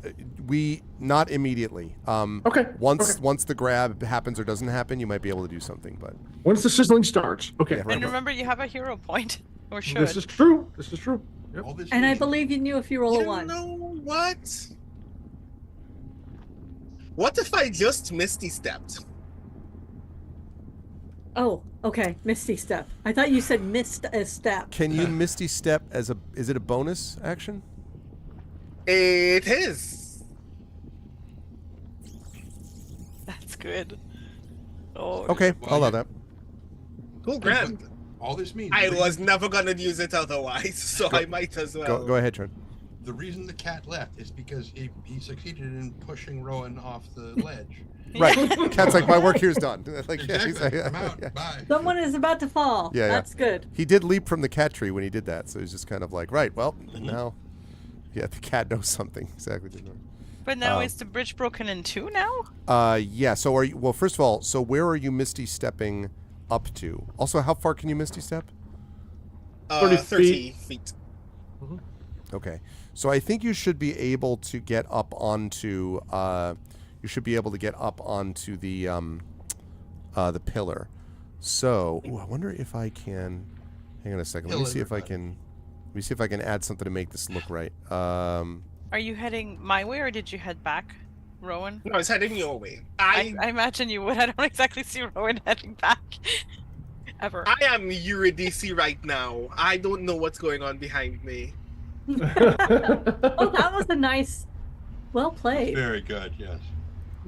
immediately. Okay. Once the grab happens or doesn't happen, you might be able to do something. But Once the sizzling starts. Okay. Yeah, right. And remember, you have a hero point. Or should. This is true. This is true. Yep. All this And I is- believe in you if you roll a You 1. know what? What if I just Misty stepped? Oh, okay. Misty step. I thought you said missed a step. can you Misty Step as is it a bonus action? It is. That's good. Oh. Okay, Well, I'll allow yeah. that. Cool, grand. All this means. I the was reason- never gonna use it otherwise, so I might as well. Go ahead, Trent. The reason the cat left is because he succeeded in pushing Rowan off the ledge. Right. Cat's like, my work here's done. Like, yeah, Exactly. he's like, I'm out. yeah. Bye. Someone is about to fall. Yeah, yeah. That's good. He did leap from the cat tree when he did that, so he's just kind of like, right, well, Mm-hmm. now, yeah, the cat knows something. Exactly. But now is the bridge broken in two now? Yeah, so well, first of all, so where are you Misty stepping up to? Also, how far can you Misty step? 30 30 feet. Okay. So I think you should be able to get up onto the pillar. So, I wonder if I can hang on a second. Let me see if I can add something to make this look right. Are you heading my way or did you head back, Rowan? No, it's heading your way. I imagine you would. I don't exactly see Rowan heading back. Ever. I am Eurydice right now. I don't know what's going on behind me. Oh, that was a nice. Well played. Very good. Yes.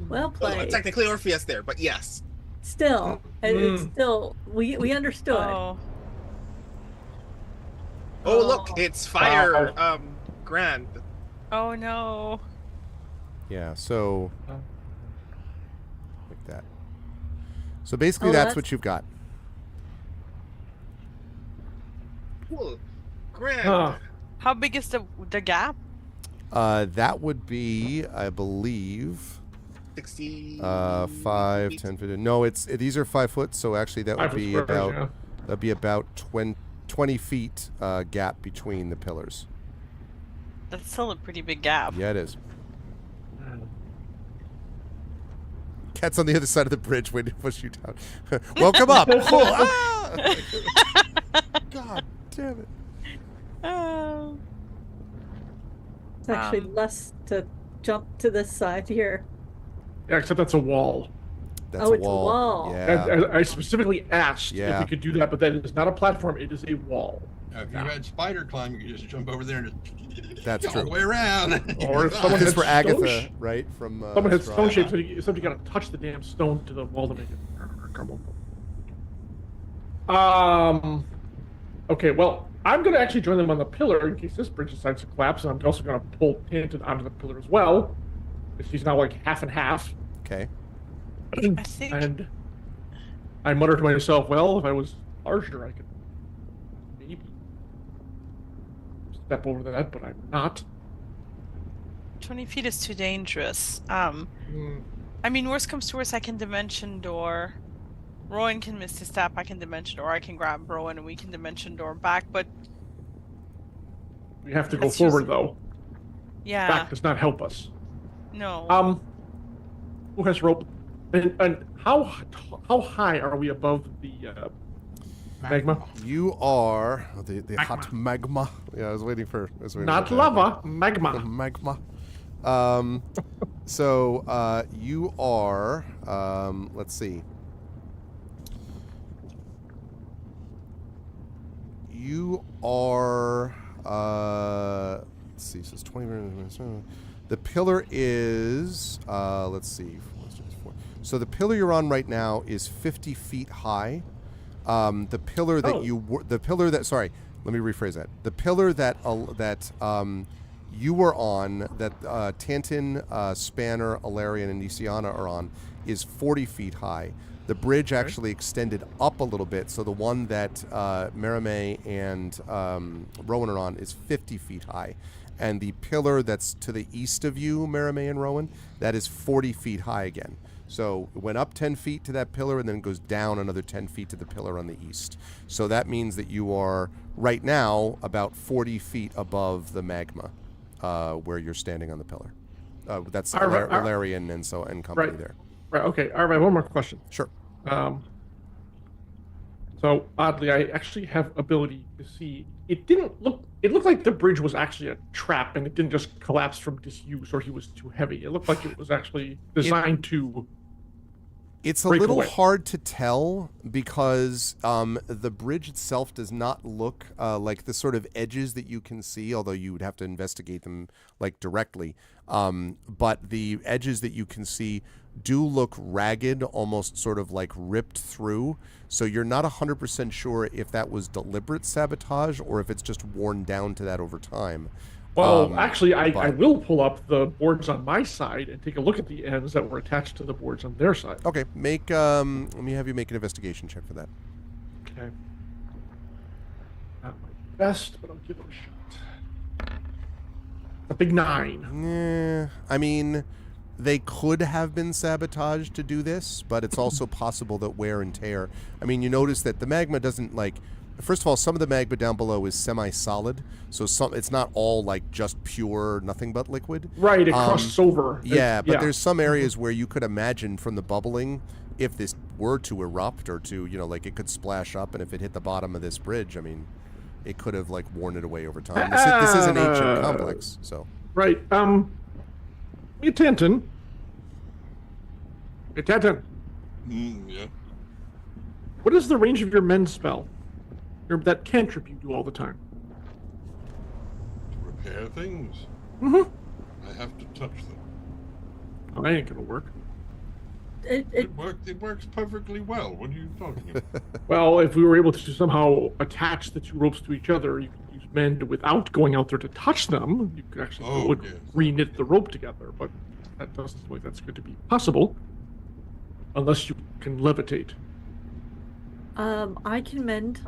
Well Well, played. technically Orpheus there, but yes. Still, it's still. We understood. Oh. Oh, look, it's fire. Wow. Grand. Oh no. Yeah, so like that. So basically Oh, that's that's- what you've got. Cool. Grand. Huh. How big is the gap? That would be, I believe, 60. 5, 10, 15. No, these are 5 foot, so actually that would 5 foot be squares, about yeah. that'd be about 20 feet gap between the pillars. That's still a pretty big gap. Yeah, it is. Cat's on the other side of the bridge waiting to push you down. Welcome up. Oh, ah! God damn it. Oh. It's actually less to jump to this side here. Yeah, except that's a wall. That's Oh, a it's a wall. wall. Yeah. And I specifically asked if Yeah. we could do that, but that is not a platform. It is a wall. Now, if you had spider climb, you could just jump over there and just That's all true. the way around. Or if someone This had for stone Agatha, right? From Someone had Strahd. stone shapes, except you gotta touch the damn stone to the wall to make it come up. Okay, well, I'm gonna actually join them on the pillar in case this bridge decides to collapse, and I'm also gonna pull Pin onto the pillar as well. She's now like half and half. Okay. I think And I mutter to myself, well, if I was larger, I could maybe step over that, but I'm not. 20 feet is too dangerous. I mean, worst comes to worst, I can dimension door. Rowan can Misty Step, I can dimension door. I can grab Rowan and we can dimension door back, but We have to go Let's forward, use- though. yeah, Back does not help us. no. Who has rope? And how high are we above the magma? You are the hot magma. Yeah, I was waiting for. Not that. lava, The magma. magma. So you are. Let's see. You are. Let's see. So it's 20 minutes. The pillar is. Let's see. So the pillar you're on right now is 50 feet high. The pillar that sorry, let me rephrase that. The pillar that you were on, that Tantin, Spanner, Alarian, and Nisiana are on, is 40 feet high. The bridge actually extended up a little bit, so the one that Merime and Rowan are on is 50 feet high. And the pillar that's to the east of you, Merime and Rowan, that is 40 feet high again. So it went up 10 feet to that pillar and then goes down another 10 feet to the pillar on the east. So that means that you are, right now, about 40 feet above the magma where you're standing on the pillar. That's Alarian and company there. Right, okay. All right, one more question. Sure. So oddly, I actually have ability to see. It looked like the bridge was actually a trap and it didn't just collapse from disuse or he was too heavy. It looked like it was actually designed to It's a little hard to tell because the bridge itself does not look like the sort of edges that you can see, although you would have to investigate them like directly. But the edges that you can see do look ragged, almost sort of like ripped through. So you're not 100% sure if that was deliberate sabotage or if it's just worn down to that over time. Well, actually, I will pull up the boards on my side and take a look at the ends that were attached to the boards on their side. Okay, let me have you make an investigation check for that. Okay. Not my best, but I'll give it a shot. A big 9. I mean, they could have been sabotaged to do this, but it's also possible that wear and tear. I mean, you notice that the magma doesn't like... First of all, some of the magma down below is semi-solid, so it's not all like just pure, nothing but liquid. Right, it crosses over. Yeah, but there's some areas where you could imagine from the bubbling, if this were to erupt or to, like it could splash up, and if it hit the bottom of this bridge, I mean, it could have like worn it away over time. This is an ancient complex, so. Right. Tantin. Hey, Tantin. Yeah. What is the range of your mend spell? That cantrip you do all the time. To repair things? Mm-hmm. I have to touch them. Oh, that ain't gonna work. It works perfectly well. What are you talking about? Well, if we were able to somehow attach the two ropes to each other, you could use mend without going out there to touch them. You could actually re-knit the rope together, but that doesn't seem like that's going to be possible unless you can levitate. I can mend.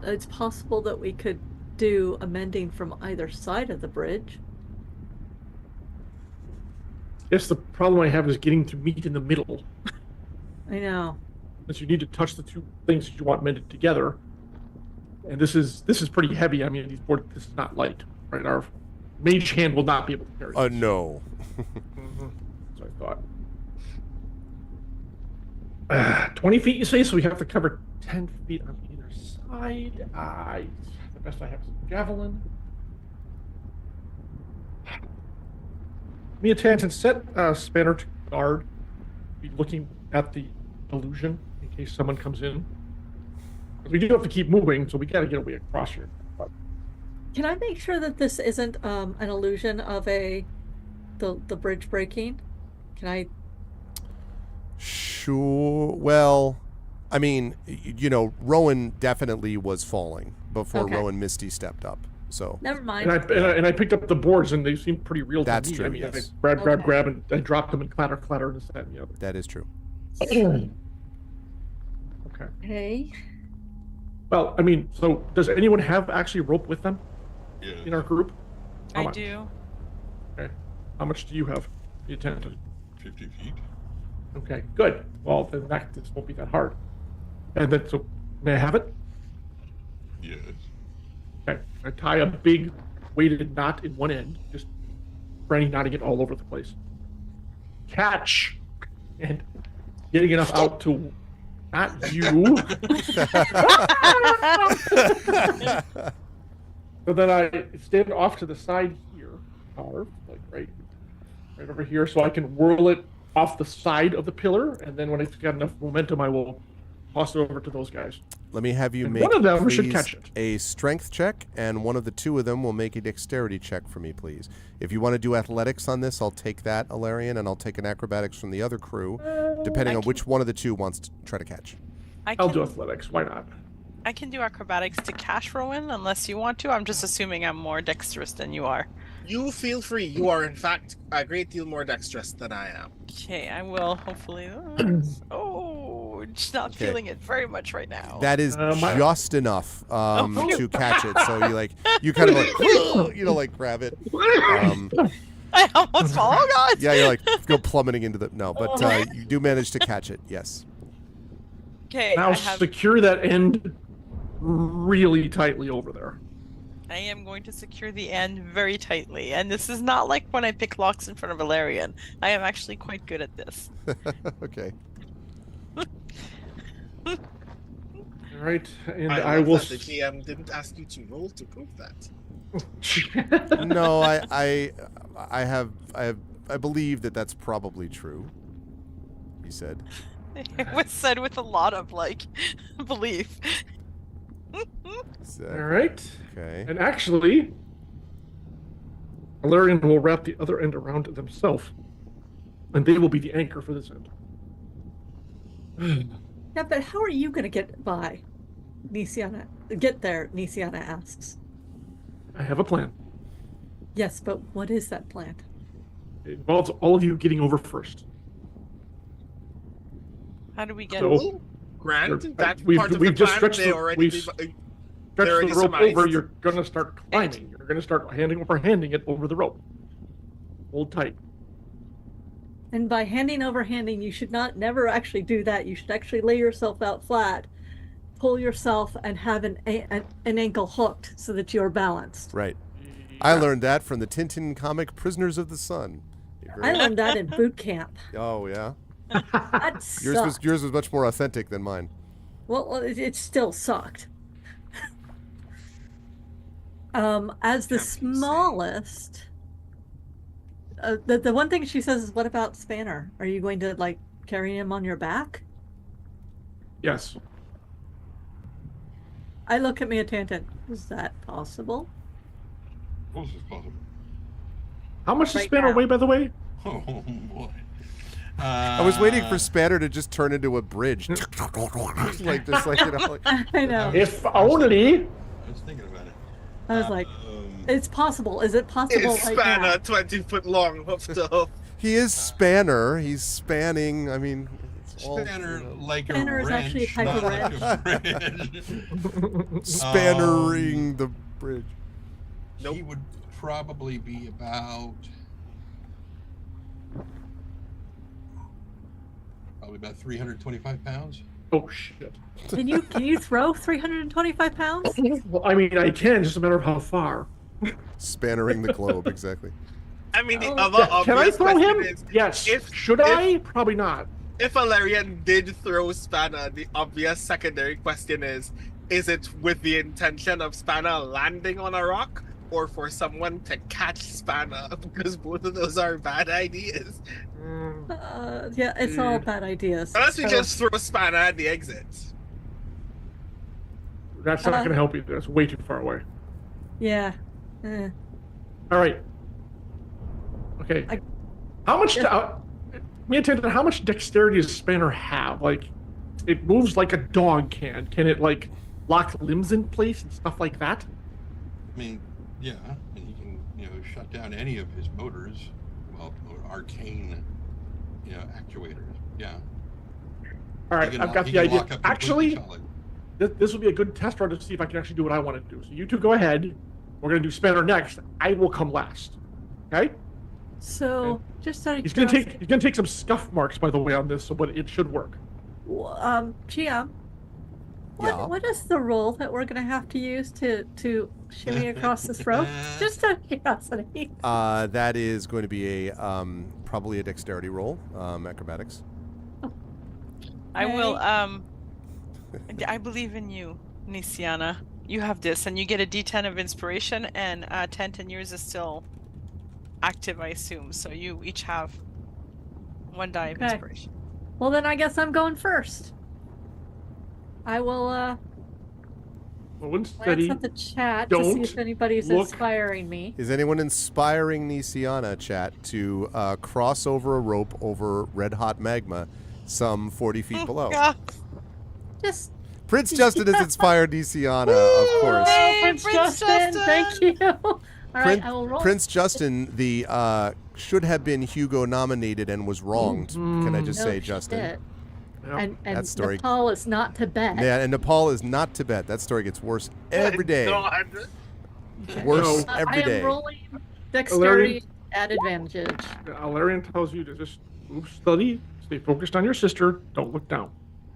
It's possible that we could do a mending from either side of the bridge. Yes, the problem I have is getting to meet in the middle. I know. Since you need to touch the two things that you want mended together. And this is pretty heavy. I mean, this is not light, right? Our mage hand will not be able to carry this. No. That's what I thought. 20 feet, you say? So we have to cover 10 feet on either side. The best I have is a javelin. Me and Tantin set Spanner to guard. Be looking at the illusion in case someone comes in. We do have to keep moving, so we got to get away across here. But... Can I make sure that this isn't an illusion of the bridge breaking? Can I? Sure. Well, I mean, Rowan definitely was falling before Rowan Misty stepped up. So never mind. And I picked up the boards, and they seem pretty real to me. That's true. I mean, yes. I grab, and I dropped them and clatter, and this, that, and the other. That is true. Okay. Okay. Well, I mean, so does anyone have actually rope with them in our group? I do. Okay. How much do you have? You attended. 50 feet. Okay, good. Well, then this won't be that hard. And then, so may I have it? Yes. Okay. I tie a big weighted knot in one end, just Franny knotting it all over the place. Catch! And getting enough out to not you. So then I stand off to the side here, like right over here, so I can whirl it off the side of the pillar, and then when it's got enough momentum, I will toss it over to those guys. Let me have you and make one of them should catch it. A strength check, and one of the two of them will make a dexterity check for me, please. If you want to do athletics on this, I'll take that, Alarian, and I'll take an acrobatics from the other crew, depending on which one of the two wants to try to catch. I'll do athletics. Why not? I can do acrobatics to cash Rowan unless you want to. I'm just assuming I'm more dexterous than you are. You feel free. You are, in fact, a great deal more dexterous than I am. Okay, I will hopefully. Oh, just not Okay. feeling it very much right now. That is just enough phew. to catch it. So you kind of like grab it. I almost fall. Oh God! Yeah, you're like go plummeting into the but you do manage to catch it. Yes. Okay, Now I have. secure that end really tightly over there. I am going to secure the end very tightly, and this is not like when I pick locks in front of Valerian. I am actually quite good at this. Okay. All right, and I I will. love that the GM didn't ask you to roll to prove that. No, I believe that that's probably true. He said. It was said with a lot of belief. So, All right, okay. and actually, Valerian will wrap the other end around themselves, and they will be the anchor for this end. Yeah, but how are you going to get by? Get there, Nisiana asks. I have a plan. Yes, but what is that plan? It involves all of you getting over first. How do we get? So- Grant, that We've part of the just plan, stretched they the- already... we've they're Stretch already the rope surmised. over, you're going to start climbing. You're going to start handing it over the rope. Hold tight. And by handing, you should never actually do that. You should actually lay yourself out flat, pull yourself, and have an ankle hooked so that you're balanced. Right. I learned that from the Tintin comic Prisoners of the Sun. I learned that in boot camp. Oh yeah. That sucked. Yours was much more authentic than mine. Well, it still sucked. As the Can't be smallest, the one thing she says is, "What about Spanner? Are you going to carry him on your back?" Yes. I look at Mia Tantan. Is that possible? Of course it's possible. How much does Right Spanner now. weigh, by the way? Oh boy. I was waiting for Spanner to just turn into a bridge. like I know. If only. I was thinking about it. I was like, it's possible. Is it possible Is right now? Spanner 20 foot long? Hoof to hoof. He is Spanner. He's spanning. I mean, it's all, Spanner like Spanner a is wrench, actually a type of not like a bridge. spannering the bridge. Nope. He would probably be about 325 pounds. Oh shit. Can you throw 325 pounds? Well, I mean, I can. Just a matter of how far. Spannering the globe, exactly. I mean, the Oh. other Yeah, can I obvious throw question him? is, Yes. if- Should if- I? Probably not. if Valerian did throw Spanner, the obvious secondary question is it with the intention of Spanner landing on a rock, or for someone to catch Spanner? Because both of those are bad ideas. Yeah, it's all bad ideas. Unless we So, just throw Spanner at the exit. That's not going to help you. That's way too far away. yeah. All right. Okay. How much? Mia Tantan, how much dexterity does Spanner have? It moves like a dog can. Can it lock limbs in place and stuff like that? I mean, yeah, and he can, shut down any of his motors, or arcane, actuators. Yeah. All right, He can I've got he the can idea. lock up Actually, completely solid. this will be a good test run to see if I can actually do what I want to do. So you two go ahead. We're going to do Spanner next. I will come last. Okay? So, just out of He's going curiosity, to take some scuff marks, by the way, on this, but it should work. GM, Yeah. what is the roll that we're going to have to use to shimmy across this rope? Just out of curiosity. That is going to be a probably a dexterity roll, acrobatics. I will. I believe in you, Nisiana. You have this, and you get a D10 of inspiration, and 10 years is still active, I assume. So you each have 1 die of Okay. inspiration. Well, then I guess I'm going first. I will Slow and glance steady. at the chat to see Don't if anybody's look. inspiring me. Is anyone inspiring Nisiana, chat, to cross over a rope over red hot magma some 40 feet below? Yeah. Just Prince Justin has inspired Nisiana, of course. Oh, Hey, Prince Prince Justin, thank you. All right, Prin- I will roll. Prince Justin, the should have been Hugo nominated and was wronged. Can I just No say, Justin? shit. Yep. And That story- Nepal is not Tibet. Yeah, and Nepal is not Tibet. That story gets worse every day. God. Worse No. every I am day. rolling dexterity at advantage. Alarian tells you to just move steady, stay focused on your sister, don't look down.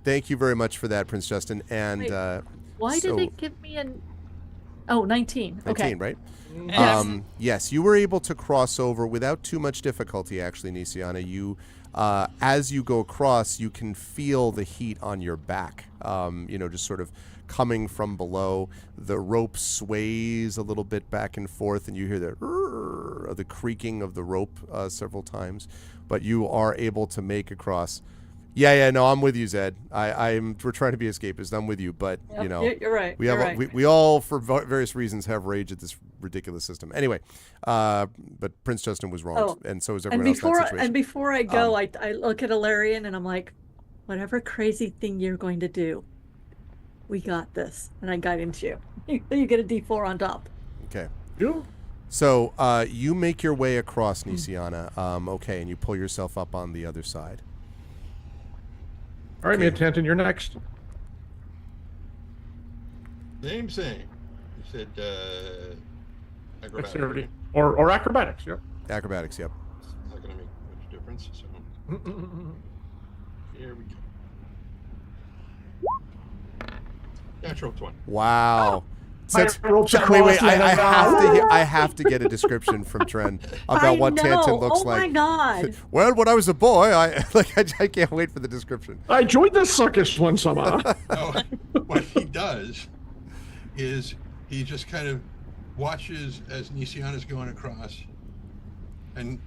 Thank you very much for that, Prince Justin. And Wait, Why so- did it give me an... Oh, 19. 19, Okay. right? Yes. Yes, you were able to cross over without too much difficulty, actually, Nisiana. You, as you go across, you can feel the heat on your back, just sort of coming from below. The rope sways a little bit back and forth, and you hear the creaking of the rope several times. But you are able to make across. Yeah, no, I'm with you, Zed. We're trying to be escapists. I'm with you, but Yep, you're right. we you're have right. we all for various reasons have rage at this ridiculous system. Anyway, but Prince Justin was wrong, Oh, and so is and everyone else in that before situation. before I go, I look at Alarian and I'm like, whatever crazy thing you're going to do, we got this. And I guidance you. You get a D4 on top. Okay. You? So you make your way across, Nisiana. Okay, and you pull yourself up on the other side. All right, Mia Tanton, you're next. Same. You said acrobatics. Dexterity. Or acrobatics, yep. Acrobatics, yep. It's not going to make much difference. So here we go. Natural 20. Wow. My rope's wait, across I and I have to get a description from Tren about I what know. Tanton looks oh like. my god. Well, when I was a boy, I can't wait for the description. I joined the circus one summer. So what he does is he just kind of watches as Nisiana's going across, and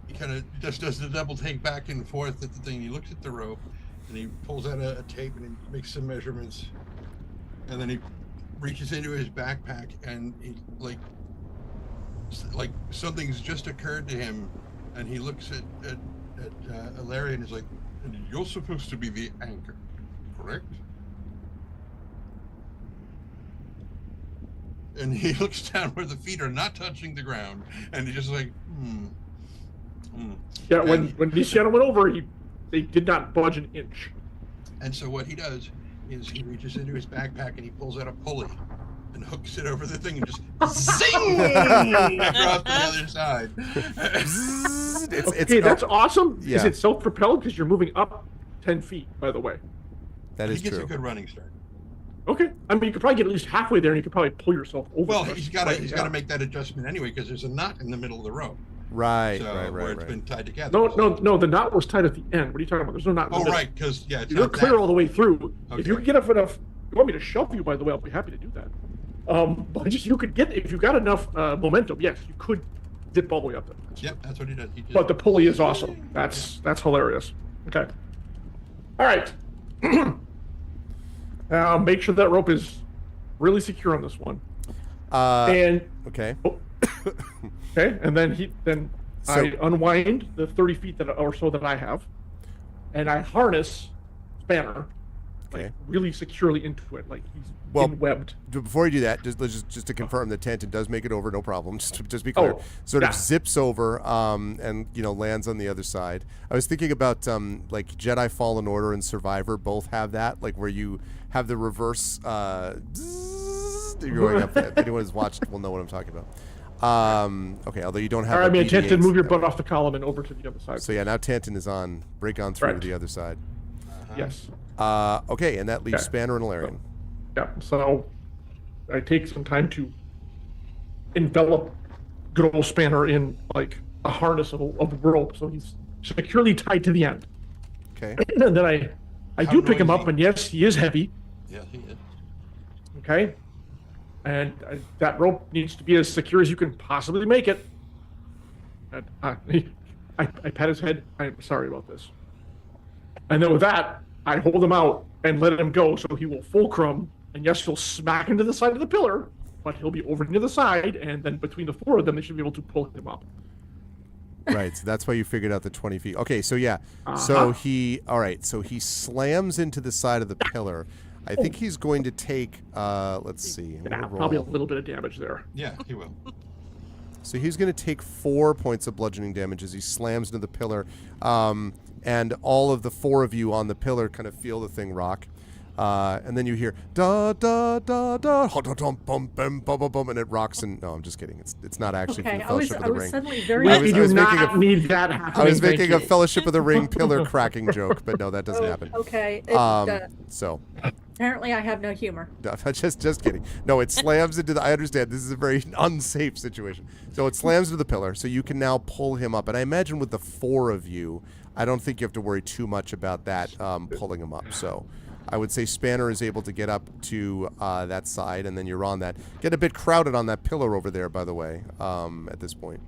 he kind of just does the double take back and forth at the thing. He looks at the rope, and he pulls out a tape and he makes some measurements, and then he reaches into his backpack and he like something's just occurred to him, and he looks at Larry and is like, "You're supposed to be the anchor, correct?" And he looks down where the feet are not touching the ground, and he's just like, Yeah, when Nisiana went over, they did not budge an inch. And so what he does is he reaches into his backpack and he pulls out a pulley and hooks it over the thing and just zing across the other side. Okay, that's awesome. Yeah. Is it self-propelled? Because you're moving up 10 feet, by the way. That He is gets true. a good running start. Okay. I mean, you could probably get at least halfway there, and you could probably pull yourself over. Well, but- he's got but, to make that adjustment anyway because there's a knot in the middle of the rope. Right, So right, where right, it's right. been tied together. No. The knot was tied at the end. What are you talking about? There's no knot. In the Oh, middle. right, because it's You're not clear that- all the way through. Okay. If you can get up enough, you want me to shove you, by the way, I'll be happy to do that. But just you could get, if you got enough momentum, yes, you could zip all the way up there. Yep, that's what he does. He just, But the pulley is awesome. That's hilarious. Okay. All right. Now make sure that rope is really secure on this one. And Okay. okay, and then So- I unwind the 30 feet or so that I have, and I harness Spanner Okay. really securely into it, like he's Well, webbed. Before you do that, just to confirm that Tanton does make it over, no problem. Just be clear. Oh, Sort yeah. of zips over and lands on the other side. I was thinking about like Jedi Fallen Order and Survivor both have that, like where you have the reverse you're going up there. Anyone who's watched will know what I'm talking about. Okay, although you don't have. All right, a man, Tanton, BB-8. move your butt off the column and over to the other side. So yeah, now Tanton is on. Break on through Right. to the other side. Yes. Okay, and that leaves Okay. Spanner and Alarian. Yeah, so I take some time to envelop good old Spanner in like a harness of rope, so he's securely tied to the end. Okay. And then I How do pick him up, noisy. and yes, he is heavy. Yeah, he is. Okay, and that rope needs to be as secure as you can possibly make it. And I pat his head. I'm sorry about this. And then with that, I hold him out and let him go, so he will fulcrum. And yes, he'll smack into the side of the pillar, but he'll be over near the side, and then between the four of them, they should be able to pull him up. Right, so that's why you figured out the 20 feet. Okay, so yeah, so Uh-huh. he slams into the side of the pillar. I think he's going to take, let's see. I'm gonna Probably a roll. little bit of damage there. Yeah, he will. So he's going to take 4 points of bludgeoning damage as he slams into the pillar. And all of the 4 of you on the pillar kind of feel the thing rock. And then you hear da da da da bum bum bum bum bum, and it rocks. And no, I'm just kidding. It's not actually from Okay, the I was Fellowship of I the was Ring. suddenly very. I We was do making not a- need that happening. I was making a thank you. Fellowship of the Ring pillar cracking joke, but no, that doesn't happen. Okay. So Apparently, I have no humor. no, just kidding. No, it slams into the. I understand this is a very unsafe situation. So it slams into the pillar. So you can now pull him up, and I imagine with the 4 of you, I don't think you have to worry too much about that pulling him up. So I would say Spanner is able to get up to that side, and then you're on that. Get a bit crowded on that pillar over there, by the way. At this point.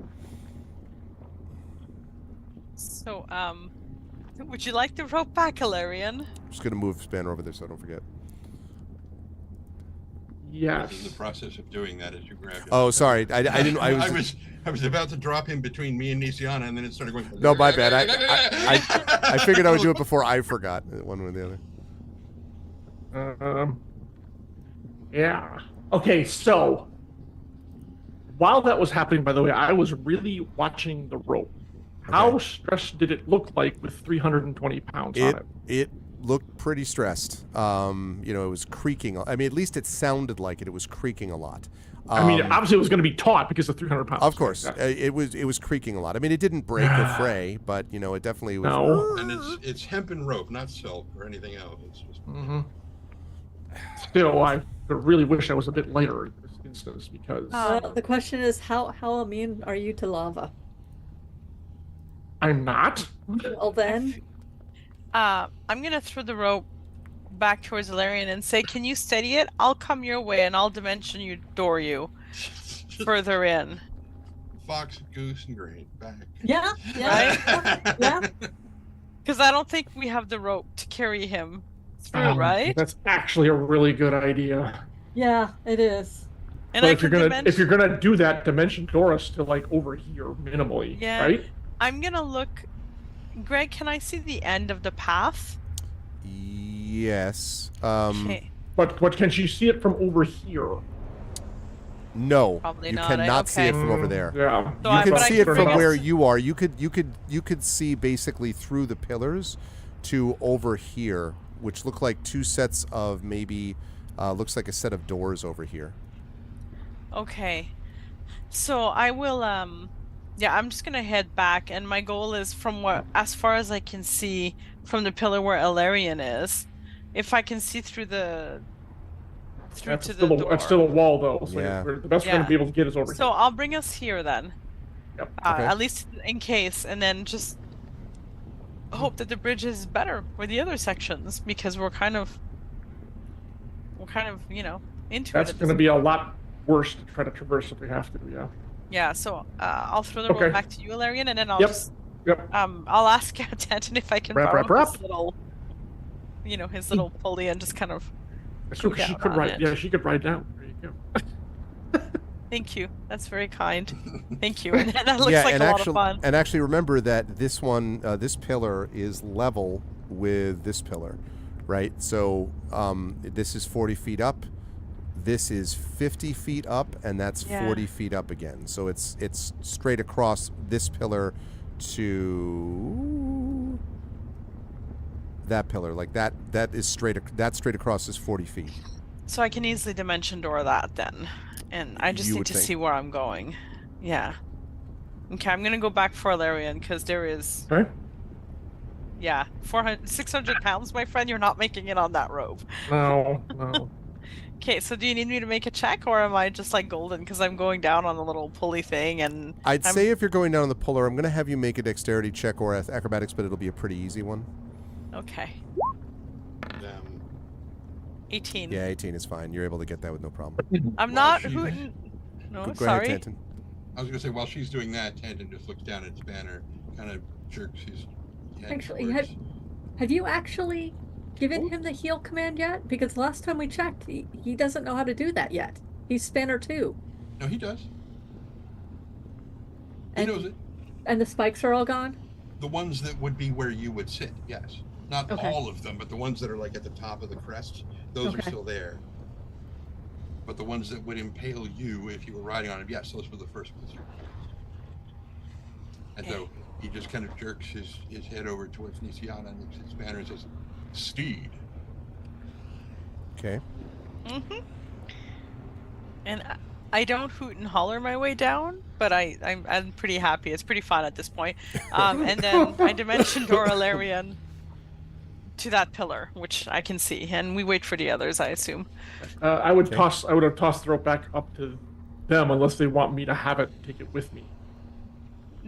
So, would you like the rope back, Ilarion? I'm just gonna move Spanner over there so I don't forget. Yes. This is the process of doing that as you grab him. Oh, sorry. I didn't. I was about to drop him between me and Nisiana, and then it started going. No, my bad. I figured I would do it before I forgot one way or the other. Yeah. Okay, so while that was happening, by the way, I was really watching the rope. How stressed did it look like with 320 pounds on it? It looked pretty stressed. It was creaking. I mean, at least it sounded like it. It was creaking a lot. I mean, obviously it was going to be taut because of 300 pounds. Of course, Yeah. it was creaking a lot. I mean, it didn't break or fray, but it definitely was. No. And it's hempen rope, not silk or anything else. It's just. Mm-hmm. Still, I really wish I was a bit lighter in this instance because The question is, how immune are you to lava? I'm not. Well then, I'm gonna throw the rope back towards Ilarion and say, "Can you steady it? I'll come your way and I'll dimension door you further in." Fox, goose, and grain back. yeah, yeah. Because I don't think we have the rope to carry him through, right? That's actually a really good idea. Yeah, it is. And But I if you're gonna do that, dimension Doris to like over here minimally, Yeah. right? I'm gonna look. Greg, can I see the end of the path? Yes. Okay. But can she see it from over here? No, Probably you not, cannot see okay. it from over there. Yeah. So You I- can but I see it can from bring where us- you are. You could see basically through the pillars to over here, which look like 2 sets of maybe looks like a set of doors over here. Okay. So I will I'm just gonna head back, and my goal is from as far as I can see from the pillar where Ilarion is, if I can see through to That's the still, door. that's still a wall though. So Yeah. the best we're gonna Yeah. be able to get is over So here. I'll bring us here then. Yep. Okay. At least in case, and then just hope that the bridge is better with the other sections, because we're kind of into That's it. gonna be a lot worse to try to traverse if we have to. Yeah. Yeah, so I'll throw the Okay. rope back to you, Ilarion, and then I'll Yep. just Yep. I'll ask Tanton if I can Wrap, borrow wrap, his wrap. little, his little pulley and just kind of. So Go she down could on ride. it. Yeah, she could ride down. There you go. Thank you. That's very kind. Thank you. And that looks yeah, like and a actually, lot of fun. and actually remember that this one, this pillar is level with this pillar, right? So this is 40 feet up. This is 50 feet up, and that's Yeah. 40 feet up again. So it's straight across this pillar to that pillar. Like that is straight across is 40 feet. So I can easily dimension door that then, and I just You need would to think. see where I'm going. Yeah. Okay, I'm gonna go back for Ilarion because there is. Okay. Yeah, 600 pounds, my friend. You're not making it on that rope. No. Okay, so do you need me to make a check, or am I just like golden because I'm going down on the little pulley thing? And I'd I'm- say if you're going down on the puller, I'm going to have you make a dexterity check or acrobatics, but it'll be a pretty easy one. Okay, Um, 18. Yeah, 18 is fine. You're able to get that with no problem. I'm Well, not. she- No, Go ahead, sorry. Tanton. I was gonna say while she's doing that, Tanton just looks down at Spanner, kind of jerks his head Actually, towards- have you actually given him the heal command yet? Because last time we checked, he doesn't know how to do that yet. He's Spanner too, No, he does. He And- knows it. and the spikes are all gone. The ones that would be where you would sit, yes. Not Okay. all of them, but the ones that are like at the top of the crest, those are Okay. still there. But the ones that would impale you if you were riding on them, yes, those were the first ones. And so he just kind of jerks his head over towards Nisiana and looks at his banner and says, "Steed." Okay. And I don't hoot and holler my way down, but I'm pretty happy. It's pretty fun at this point. And then I dimension door Alarian to that pillar, which I can see, and we wait for the others, I assume. I would have tossed the rope back up to them unless they want me to have it, take it with me.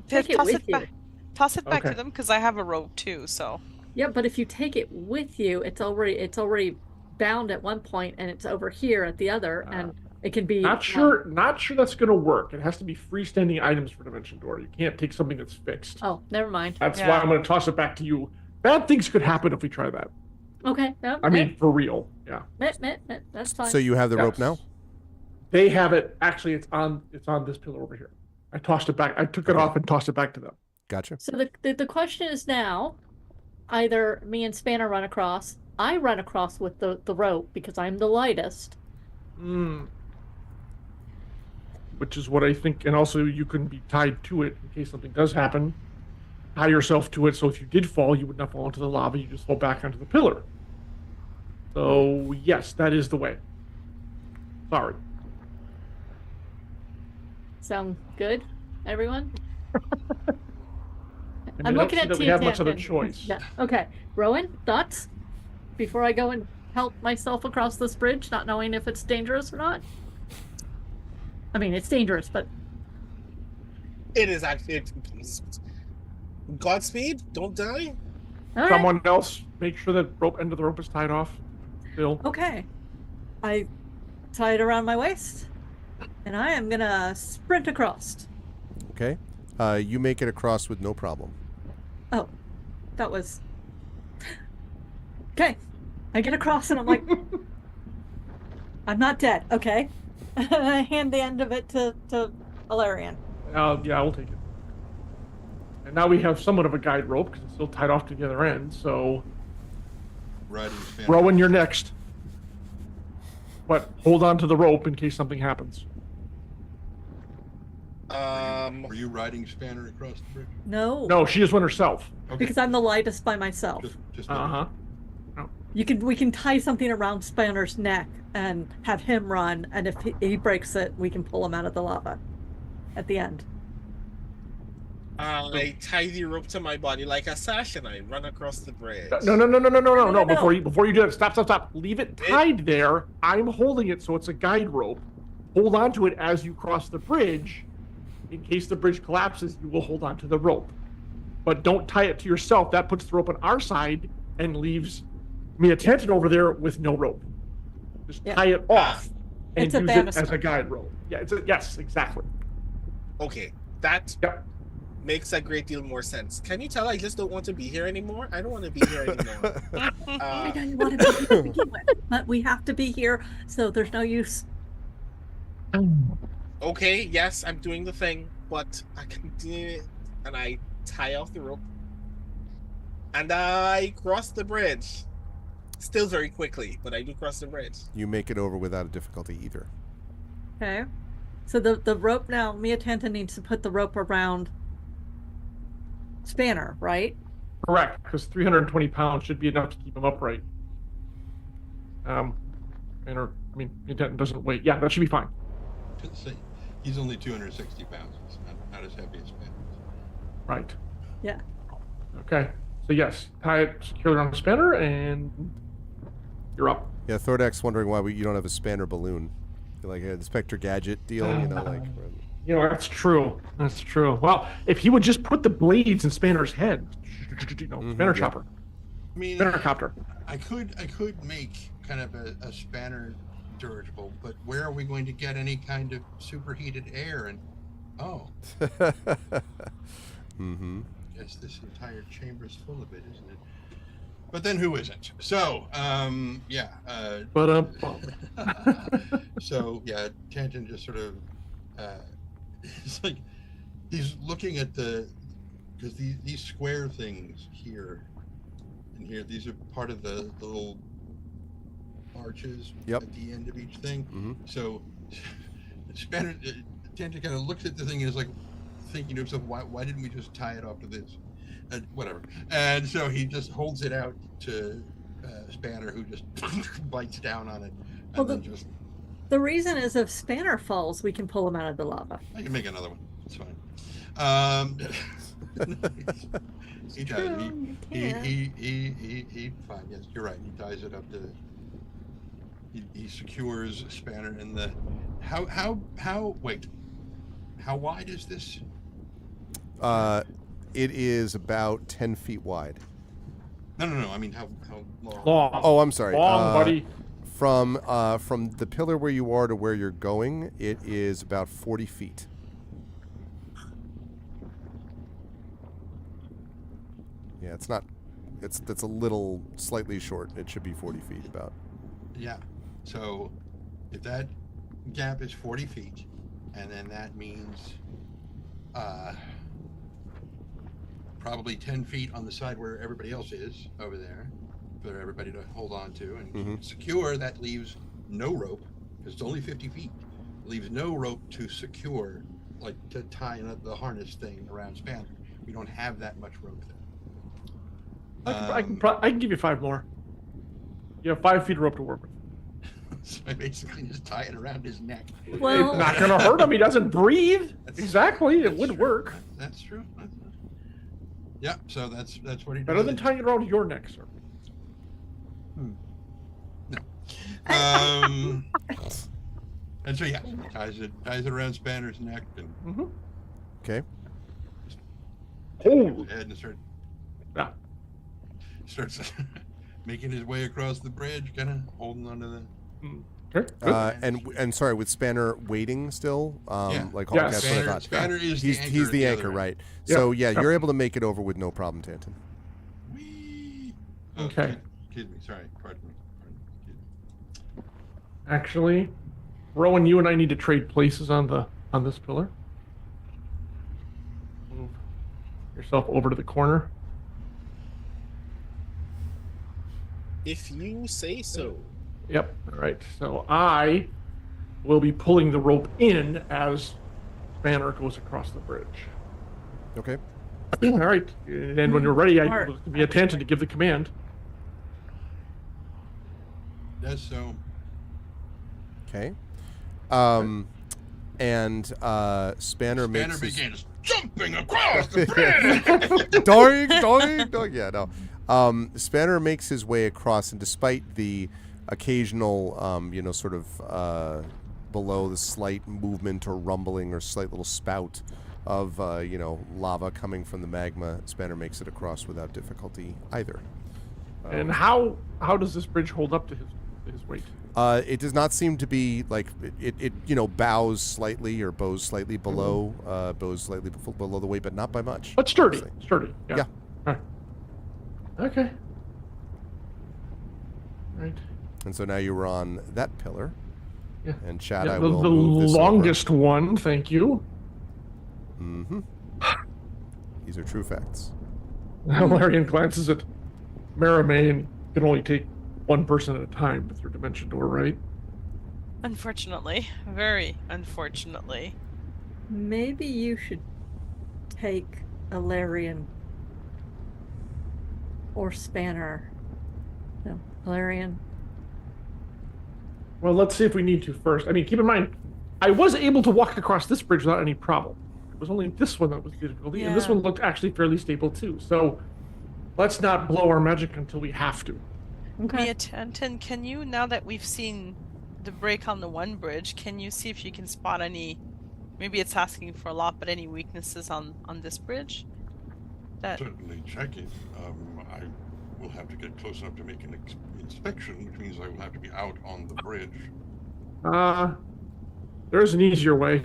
Take it toss with it you. back. Toss it back to Okay. them because I have a rope too. So Yeah, but if you take it with you, it's already bound at one point and it's over here at the other, and it can be Not sure that's gonna work. It has to be freestanding items for Dimension Door. You can't take something that's fixed. Oh, never mind. That's Yeah. why I'm gonna toss it back to you. Bad things could happen if we try that. Okay. No, I mean, for real. Yeah. that's fine. So you have the rope Yes. now? They have it. Actually, it's on this pillar over here. I tossed it back. I took it Okay. off and tossed it back to them. Gotcha. So the question is now, either me and Spanner run across, I run across with the rope because I'm the lightest. Which is what I think, and also you can be tied to it in case something does happen. Tie yourself to it, so if you did fall, you would not fall into the lava. You just fall back onto the pillar. So yes, that is the way. Sorry. Sound good, everyone? I mean, I'm I don't looking see at that we have much other Tantan. choice. Yeah. Okay. Rowan, thoughts? Before I go and help myself across this bridge, not knowing if it's dangerous or not? I mean, it's dangerous, but It is actually. Godspeed. Don't die. all right. Someone else, make sure that end of the rope is tied off. Bill. Okay. I tie it around my waist, and I am gonna sprint across. Okay. You make it across with no problem. Oh, that was... Okay. I get across and I'm like, I'm not dead, okay? And I hand the end of it to Alarian. Yeah, we'll take it. And now we have somewhat of a guide rope because it's still tied off to the other end. So, Riding Spanner. Rowan, you're next. But hold on to the rope in case something happens. Were you riding Spanner across the bridge? No, No, she just went herself. Okay. because I'm the lightest by myself. Just Uh huh. We can tie something around Spanner's neck and have him run, and if he breaks it, we can pull him out of the lava at the end. I tie the rope to my body like a sash, and I run across the bridge. No. Before you do that, stop. Leave it tied there. I'm holding it so it's a guide rope. Hold on to it as you cross the bridge. In case the bridge collapses, you will hold on to the rope. But don't tie it to yourself. That puts the rope on our side and leaves Mia Tantan over there with no rope. Just tie it off and It's a use it banister. as a guide rope. Yeah, yes, exactly. Okay, that Yep. makes a great deal more sense. Can you tell I just don't want to be here anymore? I don't want to be here anymore. I don't want to be here to begin with, but we have to be here, so there's no use. Okay, yes, I'm doing the thing, but I can do it. And I tie off the rope. And I cross the bridge. Still very quickly, but I do cross the bridge. You make it over without a difficulty either. Okay. So the rope now, Mia Tantan needs to put the rope around Spanner, right? Correct, because 320 pounds should be enough to keep him upright. Mia Tantan doesn't weigh. Yeah, that should be fine. He's only 260 pounds. He's not as heavy as Spanner. Right. Yeah. Okay. So yes, tie it securely around the spanner, and you're up. Yeah, Thordax wondering why you don't have a Spanner balloon. Like an Inspector Gadget deal, you know, like. You know, that's true. That's true. Well, if he would just put the blades in Spanner's head, Spanner yeah. chopper, I mean, Spanner copter. I could make kind of a Spanner dirigible, but where are we going to get any kind of superheated air? And Mm-hmm. yes, this entire chamber's full of it, isn't it? But then who isn't? So, yeah. But So yeah, Tantan just sort of, it's like he's looking at because these square things here in here. These are part of the little arches Yep. at the end of each thing. Mm-hmm. So Spanner, Tanta kind of looks at the thing and is like thinking to himself, why didn't we just tie it off to this? And whatever. And so he just holds it out to Spanner, who just bites down on it. And Well, then just, The reason is if Spanner falls, we can pull him out of the lava. I can make another one. It's fine. He does. He fine. Yes, you're right. He ties it up to. He secures Spanner in the. Wait. How wide is this? It is about 10 feet wide. No. I mean, how long? Long. Oh, I'm sorry. Long, buddy. From the pillar where you are to where you're going, it is about 40 feet. Yeah, it's not. It's a little slightly short. It should be 40 feet about. Yeah. So, if that gap is 40 feet, and then that means probably 10 feet on the side where everybody else is over there for everybody to hold on to and secure, that leaves no rope because it's only 50 feet. It leaves no rope to secure, like to tie the harness thing around Spanner. We don't have that much rope there. I can give you 5 more. You have 5 feet of rope to work with. So I basically just tie it around his neck. Well, It's not going to hurt him. He doesn't breathe. That's- Exactly. It that's would true. work. That's true. Yeah, so that's what he Better does. than tying it around your neck, sir. And so yeah, ties it around Spanner's neck and Okay. Oh, goes ahead and starts making his way across the bridge, kind of holding onto the. okay. Good. And sorry, with Spanner waiting still, Yeah. like Yeah, that's what I thought. Spanner is He's the anchor. he's at the other anchor, end. right? Yeah. So yeah, Yep. you're able to make it over with no problem, Tanton. Whee! Okay. Excuse me. Sorry. Pardon me. Actually, Rowan, you and I need to trade places on this pillar. Move yourself over to the corner. If you say so. Yep. All right. So I will be pulling the rope in as Spanner goes across the bridge. Okay. All right. And when you're ready, I Smart. will be attention to give the command. Does so. Okay. And Spanner makes his... begins jumping across the bridge. doing. Yeah, no. Spanner makes his way across, and despite the occasional, sort of below the slight movement or rumbling or slight little spout of, lava coming from the magma, Spanner makes it across without difficulty either. And how does this bridge hold up to his weight? It does not seem to be like it bows slightly or bows slightly below, below the weight, but not by much. But sturdy. honestly. Sturdy. Yeah. Yeah. All right. Okay. Right. And so now you were on that pillar. Yeah. And Chad, Yeah, I the will move this longest one, thank you. Mm-hmm. These are true facts. Larian glances at Maramay and can only take one person at a time with your dimension door, right? Unfortunately. Very unfortunately. maybe you should take a Larian or Spanner. No, Larian. Well, let's see if we need to first. I mean, keep in mind, I was able to walk across this bridge without any problem. It was only this one that was difficulty, and this Yeah. one looked actually fairly stable too. So let's not blow our magic until we have to. Okay. Mia Tanton, can you, now that we've seen the break on the one bridge, can you see if you can spot any, maybe it's asking for a lot, but any weaknesses on this bridge? That Certainly check it. I will have to get close enough to make an inspection, which means I will have to be out on the bridge. There is an easier way.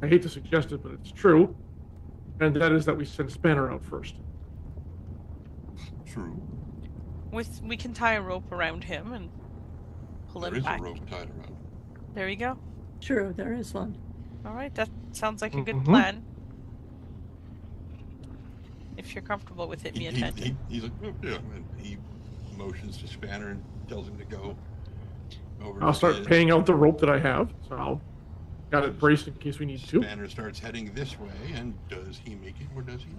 I hate to suggest it, but it's true. And that is that we send Spanner out first. True. we can tie a rope around him and pull There him is back. a rope tied around. There you go. True, there is one. All right, that sounds like a good Mhm. plan. if you're comfortable with it, me and He- Tanton. He's like, "Oh, yeah," and he motions to Spanner and tells him to go over. I'll to start the- paying out the rope that I have. So I'll got it braced in case we need to. Spanner starts heading this way, and does he make it or does he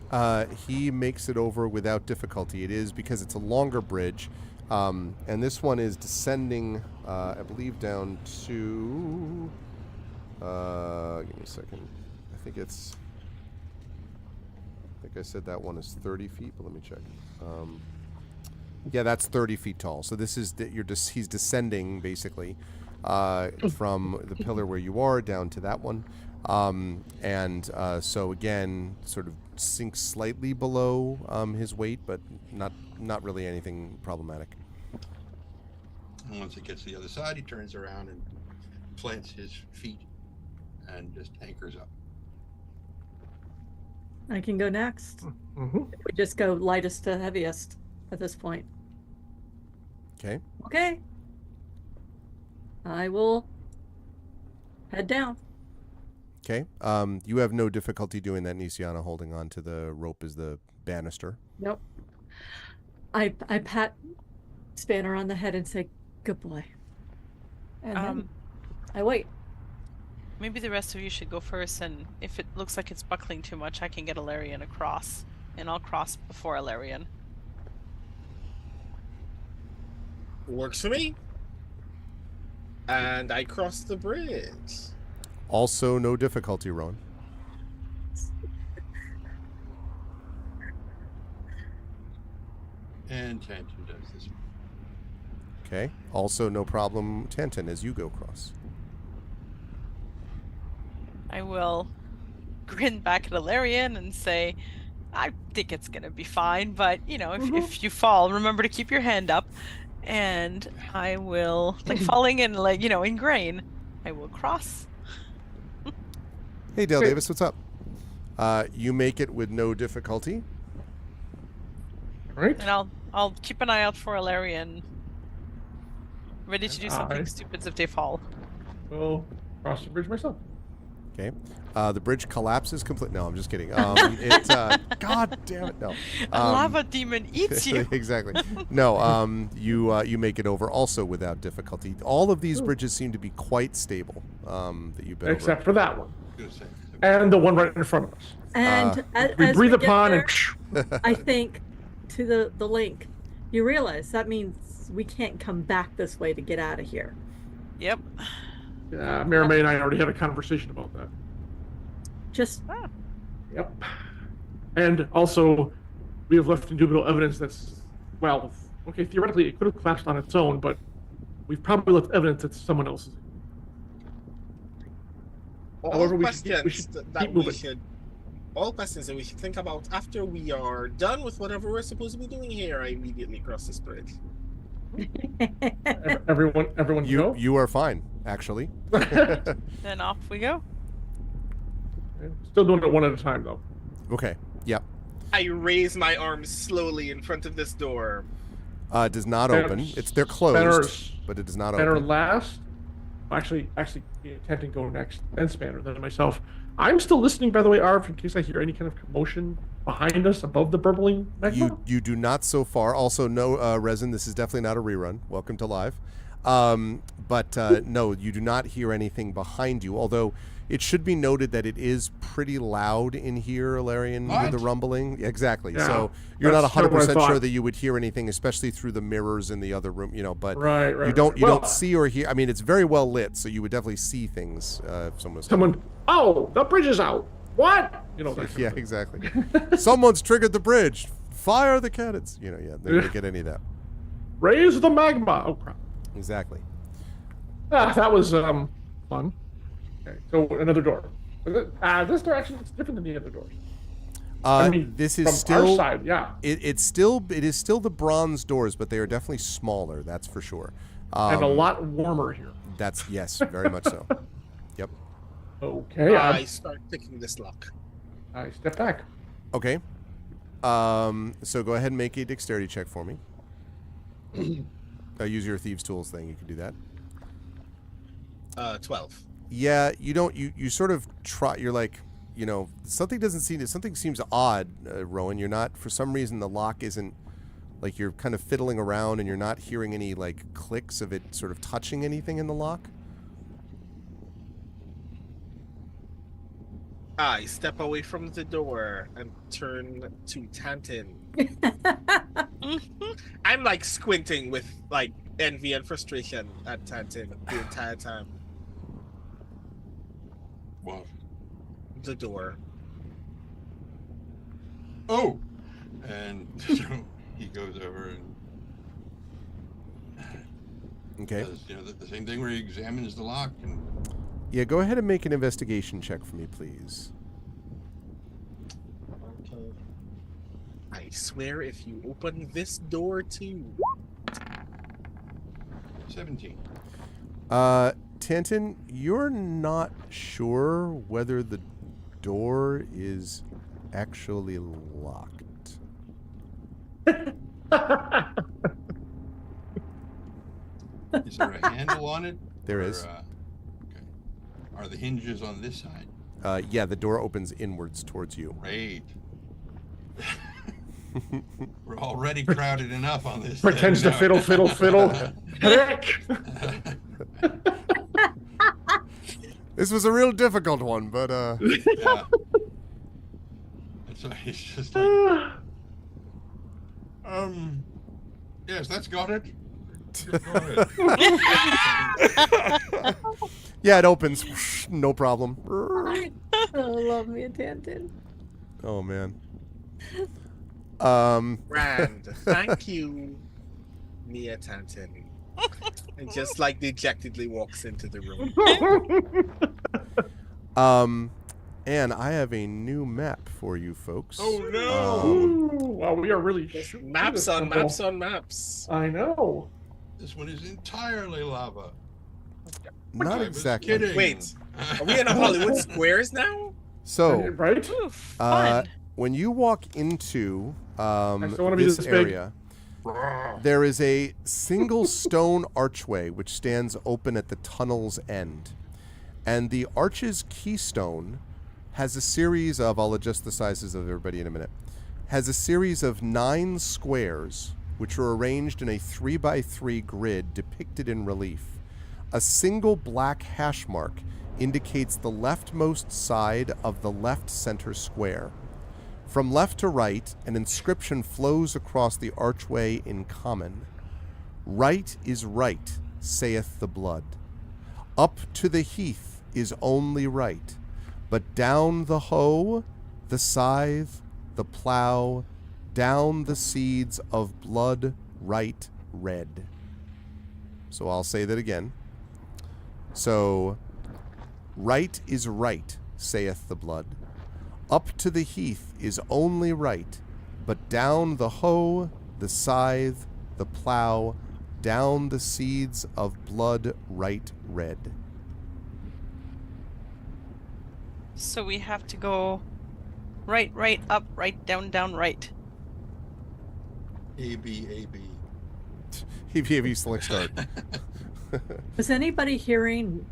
not? He makes it over without difficulty. It is because it's a longer bridge, and this one is descending, I believe, down to. Give me a second. I think I said that one is 30 feet, but let me check. Yeah, that's 30 feet tall. So this is he's descending basically from the pillar where you are down to that one, so again, sort of sinks slightly below his weight, but not really anything problematic. And once it gets to the other side, he turns around and plants his feet and just anchors up. I can go next. Mm-hmm. We just go lightest to heaviest at this point. Okay. Okay. I will head down. Okay. You have no difficulty doing that, Nisiana, holding on to the rope as the banister. Nope. I pat Spanner on the head and say, "Good boy." And then I wait. Maybe the rest of you should go first, and if it looks like it's buckling too much, I can get Ilarion across, and I'll cross before Ilarion. Works for me. And I cross the bridge. Also, no difficulty, Rowan. And Tanton does this. Okay. Also, no problem, Tanton, as you go across. I will grin back at Ilarion and say, I think it's gonna be fine, but you know, if you fall, remember to keep your hand up. And I will, like falling in, like, you know, in grain, I will cross. Hey, Dale Great. Davis, what's up? You make it with no difficulty. Right? And I'll keep an eye out for Ilarion, ready to do something I- stupid if they fall. Well, cross the bridge myself. Okay. The bridge collapses completely. No, I'm just kidding. God damn it, no. A lava demon eats you. Exactly. No, you make it over also without difficulty. All of these bridges seem to be quite stable. That you've been Except over. for that one. Gonna say. And the one right in front of us. And We as breathe we get upon there, and I think to the link, you realize that means we can't come back this way to get out of here. Yep. Mary May and I already had a conversation about that. Just Yep. And also, we have left indubitable evidence that's, well, okay, theoretically it could have collapsed on its own, but we've probably left evidence that someone else's. All However, we questions should that keep we moving. should all questions that we should think about after we are done with whatever we're supposed to be doing here. I immediately cross this bridge. Everyone go? You are fine, actually. Then off we go. Still doing it one at a time, though. Okay. Yep. I raise my arms slowly in front of this door. It does not open. They're closed, Spanner's- but it does not Spanner open. last. Actually, Tanton go next, then Spanner, then myself. I'm still listening, by the way, Arv, in case I hear any kind of commotion behind us above the burbling magma. You do not so far. Also, no, Resin, this is definitely not a rerun. Welcome to live. No, you do not hear anything behind you, although it should be noted that it is pretty loud in here, Ilarion, with the What? rumbling. Exactly. Yeah, So you're not that's kind of what I 100% sure thought. that you would hear anything, especially through the mirrors in the other room, but Right. you don't Well, see or hear. I mean, it's very well lit, so you would definitely see things if someone was someone, oh, the bridge is out. What? That kind of Yeah, thing. exactly. Someone's triggered the bridge. Fire the cannons. They don't get any of that. Raise the magma. Oh, crap. Exactly. That was fun. Okay, so another door. This direction is different than the other doors. This is from still our side, yeah, it is still the bronze doors, but they are definitely smaller. That's for sure. and a lot warmer here. That's yes, very much so. Yep. Okay, I start picking this lock. I step back. Okay. So go ahead and make a dexterity check for me. Use your thieves' tools thing. You can do that. 12. Yeah, you don't. You sort of try. You're like, something seems odd, Rowan. You're not, for some reason, the lock isn't, like, you're kind of fiddling around and you're not hearing any, like, clicks of it sort of touching anything in the lock. I step away from the door and turn to Tantin. I'm like squinting with like envy and frustration at Tantin the entire time. What? The door. Oh, and so he goes over and Okay. does, the same thing where he examines the lock and. Yeah, go ahead and make an investigation check for me, please. Okay. I swear if you open this door too. 17. Tantin, you're not sure whether the door is actually locked. Is there a handle on it? There is. Okay. Are the hinges on this side? Yeah, the door opens inwards towards you. Great. We're already crowded enough on this. Pretends to fiddle. Heck! This was a real difficult one, but Yeah. And so he's just like, yes, that's got it. Go ahead. yeah, it opens. No problem. I love me a Tantin. Oh man. Grand. Thank you, Mia Tantin. And just like dejectedly walks into the room. And I have a new map for you folks. Oh no! Ooh, wow, we are really Just shooting maps this on temple. maps on maps. I know. This one is entirely lava. Not I was exactly. kidding. Wait, Are we in a Hollywood Squares now? So, Right? Ooh, fun. when you walk into I still wanna be this this big. area, there is a single stone archway which stands open at the tunnel's end. And the arch's keystone has a series of, I'll adjust the sizes of everybody in a minute, has a series of 9 squares which are arranged in a 3x3 grid depicted in relief. A single black hash mark indicates the leftmost side of the left center square. From left to right, an inscription flows across the archway in common. Right is right, saith the blood. Up to the heath is only right, but down the hoe, the scythe, the plow, down the seeds of blood right red. So I'll say that again. So, right is right, saith the blood. Up to the heath is only right, but down the hoe, the scythe, the plow, down the seeds of blood right red. So we have to go right, right, up, right, down, down, right. A, B, A, B. If select start. Was anybody hearing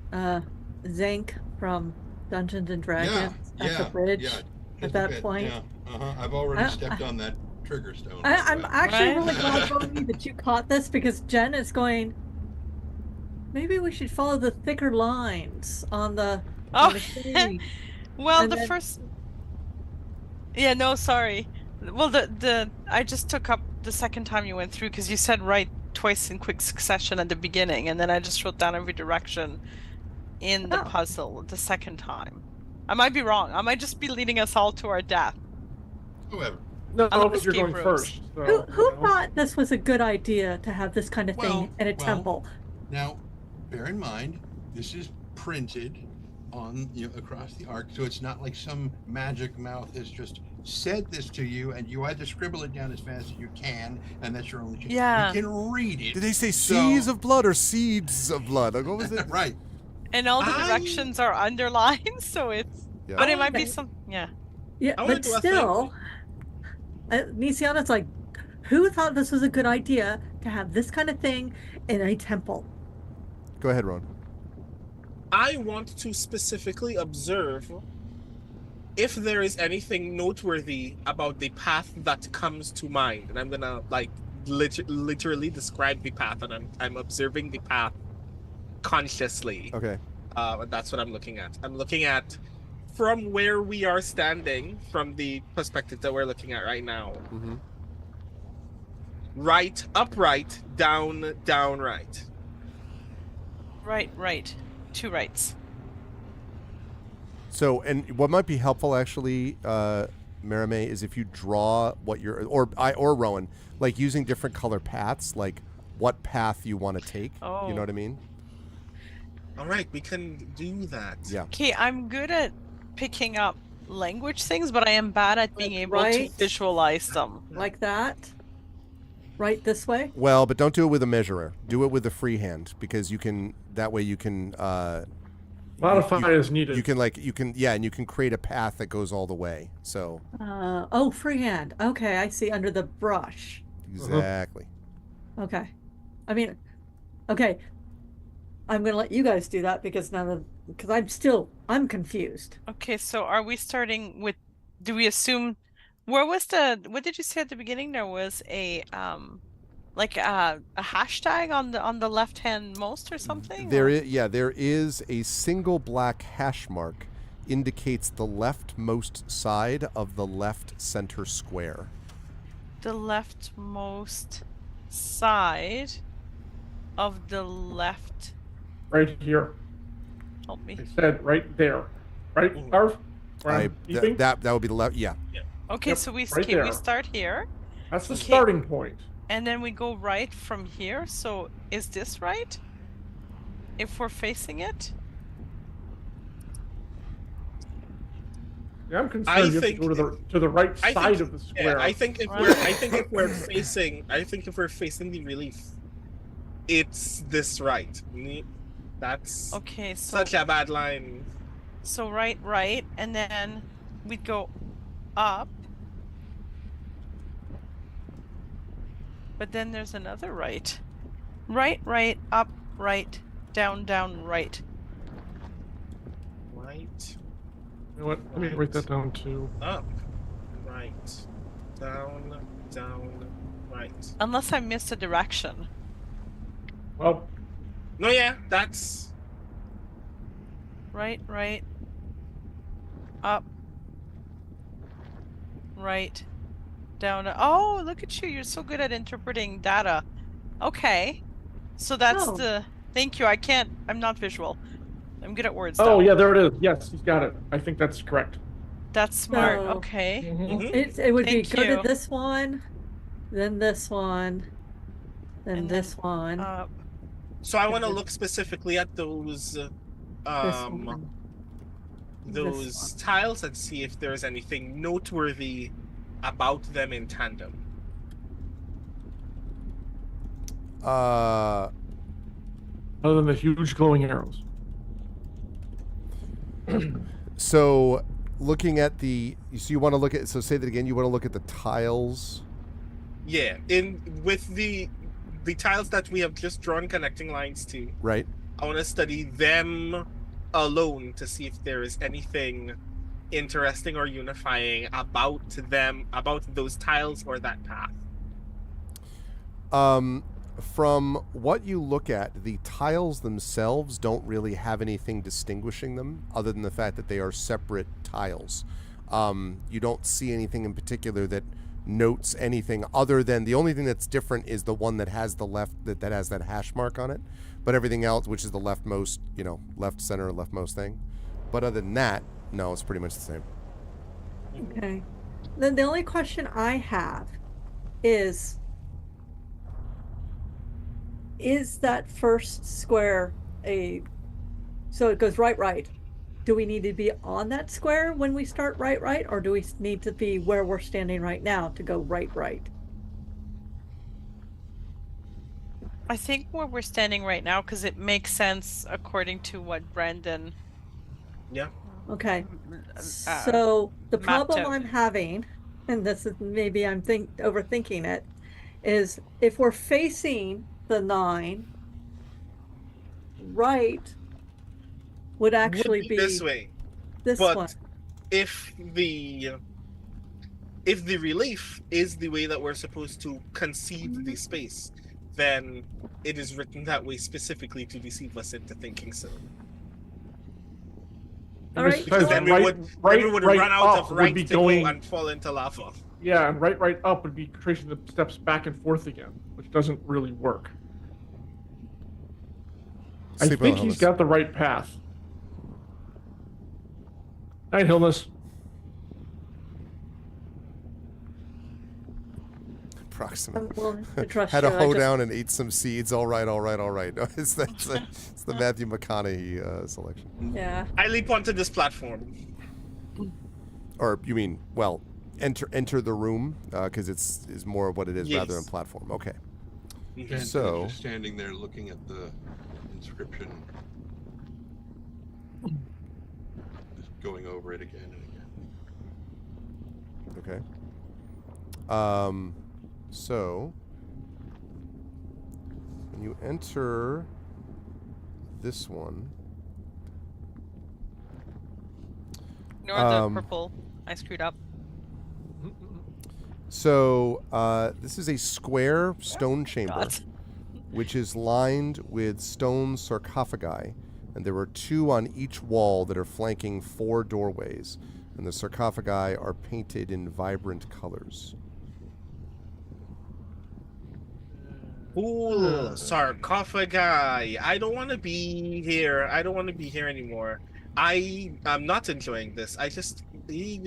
Zank from Dungeons and Dragons at the bridge just at a that bit, point? Yeah. I've already stepped on that trigger stone. I'm actually Right. really glad, Bonnie, that you caught this because Jen is going, maybe we should follow the thicker lines on the screen. Well, And the then- first. Yeah, no, sorry. Well, the I just took up the second time you went through because you said right twice in quick succession at the beginning, and then I just wrote down every direction in the Oh. puzzle the second time. I might be wrong. I might just be leading us all to our death. However, No, I love because you're escape going rooms. first. So, Who you know. thought this was a good idea to have this kind of thing Well, in a well, temple? now, bear in mind, this is printed on across the arc, so it's not like some magic mouth has just said this to you, and you either scribble it down as fast as you can, and that's your only chance. Yeah. You can read it. Did they say So- seas of blood or seeds of blood? Like, what was it? Right. And all the I- directions are underlined, so it's. Yeah. But it might be Okay. some. Yeah. Yeah, I wanna but do a still, Nisiana's like, who thought this was a good idea to have this kind of thing in a temple? Go ahead, Ron. I want to specifically observe if there is anything noteworthy about the path that comes to mind, and I'm gonna like literally describe the path, and I'm observing the path consciously. Okay. And that's what I'm looking at. I'm looking at from where we are standing, from the perspective that we're looking at right now. Mm-hmm. Right, upright, down, down, right. Right. 2 rights. So, and what might be helpful actually, Marame, is if you draw what you're, or Rowan, like using different color paths, like what path you want to take. Oh. You know what I mean? All right, we can do that. Yeah. Okay, I'm good at picking up language things, but I am bad at being Like able to right? visualize them. Like that? Right this way? Well, but don't do it with a measurer. Do it with a freehand, because you can. That way, you can Modify as needed. You can and you can create a path that goes all the way. So Oh, freehand. Okay, I see, under the brush. exactly. Okay. I mean, okay. I'm gonna let you guys do that because I'm confused. Okay, so are we starting with, do we assume, what did you say at the beginning? There was a like a hashtag on the left hand most or something? There is a single black hash mark indicates the leftmost side of the left center square. The leftmost side of the left. Right here. Help me. I said right there. Right, Arv? Where I'm keeping? That would be the left. Yeah. Okay, Yep, so we right there. start here, That's the Okay. starting point. and then we go right from here. So is this right? If we're facing it? Yeah, I'm concerned you have to go to the right side of the square. Yeah, I think if we're facing the relief, it's this right. That's Okay, so such a bad line. so right, and then we'd go up. But then there's another right. Right, up, right, down, right. Right, You know what? Let me write that down too. up, right, down, right. Unless I missed a direction. Well, No, yeah, that's Right, up, right, down. Oh, look at you. You're so good at interpreting data. Okay. So that's Oh. thank you. I'm not visual. I'm good at words oh though. yeah, there it is. Yes, he's got it. I think that's correct. That's smart. So- Okay. Mhm. It would be Thank go you. to this one, then this one, then And this then, one, Up. so. I want to look specifically at those this one. those This one. tiles and see if there's anything noteworthy about them in tandem. Uh, Other than the huge glowing arrows. so looking at you want to look at, so say that again, you want to look at the tiles. Yeah, with the tiles that we have just drawn connecting lines to, Right. I want to study them alone to see if there is anything interesting or unifying about them, about those tiles or that path. From what you look at, the tiles themselves don't really have anything distinguishing them other than the fact that they are separate tiles. You don't see anything in particular that notes anything other than the only thing that's different is the one that has the that has that hash mark on it, but everything else, which is the leftmost, left center leftmost thing. But other than that, no, it's pretty much the same. Okay. Then the only question I have is that first square so it goes right? Do we need to be on that square when we start right, or do we need to be where we're standing right now to go right? I think where we're standing right now, because it makes sense according to what Brandon. Yeah. Okay. So the mapped problem out. I'm having, and this is maybe I'm overthinking it, is if we're facing the 9, right would actually Would be this way. this but- one. if the relief is the way that we're supposed to conceive the space, then it is written that way specifically to deceive us into thinking so. All right, Because then we would run out of right to go and fall into lava. Yeah, and right up would be tracing the steps back and forth again, which doesn't really work. I think he's got the right path. Night, Hilness. Approximately. Well, Had a hoedown and ate some seeds. All right. No, it's the Matthew McConaughey selection. Yeah. I leap onto this platform. Or you mean, well, enter the room because it's more of what it is rather than platform. Okay. So just standing there looking at the inscription, just going over it again and again. Okay. So when you enter this one, Ignore the purple. I screwed up. So this is a square stone chamber, which is lined with stone sarcophagi, and there are 2 on each wall that are flanking 4 doorways, and the sarcophagi are painted in vibrant colors. Ooh, sarcophagi. I don't want to be here. I don't want to be here anymore. I'm not enjoying this. I just keep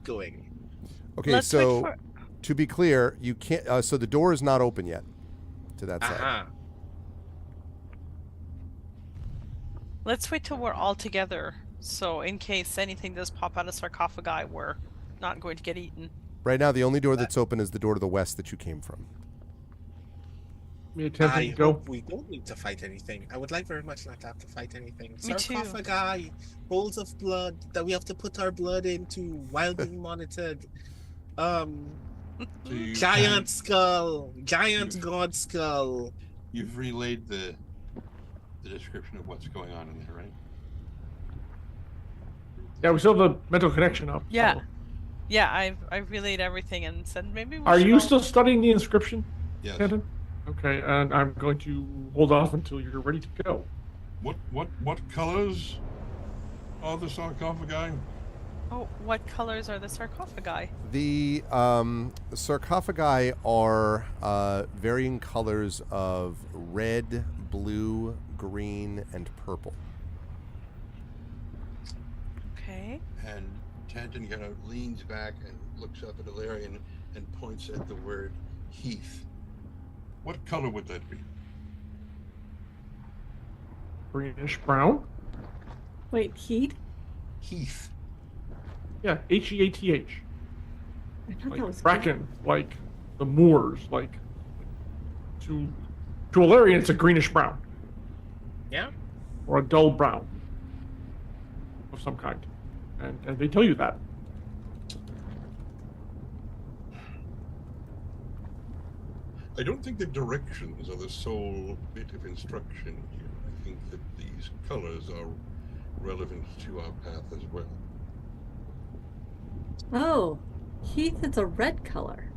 going. Okay, so to be clear, you can't. So the door is not open yet to that side. Let's wait till we're all together. So in case anything does pop out of sarcophagi, we're not going to get eaten. Right now, the only door that's open is the door to the west that you came from. I hope we don't need to fight anything. I would like very much not to have to fight anything. Me Sarcophagi, bowls of blood that we have to put our blood into while being monitored. Giant skull, giant god skull. You've relayed the description of what's going on in there, right? Yeah, we still have the mental connection up. Yeah. So. Yeah, I've relayed everything and said maybe we Are should you all... still studying the inscription? Yes. Kenton? Okay, and I'm going to hold off until you're ready to go. What colors are the sarcophagi? Oh, what colors are the sarcophagi? The sarcophagi are varying colors of red, blue, green, and purple. Okay. And Tanton kind of leans back and looks up at Ilarion and points at the word Heath. What color would that be? Greenish brown? Wait, Heath? Heath. Yeah, Heath. I thought Like that was bracken, like the moors, like to Ilarion it's a greenish brown. Yeah. Or a dull brown of some kind. And they tell you that. I don't think the directions are the sole bit of instruction here. I think that these colors are relevant to our path as well. Oh, Heath is a red color.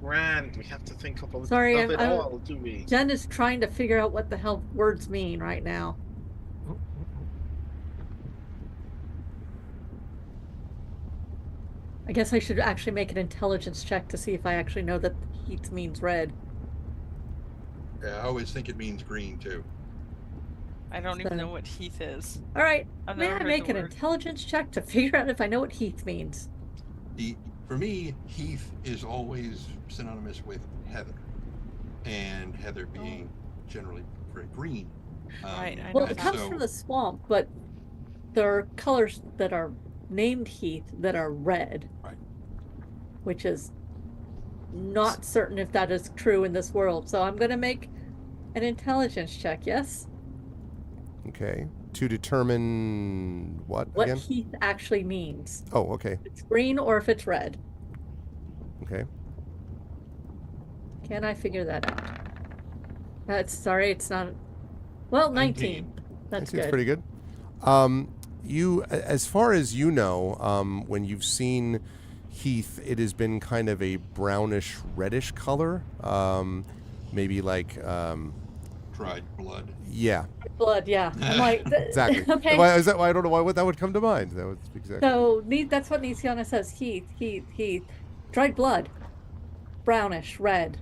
Grand, we have to think about Sorry, it all, do we? Jen is trying to figure out what the hell words mean right now. I guess I should actually make an intelligence check to see if I actually know that Heath means red. Yeah, I always think it means green too. I don't even know what Heath is. All right, I've may never I heard make the an word. intelligence check to figure out if I know what Heath means? For me, Heath is always synonymous with heather, and heather being generally very green. Right, I Well, know it that. comes from the swamp, but there are colors that are named Heath that are red. Right. Which is not certain if that is true in this world. So I'm going to make an intelligence check, yes? Okay. To determine what What again? Heath actually means. Oh, okay. If it's green or if it's red. Okay. Can I figure that out? Sorry, it's not. Well, 19. That's That seems good. pretty good. as far as you know, when you've seen Heath, it has been kind of a brownish reddish color, maybe like Dried blood. yeah, Blood, yeah. I'm like, exactly. okay. Why is that? I don't know why that would come to mind. That was exactly. So that's what Nisiana says. Heath. Dried blood. Brownish red.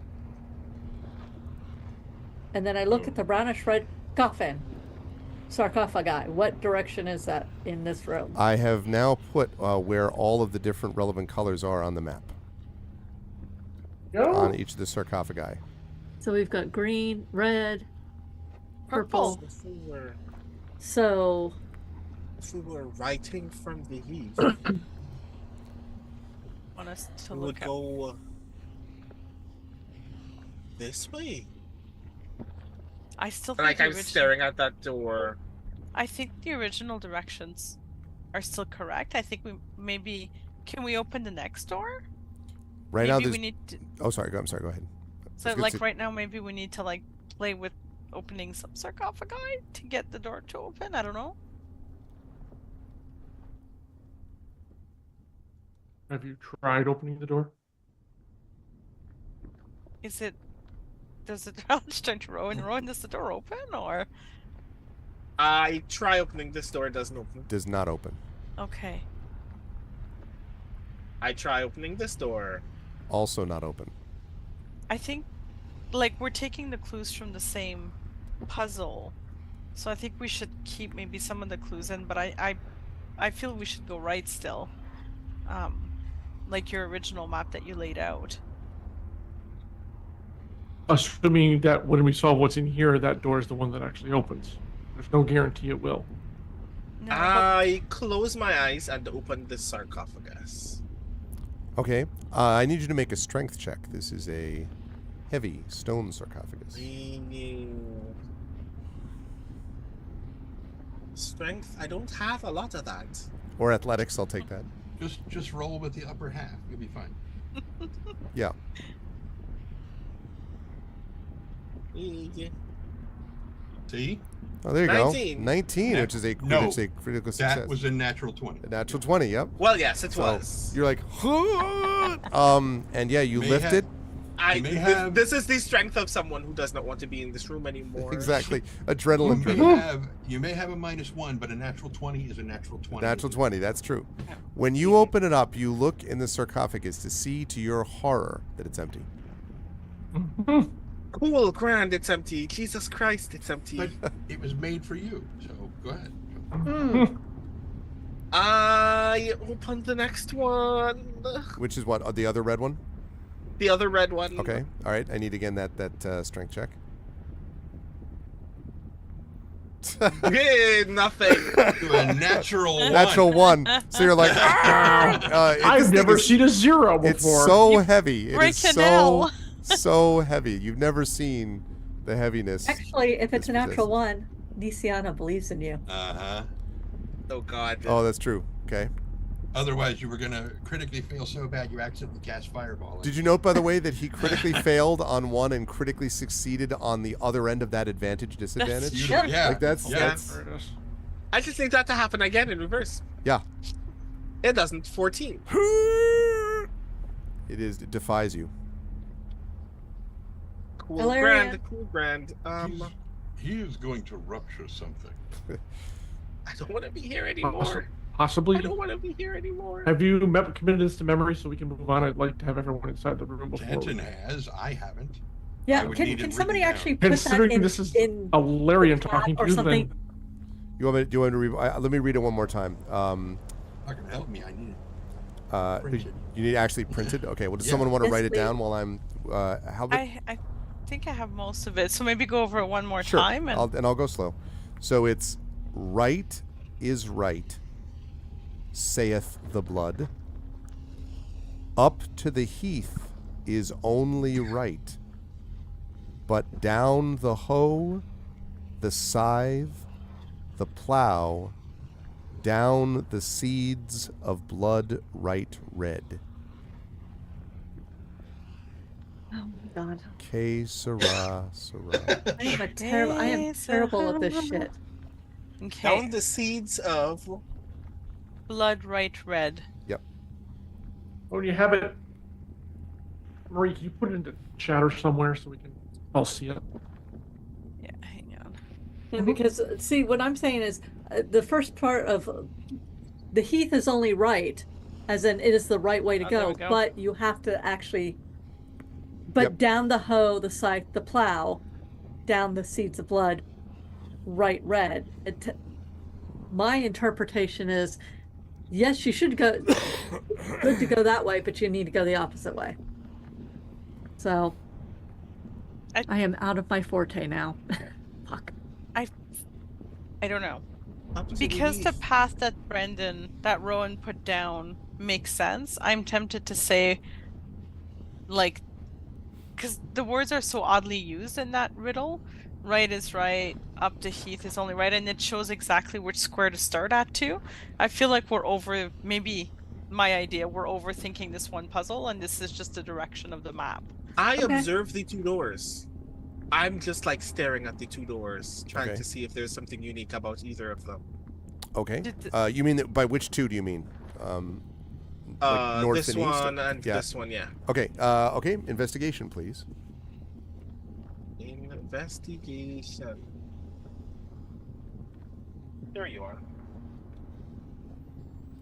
And then I look at the brownish red coffin. Sarcophagi. What direction is that in this room? I have now put where all of the different relevant colors are on the map on each of the sarcophagi. So we've got green, red, purple. So If we were writing from the heath, Want us to we look would at go this way. I still And think like I'm the staring at that door. I think the original directions are still correct. I think we maybe can we open the next door? Right maybe now, we there's. need to, Oh, sorry. I'm sorry. Go ahead. so I was gonna like say- right now maybe we need to like play with opening some sarcophagi to get the door to open. I don't know. Have you tried opening the door? Is it does the challenge turn to Rowan? Rowan, does the door open or I try opening this door, it doesn't open. Does not open. okay. I try opening this door. Also not open. I think like we're taking the clues from the same puzzle. So I think we should keep maybe some of the clues in, but I feel we should go right still. Like your original map that you laid out. Assuming that when we solve what's in here, that door is the one that actually opens. There's no guarantee it will. No, I close my eyes and open the sarcophagus. Okay. I need you to make a strength check. This is a heavy stone sarcophagus. Strength? I don't have a lot of that. Or athletics. I'll take that. Just roll with the upper half. You'll be fine. Yeah. See? Oh, there you 19. go. 19, No. which is a No. critical success. That was a natural 20. A natural 20. Yep. Well, yes, it So was. you're like, and yeah, you May lift have- it. You may have- This is the strength of someone who does not want to be in this room anymore. Exactly. Adrenaline. You may have a -1, but a natural 20 is a natural 20. Natural 20, that's true. When you open it up, you look in the sarcophagus to see, to your horror, that it's empty. Cool, grand, it's empty. Jesus Christ, it's empty. But it was made for you, so go ahead. I open the next one. Which is what? The other red one? The other red one. Okay. All right. I need again that strength check. Nothing. A natural 1. Natural 1. So you're like, this I've thing never is- seen a 0 before. It's so heavy. It break is an so L. so heavy. You've never seen the heaviness. actually, if it's a This natural possesses. one, Nisiana believes in you. Uh-huh. Oh God. Oh, that's true. Okay. Otherwise, you were going to critically fail so bad you accidentally cast Fireball. Did you note, by the way, that he critically failed on one and critically succeeded on the other end of that advantage disadvantage? Yeah. Like that's Yeah. that's There it is. I just need that to happen again in reverse. yeah. It doesn't. 14. It defies you. Cool, Hilarious. grand. Cool, grand. He is going to rupture something. I don't want to be here anymore. Possibly. I don't want to be here anymore. Have you committed this to memory so we can move on? I'd like to have everyone inside the room before. Danton has. I haven't. Yeah, I would can need it somebody written actually down. put that Considering in, this is in a Larian the chat talking to or you, something? then You want me? Do you want me to read? Let me read it one more time. Not going to help me. I need it. Printed. You need it actually printed. Okay. Well, does Yeah. someone want to Yes, write it please. down while I'm? How? I think I have most of it. So maybe go over it one more Sure. time and I'll go slow. So it's right is right, saith the blood. Up to the heath is only right, but down the hoe, the scythe, the plow, down the seeds of blood right red. Oh my god. Que sera, sera. I am terrible at this shit. Okay. Down the seeds of. Blood right red. Yep. When you have it, Marie, can you put it into chat or somewhere so we can all see it? Yeah, hang on. Yeah, because see, what I'm saying is the first part of the heath is only right, as in it is the right way to Oh, there go, we go. but you have to actually, but down the hoe, the scythe, the plow, down the seeds of blood, right red. My interpretation is, yes, you should go, good to go that way, but you need to go the opposite way. So, I am out of my forte now. Fuck. I don't know. Up to Because the heath. path that Rowan put down makes sense, I'm tempted to say, like, because the words are so oddly used in that riddle. Right is right, up to heath is only right, and it shows exactly which square to start at too. I feel like maybe my idea, we're overthinking this one puzzle, and this is just the direction of the map. I Okay. observe the 2 doors. I'm just like staring at the 2 doors, trying Okay. to see if there's something unique about either of them. Okay. Did You mean by which 2 do you mean? Like north This and east? one and Yeah. this one, yeah. Okay. Okay. Investigation, please. Investigation. There you are.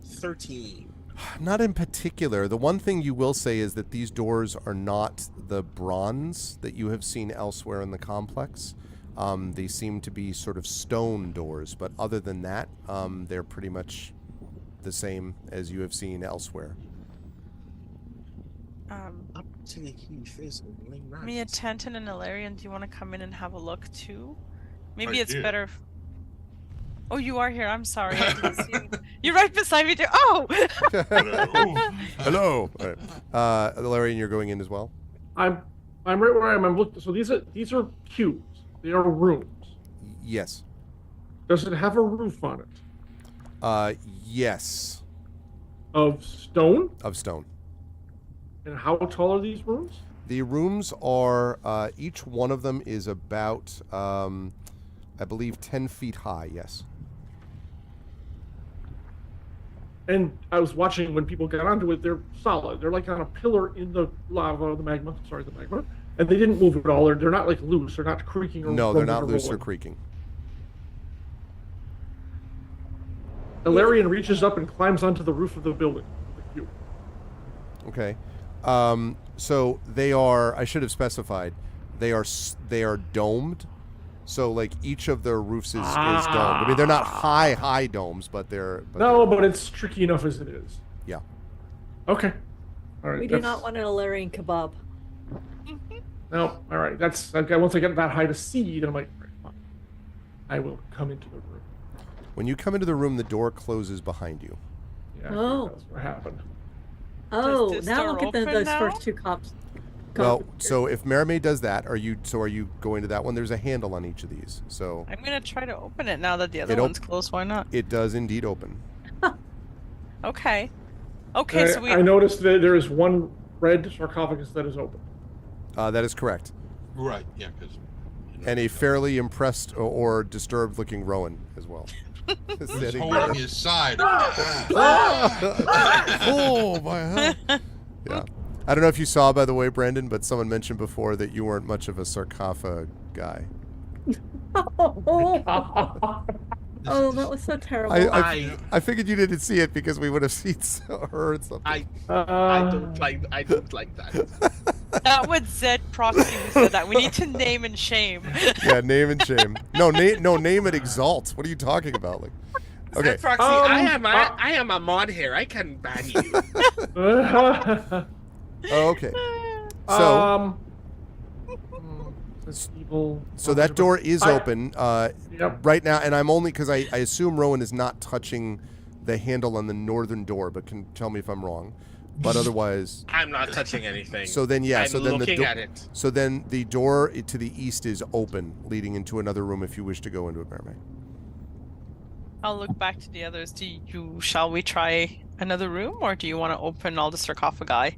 13. Not in particular. The one thing you will say is that these doors are not the bronze that you have seen elsewhere in the complex. They seem to be sort of stone doors, but other than that, they're pretty much the same as you have seen elsewhere. Up to the heath is only right. Mia, Tanton, and Ilarion, do you want to come in and have a look too? Maybe I it's did. better. Oh, you are here. I'm sorry. I didn't see you. You're right beside me too. Oh! Hello. All right. Larry, and you're going in as well? I'm right where I am. I'm looking. So these are cubes. They are rooms. Yes. Does it have a roof on it? Yes. Of stone? Of stone. And how tall are these rooms? The rooms are, each one of them is about, I believe, 10 feet high, yes. And I was watching when people got onto it, they're solid. They're like on a pillar in the magma, and they didn't move at all. They're not like loose. They're not creaking or No, they're rolling not loose or rolling. creaking. Ilarion reaches up and climbs onto the roof of the building. The cube. Okay. So they are, I should have specified, they are domed. So like each of their roofs is domed. I mean, they're not high domes, but they're. But it's tricky enough as it is. Yeah. Okay. All right. We do not want an Illyrian kebab. No. All right. That's okay. Once I get that high to see, then I'm like, right, fine. I will come into the room. When you come into the room, the door closes behind you. Yeah. Oh. That's what happened. Oh, this now door look at open those now? first 2 cops. Well, so if Mermaid does that, are you going to that one? There's a handle on each of these, so I'm going to try to open it now that the other one's closed. Why not? it does indeed open. Okay. Okay, so I noticed that there is one red sarcophagus that is open. That is correct. Right, yeah, because... And a fairly impressed or disturbed-looking Rowan as well. He's Sitting holding there. his side. Oh, my hell. Yeah. I don't know if you saw, by the way, Brandon, but someone mentioned before that you weren't much of a sarcophagus guy. Oh, that was so terrible. I figured you didn't see it because we would have seen heard something. I don't like that. that was Zed Proxy who said that. We need to name and shame. Yeah, name and shame. No, name and exalt. What are you talking about? Like, okay. Zed Proxy, I am a mod here. I can ban you. Oh, okay. So, evil. so that door is open Yep. right now, and I'm only because I assume Rowan is not touching the handle on the northern door, but can tell me if I'm wrong. But otherwise, I'm not touching anything. so then yeah, I'm so then looking the at it. so then the door to the east is open, leading into another room if you wish to go into it, Mermaid. I'll look back to the others. Shall we try another room, or do you want to open all the sarcophagi?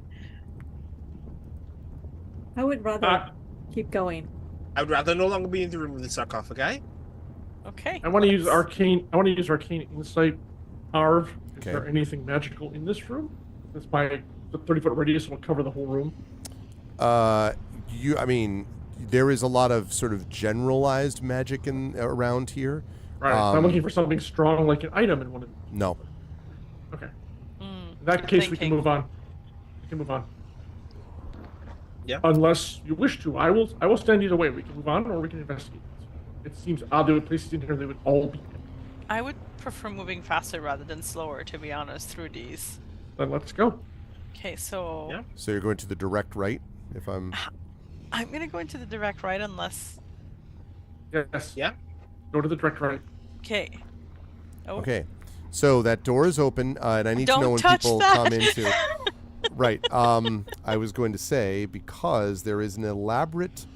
I would rather keep going. I would rather no longer be in the room with the sarcophagi. Okay. I want to use arcane. I want to use arcane insight. Arv, is Okay. there anything magical in this room? That's the 30-foot radius will cover the whole room. I mean, there is a lot of sort of generalized magic around here. Right. So I'm looking for something strong, like an item in one of them. No. Okay. In that case, we can move on. Yeah. Unless you wish to, I will stand either way. We can move on, or we can investigate. It seems odd there were places in here they would all be. I would prefer moving faster rather than slower, to be honest, through these. Then let's go. Okay, so Yeah. So you're going to the direct right, if I'm... I'm gonna go into the direct right unless. Yes. Yeah. Go to the direct right. Okay. Oh. Okay. So that door is open, and I need to know Don't when touch people that. come into... Right. I was going to say, because there is an elaborate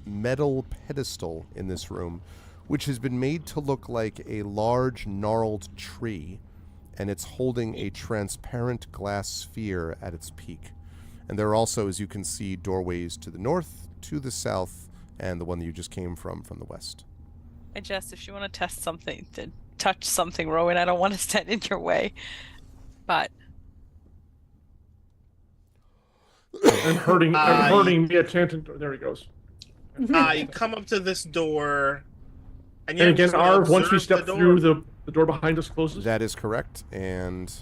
metal pedestal in this room, which has been made to look like a large gnarled tree, and it's holding a transparent glass sphere at its peak. And there are also, as you can see, doorways to the north, to the south, and the one that you just came from the west. I just, if you want to test something, then touch something, Rowan. I don't want to stand in your way. But I'm hurting me at chanting. There he goes. I come up to this door. And again, Arv, once we step the door. through, the door behind us closes. That is correct, and...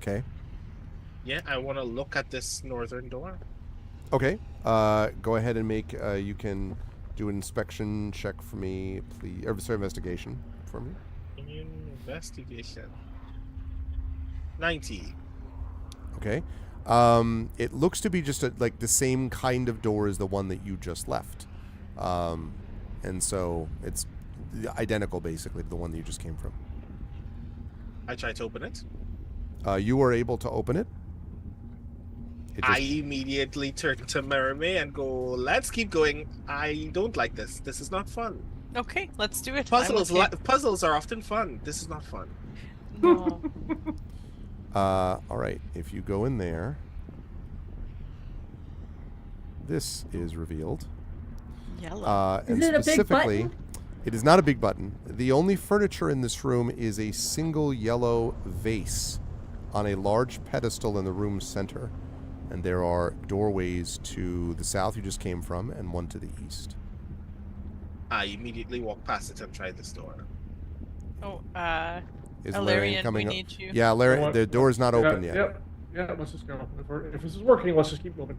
Okay. Yeah, I want to look at this northern door. Okay. Go ahead and make... you can do an inspection check for me, please. Or, sorry, investigation for me. Investigation. 90. Okay. It looks to be just like the same kind of door as the one that you just left. And so it's identical, basically, to the one that you just came from. I try to open it. You were able to open it. I immediately turn to Merame and go, let's keep going. I don't like this. This is not fun. okay, let's do it. Puzzles are often fun. This is not fun. No. All right. If you go in there, this is revealed. Yellow. And Is it a big specifically, button? it is not a big button. The only furniture in this room is a single yellow vase on a large pedestal in the room's center. And there are doorways to the south you just came from and one to the east. I immediately walk past it and try this door. Oh, Is Alarian, Larian coming we up? need you. Yeah, Larian, the door is not open yet. Yeah, let's just go. If this is working, let's just keep moving.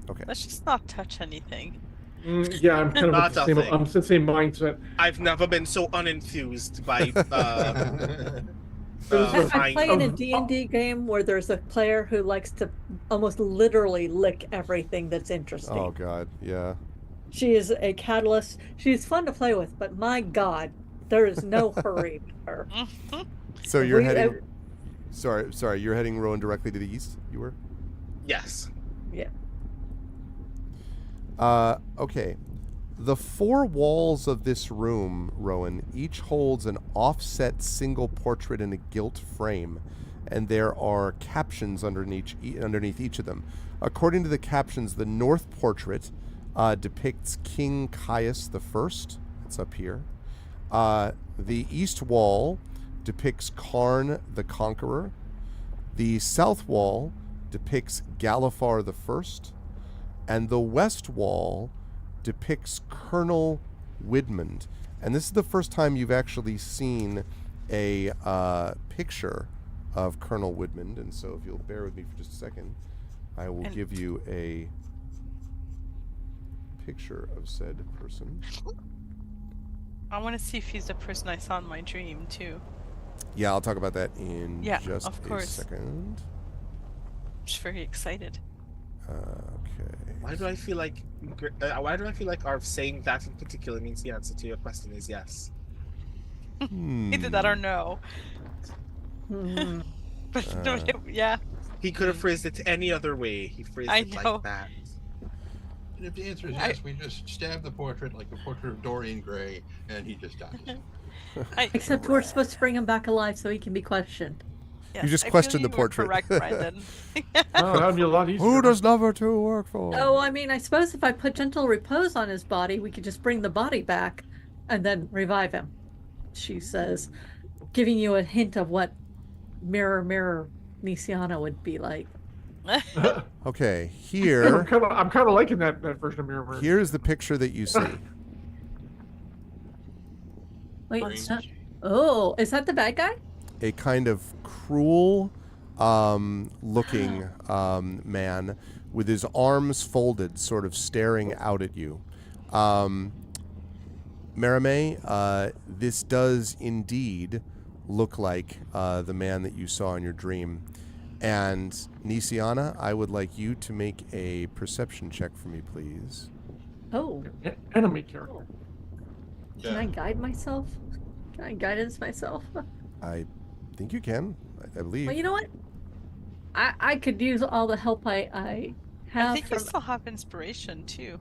Okay. Let's just not touch anything. Yeah, I'm kind of Not the same, a thing. I'm the same mindset. I've never been so unenthused by I'm playing a of- D&D game where there's a player who likes to almost literally lick everything that's interesting. Oh, God. Yeah. She is a catalyst. She's fun to play with, but my God, there is no hurry with her. So you're We- heading... Sorry. You're heading, Rowan, directly to the east? You were? yes. Yeah. Okay. The four walls of this room, Rowan, each holds an offset single portrait in a gilt frame, and there are captions underneath each of them. According to the captions, the north portrait depicts King Caius I. It's up here. The east wall depicts Karn the Conqueror. The south wall depicts Galifar I. And the west wall depicts Colonel Widmond. And this is the first time you've actually seen a picture of Colonel Widmond. And so if you'll bear with me for just a second, I will give you a picture of said person. I want to see if he's the person I saw in my dream, too. Yeah, I'll talk about that in just of a course. second. I'm just very excited. Okay. Why do I feel like Arv saying that in particular means the answer to your question is yes? Either that or no. Mhm. But no, yeah. He could have phrased it any other way. He phrased I it know. like that. And if the answer is yes, we just stab the portrait like the portrait of Dorian Gray, and he just dies. Except we're supposed to bring him back alive so he can be questioned. Yes, You just I feel questioned the you were portrait. correct, Brandon. Oh, that would be a lot easier. Who does number 2 work for? Oh, I mean, I suppose if I put gentle repose on his body, we could just bring the body back and then revive him. She says, giving you a hint of what Mirror Mirror Nisiana would be like. Okay, here. I'm kind of liking that version of Mirror. Here's the picture that you see. Wait, it's not... Oh, is that the bad guy? A kind of cruel looking man with his arms folded, sort of staring out at you. Marame, this does indeed look like the man that you saw in your dream. And Nisiana, I would like you to make a perception check for me, please. Oh. Enemy character. Can I guide myself? Can I guidance myself? I think you can, I believe. Well, you know what? I could use all the help I have. I think from... you still have inspiration too.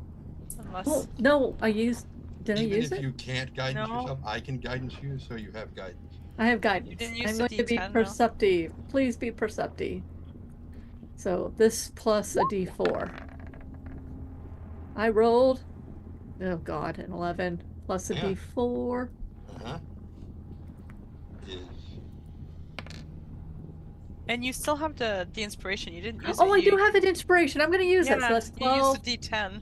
Unless... Well, no, I used... Did I use Even if it? you can't guidance No. yourself, I can guidance you, so you have guidance. I have guidance. You didn't use I'm the going to be D10 though? perceptive. Please be perceptive. So this plus a D4. I rolled, oh god, an 11 plus a Yeah. D4. Uh-huh. Is And you still have the inspiration. You didn't use it. Oh, I You- do have an inspiration. I'm going to use it. So Yeah, that's you 12 used the D10.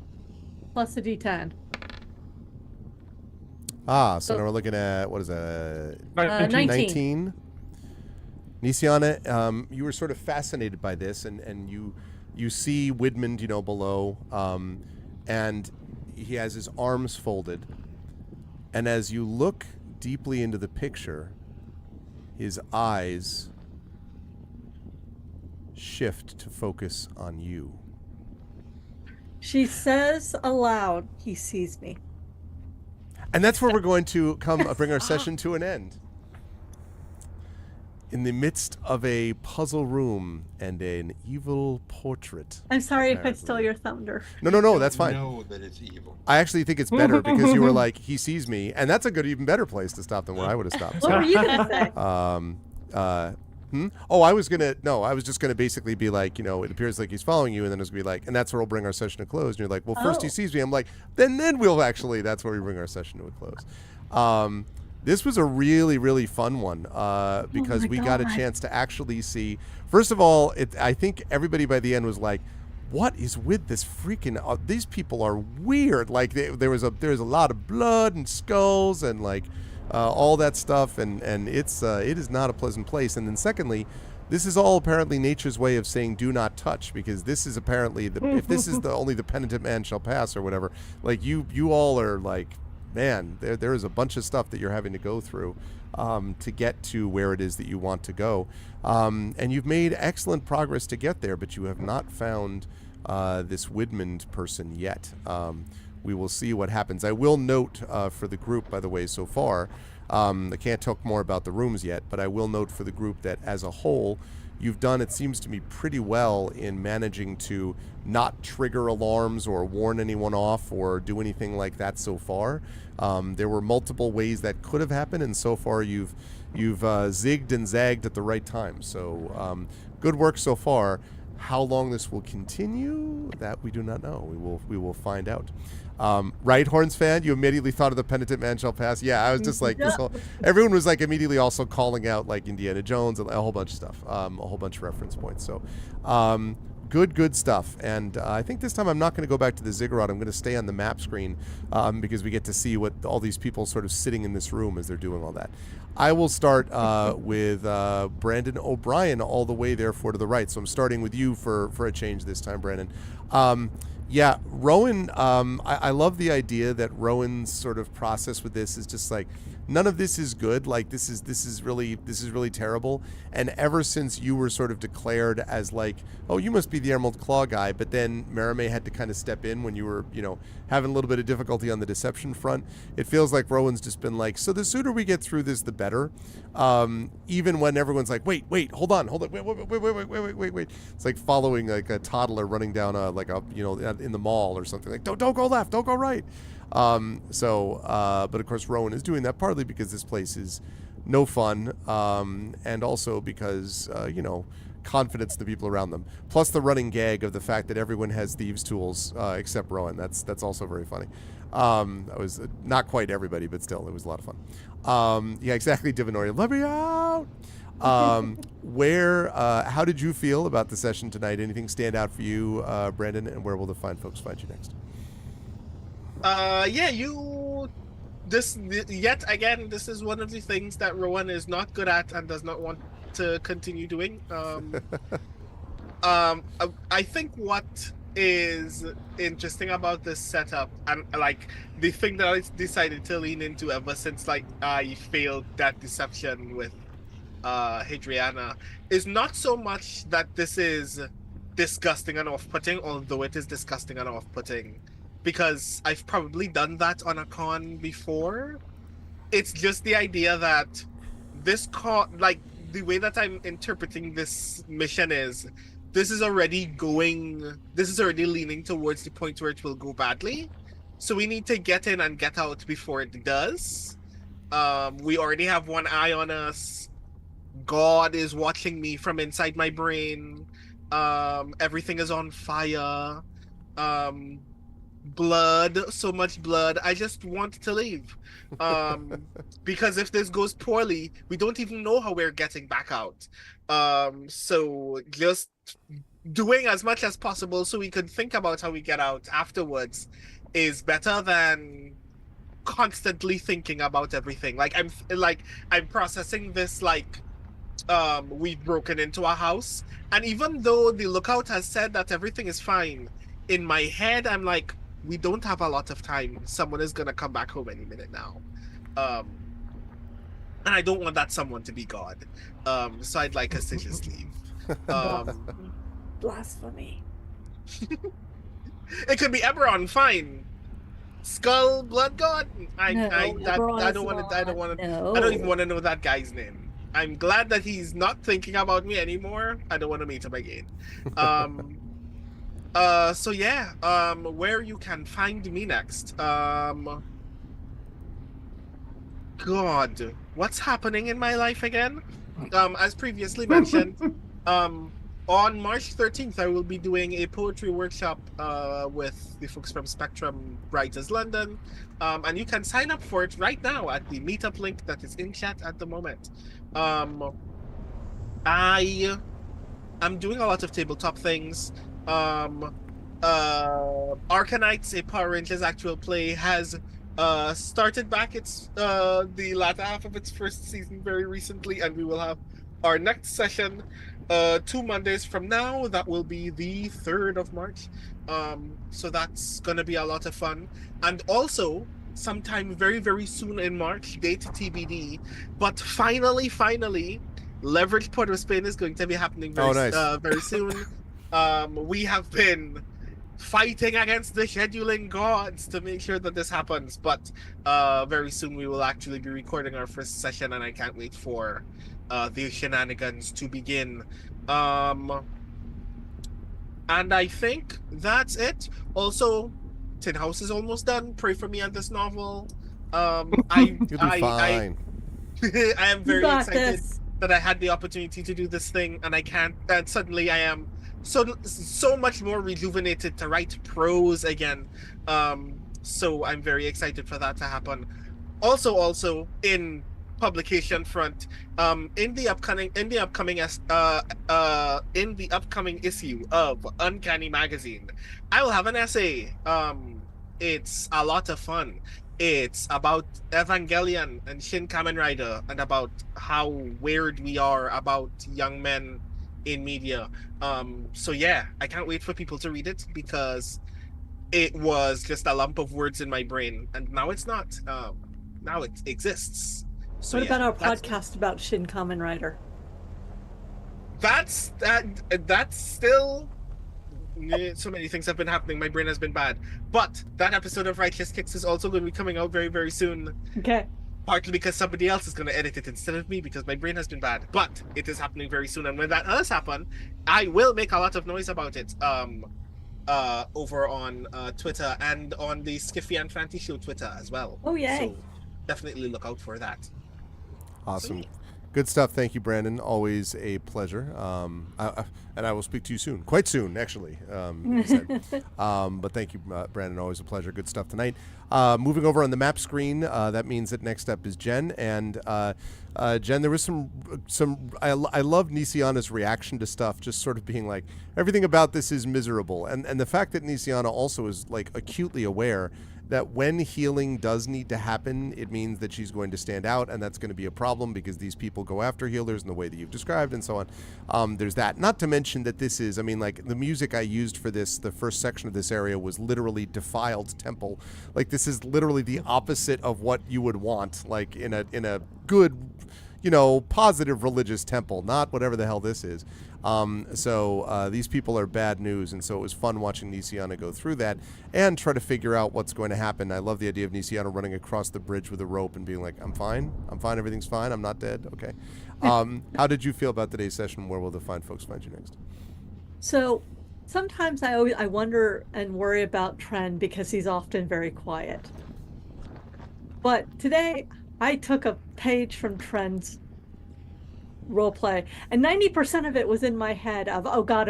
plus a D10. So So- now we're looking at, what is that? 19. 19. Nisiana, you were sort of fascinated by this, and you see Widmund, below, and he has his arms folded. And as you look deeply into the picture, his eyes shift to focus on you. She says aloud, he sees me. And that's where we're going to bring our session to an end. In the midst of a puzzle room and an evil portrait. I'm sorry if I Apparently. stole your thunder. No, that's fine. know that it's evil. I actually think it's better because you were like, he sees me, and that's a even better place to stop than where I would have stopped. What were you going to say? Oh, I was just gonna basically be like, it appears like he's following you, and then it's gonna be like, and that's where we'll bring our session to close. And you're like, well, first he Oh. sees me. I'm like, then we'll actually, that's where we bring our session to a close. This was a really, really fun one because my we got a God. chance to actually see. First of all, I think everybody by the end was like, what is with this freaking? These people are weird. Like there was a lot of blood and skulls and like all that stuff, and it is not a pleasant place. And then secondly, this is all apparently nature's way of saying do not touch, because this is apparently if this is only the penitent man shall pass or whatever. Like you all are like, man, there is a bunch of stuff that you're having to go through to get to where it is that you want to go. And you've made excellent progress to get there, but you have not found this Widmund person yet. We will see what happens. I will note for the group, by the way, so far, I can't talk more about the rooms yet, but I will note for the group that as a whole, you've done, it seems to me, pretty well in managing to not trigger alarms or warn anyone off or do anything like that so far. There were multiple ways that could have happened, and so far you've zigged and zagged at the right time. So good work so far. How long this will continue, that we do not know. We will find out. Right, Horns fan, you immediately thought of the penitent man shall pass. Yeah, I was just like, everyone was like immediately also calling out like Indiana Jones and a whole bunch of stuff, a whole bunch of reference points. So good stuff. And I think this time I'm not going to go back to the ziggurat. I'm going to stay on the map screen because we get to see what all these people sort of sitting in this room as they're doing all that. I will start with Brandon O'Brien all the way therefore to the right. So I'm starting with you for a change this time, Brandon. Yeah, Rowan, I love the idea that Rowan's sort of process with this is just like, none of this is good. Like this is really terrible. And ever since you were sort of declared as like, oh, you must be the Emerald Claw guy, but then Marame had to kind of step in when you were, having a little bit of difficulty on the deception front. It feels like Rowan's just been like, so the sooner we get through this, the better. Even when everyone's like, wait, hold on, wait. It's like following like a toddler running down in the mall or something. Like, don't go left, don't go right. But of course Rowan is doing that partly because this place is no fun, and also because confidence in the people around them. Plus the running gag of the fact that everyone has thieves' tools except Rowan. That's also very funny. That was not quite everybody, but still, it was a lot of fun. Yeah, exactly, Divinorian. Let me out. How did you feel about the session tonight? Anything stand out for you, Brandon? And where will the fine folks find you next? Yet again, this is one of the things that Rowan is not good at and does not want to continue doing. I think what is interesting about this setup, and like the thing that I decided to lean into ever since like I failed that deception with Hadriana, is not so much that this is disgusting and off-putting, although it is disgusting and off-putting, because I've probably done that on a con before. It's just the idea that this con, like the way that I'm interpreting this mission is, this is already leaning towards the point where it will go badly. So we need to get in and get out before it does. We already have one eye on us. God is watching me from inside my brain. Everything is on fire. Blood, so much blood. I just want to leave. Because if this goes poorly, we don't even know how we're getting back out. So just doing as much as possible so we could think about how we get out afterwards is better than constantly thinking about everything. Like I'm processing this like we've broken into a house, and even though the lookout has said that everything is fine, in my head I'm like, we don't have a lot of time. Someone is gonna come back home any minute now. And I don't want that someone to be God. So I'd like us to just leave. Blasphemy. It could be Eberron, fine. Skull Blood God? I don't even want to know that guy's name. I'm glad that he's not thinking about me anymore. I don't want to meet him again. So yeah, where you can find me next. God, what's happening in my life again? As previously mentioned, on March 13th, I will be doing a poetry workshop with the folks from Spectrum Writers London. And you can sign up for it right now at the meetup link that is in chat at the moment. I am doing a lot of tabletop things. Arcanites, a Power Rangers actual play, has started back its the latter half of its first season very recently, and we will have our next session 2 Mondays from now. That will be the 3rd of March. So that's gonna be a lot of fun. And also sometime very, very soon in March, date TBD, but finally, Leverage Port of Spain is going to be happening very soon. We have been fighting against the scheduling gods to make sure that this happens, but very soon we will actually be recording our first session, and I can't wait for the shenanigans to begin. And I think that's it. Also, Tin House is almost done. Pray for me on this novel. You'll be fine. I am very excited that I had the opportunity to do this thing, and suddenly I am so much more rejuvenated to write prose again. So I'm very excited for that to happen. Also in publication front, in the upcoming issue of Uncanny Magazine, I will have an essay. It's a lot of fun. It's about Evangelion and Shin Kamen Rider, and about how weird we are about young men in media. So yeah, I can't wait for people to read it, because it was just a lump of words in my brain, and now it's not. Now it exists. So what about our podcast about Shin Kamen Rider? That's still. So many things have been happening. My brain has been bad. But that episode of Righteous Kicks is also going to be coming out very, very soon. Okay. Partly because somebody else is going to edit it instead of me, because my brain has been bad. But it is happening very soon. And when that does happen, I will make a lot of noise about it over on Twitter and on the Skiffy and Fanty Show Twitter as well. Oh, yay. So definitely look out for that. Awesome. Sweet. Good stuff. Thank you, Brandon. Always a pleasure. And I will speak to you soon. Quite soon, actually. He said. But thank you, Brandon. Always a pleasure. Good stuff tonight. Moving over on the map screen, that means that next up is Jen. And Jen, there was some. I love Nisiana's reaction to stuff, just sort of being like, everything about this is miserable. And the fact that Nisiana also is like acutely aware that when healing does need to happen, it means that she's going to stand out, and that's going to be a problem because these people go after healers in the way that you've described and so on. There's that. Not to mention that this is, I mean, like, the music I used for this, the first section of this area was literally Defiled Temple. Like, this is literally the opposite of what you would want, like, in a good, you know, positive religious temple, not whatever the hell this is. So these people are bad news, and so it was fun watching Nisiana go through that and try to figure out what's going to happen. I love the idea of Nisiana running across the bridge with a rope and being like, I'm fine, everything's fine, I'm not dead, okay. How did you feel about today's session? Where will the fine folks find you next? So sometimes I wonder and worry about Tren because he's often very quiet. But today I took a page from Tren's roleplay, and 90% of it was in my head of, oh god,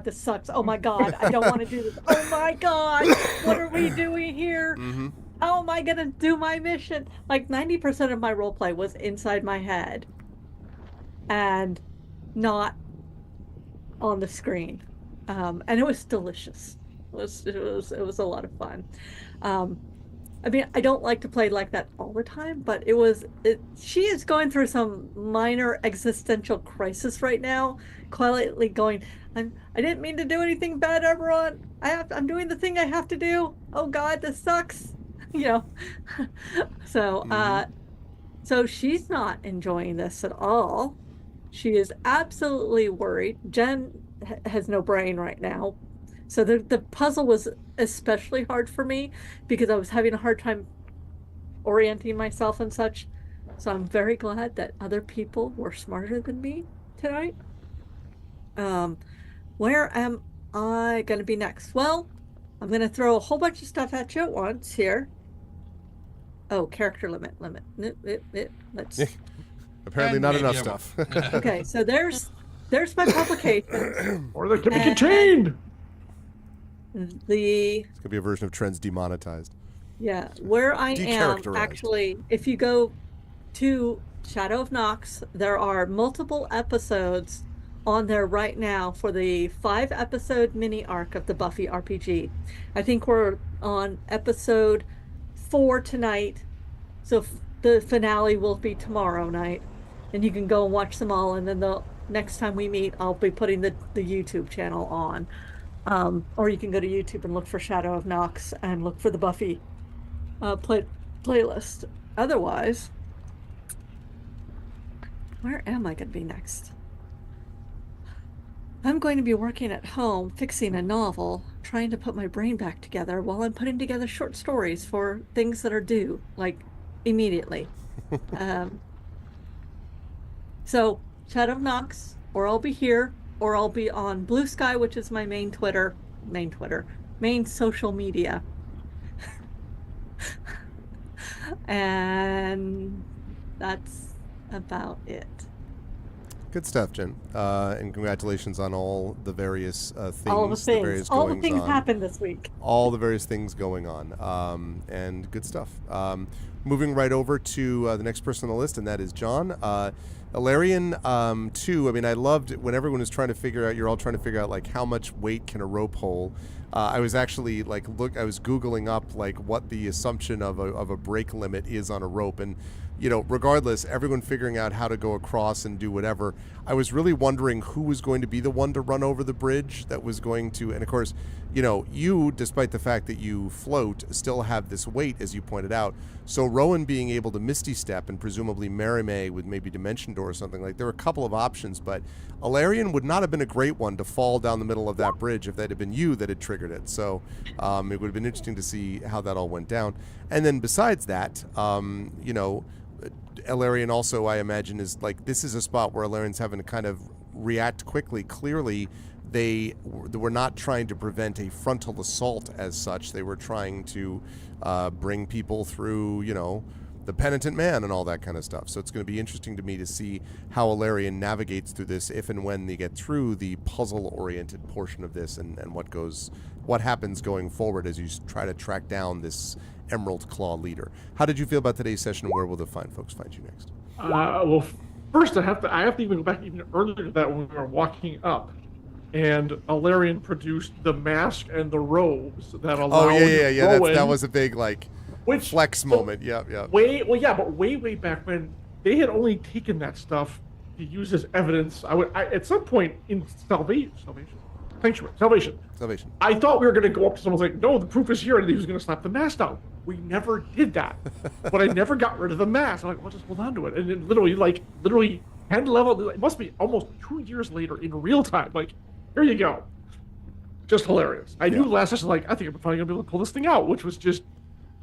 this sucks, oh my god, I don't want to do this, oh my god, what are we doing here? Mm-hmm. How am I gonna do my mission? Like 90% of my roleplay was inside my head and not on the screen, and it was delicious. It was a lot of fun. I mean, I don't like to play like that all the time, but she is going through some minor existential crisis right now, quietly going, I didn't mean to do anything bad, Eberron. I'm doing the thing I have to do. Oh God, this sucks. You know. So, so she's not enjoying this at all. She is absolutely worried. Jen has no brain right now. So the puzzle was especially hard for me because I was having a hard time orienting myself and such. So I'm very glad that other people were smarter than me tonight. Where am I going to be next? Well, I'm going to throw a whole bunch of stuff at you at once here. Oh, character limit. Let's. Apparently not enough stuff. Okay, so there's my publication. Or they can be contained. It's going to be a version of Trends demonetized. Yeah, where I am, actually, if you go to Shadow of Nox, there are multiple episodes on there right now for the 5-episode mini arc of the Buffy RPG. I think we're on episode 4 tonight, so the finale will be tomorrow night, and you can go and watch them all, and then the next time we meet, I'll be putting the YouTube channel on. Or you can go to YouTube and look for Shadow of Nox and look for the Buffy playlist. Otherwise, where am I going to be next? I'm going to be working at home, fixing a novel, trying to put my brain back together while I'm putting together short stories for things that are due, like, immediately. So, Shadow of Nox, or I'll be here, or I'll be on Blue Sky, which is my main social media. And that's about it. Good stuff, Jen. And congratulations on all the various things. All the things. All the things happened this week. All the various things going on. And good stuff. Moving right over to the next person on the list, and that is John. Ilarion, too. I mean, I loved when everyone was trying to figure out, you're all trying to figure out, like, how much weight can a rope hold. I was actually, like, I was Googling up, like, what the assumption of a break limit is on a rope. And, you know, regardless, everyone figuring out how to go across and do whatever. I was really wondering who was going to be the one to run over the bridge that was going to, and of course, you know, you, despite the fact that you float, still have this weight, as you pointed out. So Rowan being able to Misty Step and presumably Marime with maybe Dimension Door or something, like, there were a couple of options, but Ilarion would not have been a great one to fall down the middle of that bridge if that had been you that had triggered it. So it would have been interesting to see how that all went down. And then besides that, you know, Ilarion also, I imagine, is like, this is a spot where Ilarion's having to kind of react quickly. Clearly, they were not trying to prevent a frontal assault as such. They were trying to bring people through, you know, the penitent man and all that kind of stuff. So it's going to be interesting to me to see how Ilarion navigates through this if and when they get through the puzzle-oriented portion of this, and what happens going forward as you try to track down this Emerald Claw leader. How did you feel about today's session? Where will the fine folks find you next? Well, first I have to even go back even earlier to that when we were walking up, and Ilarion produced the mask and the robes that allowed. Oh yeah. Rowan, that was a big flex moment. Yeah. Way back when they had only taken that stuff to use as evidence. At some point in Salvation. I thought we were going to go up to someone like, no, the proof is here, and he was going to slap the mask down. We never did that, but I never got rid of the mask. I'm like, well, just hold on to it, and then literally 10 level. It must be almost 2 years later in real time. Like, here you go. Just hilarious. I knew last session, I think I'm finally going to be able to pull this thing out, which was just,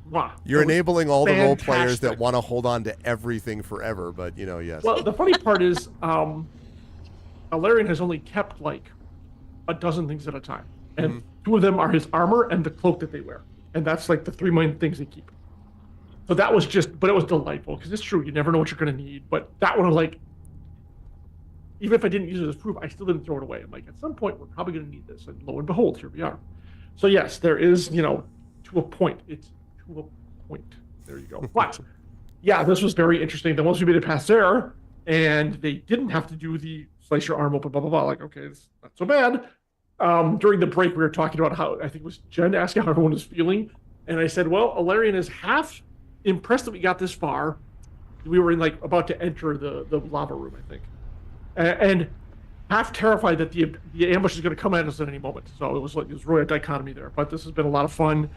wow. You're enabling all the role players that want to hold on to everything forever, but, yes. Well, the funny part is, Ilarion has only kept, a dozen things at a time. And 2 of them are his armor and the cloak that they wear. And that's, the 3 main things they keep. So that was but it was delightful, because it's true, you never know what you're going to need. But that one was even if I didn't use it as proof, I still didn't throw it away. I'm like, at some point, we're probably going to need this. And lo and behold, here we are. So yes, there is, to a point. It's to a point. There you go. But, yeah, this was very interesting. Then once we made it past there, and they didn't have to do the slice your arm open, blah, blah, blah. Okay, it's not so bad. During the break, we were talking about how, I think it was Jen asking how everyone was feeling. And I said, well, Ilarion is half impressed that we got this far. We were about to enter the lava room, I think. And half terrified that the ambush is going to come at us at any moment. So it was really a dichotomy there. But this has been a lot of fun.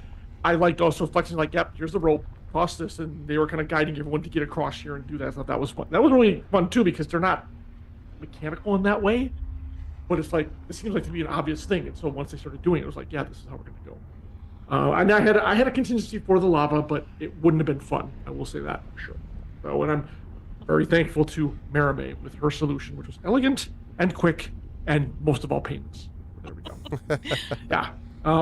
I liked also flexing yep, here's the rope, cross this, and they were kind of guiding everyone to get across here and do that. I thought that was fun. That was really fun too, because they're not mechanical in that way, but it's it seems to be an obvious thing. And so once they started doing it, it was yeah, this is how we're going to go. And I had a contingency for the lava, but it wouldn't have been fun. I will say that for sure. So, and I'm very thankful to Marame with her solution, which was elegant and quick and most of all painless. There we go. Yeah. I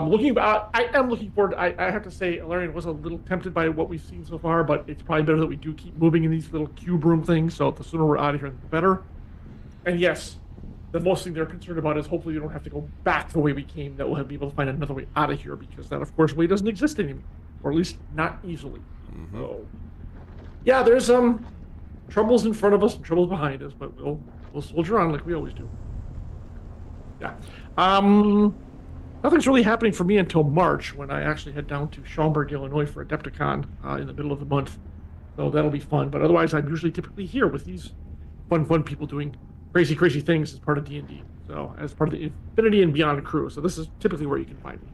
am looking forward. I have to say, Ilarion was a little tempted by what we've seen so far, but it's probably better that we do keep moving in these little cube room things. So the sooner we're out of here, the better. And yes, the most thing they're concerned about is hopefully we don't have to go back the way we came, that we'll be able to find another way out of here, because that, of course, way doesn't exist anymore, or at least not easily. So, yeah, there's troubles in front of us and troubles behind us, but we'll soldier on like we always do. Yeah. Nothing's really happening for me until March, when I actually head down to Schaumburg, Illinois for Adepticon in the middle of the month. So that'll be fun. But otherwise, I'm usually typically here with these fun people doing crazy things as part of D&D. So as part of the Infinity and Beyond crew. So this is typically where you can find me.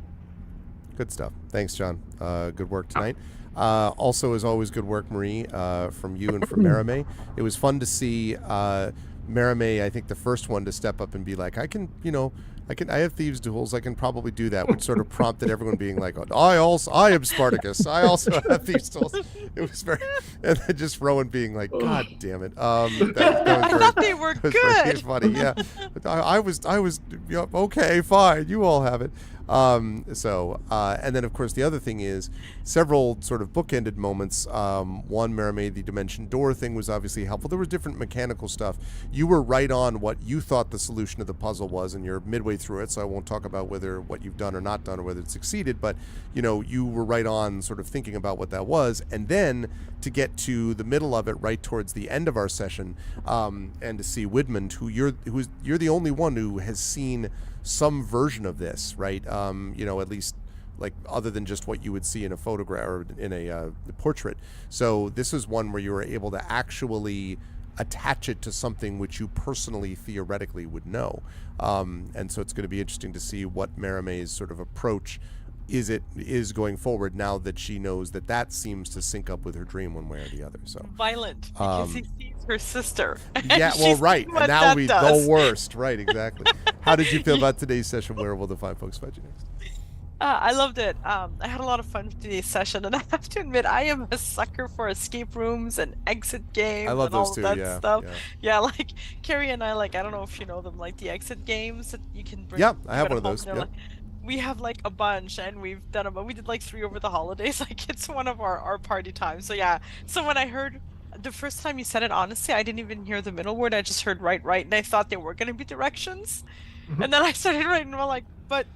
Good stuff. Thanks, John. Good work tonight. Also, as always, good work, Marie, from you and from Marame. It was fun to see Marame, I think the first one to step up and be like, I have thieves' duels. I can probably do that, which sort of prompted everyone being like, I am Spartacus. I also have thieves' duels. It was very, and then just Rowan being like, God damn it. I thought they were good. Very funny, yeah. But I was, okay, fine. You all have it. And then of course the other thing is several sort of bookended moments. One, Marame, the dimension door thing was obviously helpful. There was different mechanical stuff. You were right on what you thought the solution to the puzzle was, and you're midway through it, so I won't talk about what you've done or not done or whether it succeeded, but you were right on sort of thinking about what that was. And then to get to the middle of it right towards the end of our session, and to see Widmund, who you're the only one who has seen some version of this, right? At least other than just what you would see in a photograph or in a portrait. So this is one where you were able to actually attach it to something which you personally theoretically would know. And so it's going to be interesting to see what Marame's sort of approach is going forward now that she knows that seems to sync up with her dream one way or the other. So violent, because he sees her sister. Yeah, well, right. And now the worst. Right, exactly. How did you feel about today's session? Where will the fine folks find you next? I loved it. I had a lot of fun with today's session, and I have to admit, I am a sucker for escape rooms and exit games. I love and those all too. That stuff. Yeah, like Carrie and I, I don't know if you know them, the exit games that you can bring. Yeah, I have one of those. Yep. we have like a bunch, and we did like 3 over the holidays. Like it's one of our party times. So yeah. So when I heard the first time you said it, honestly, I didn't even hear the middle word. I just heard right, and I thought they were gonna be directions. And then I started writing, and I'm like, but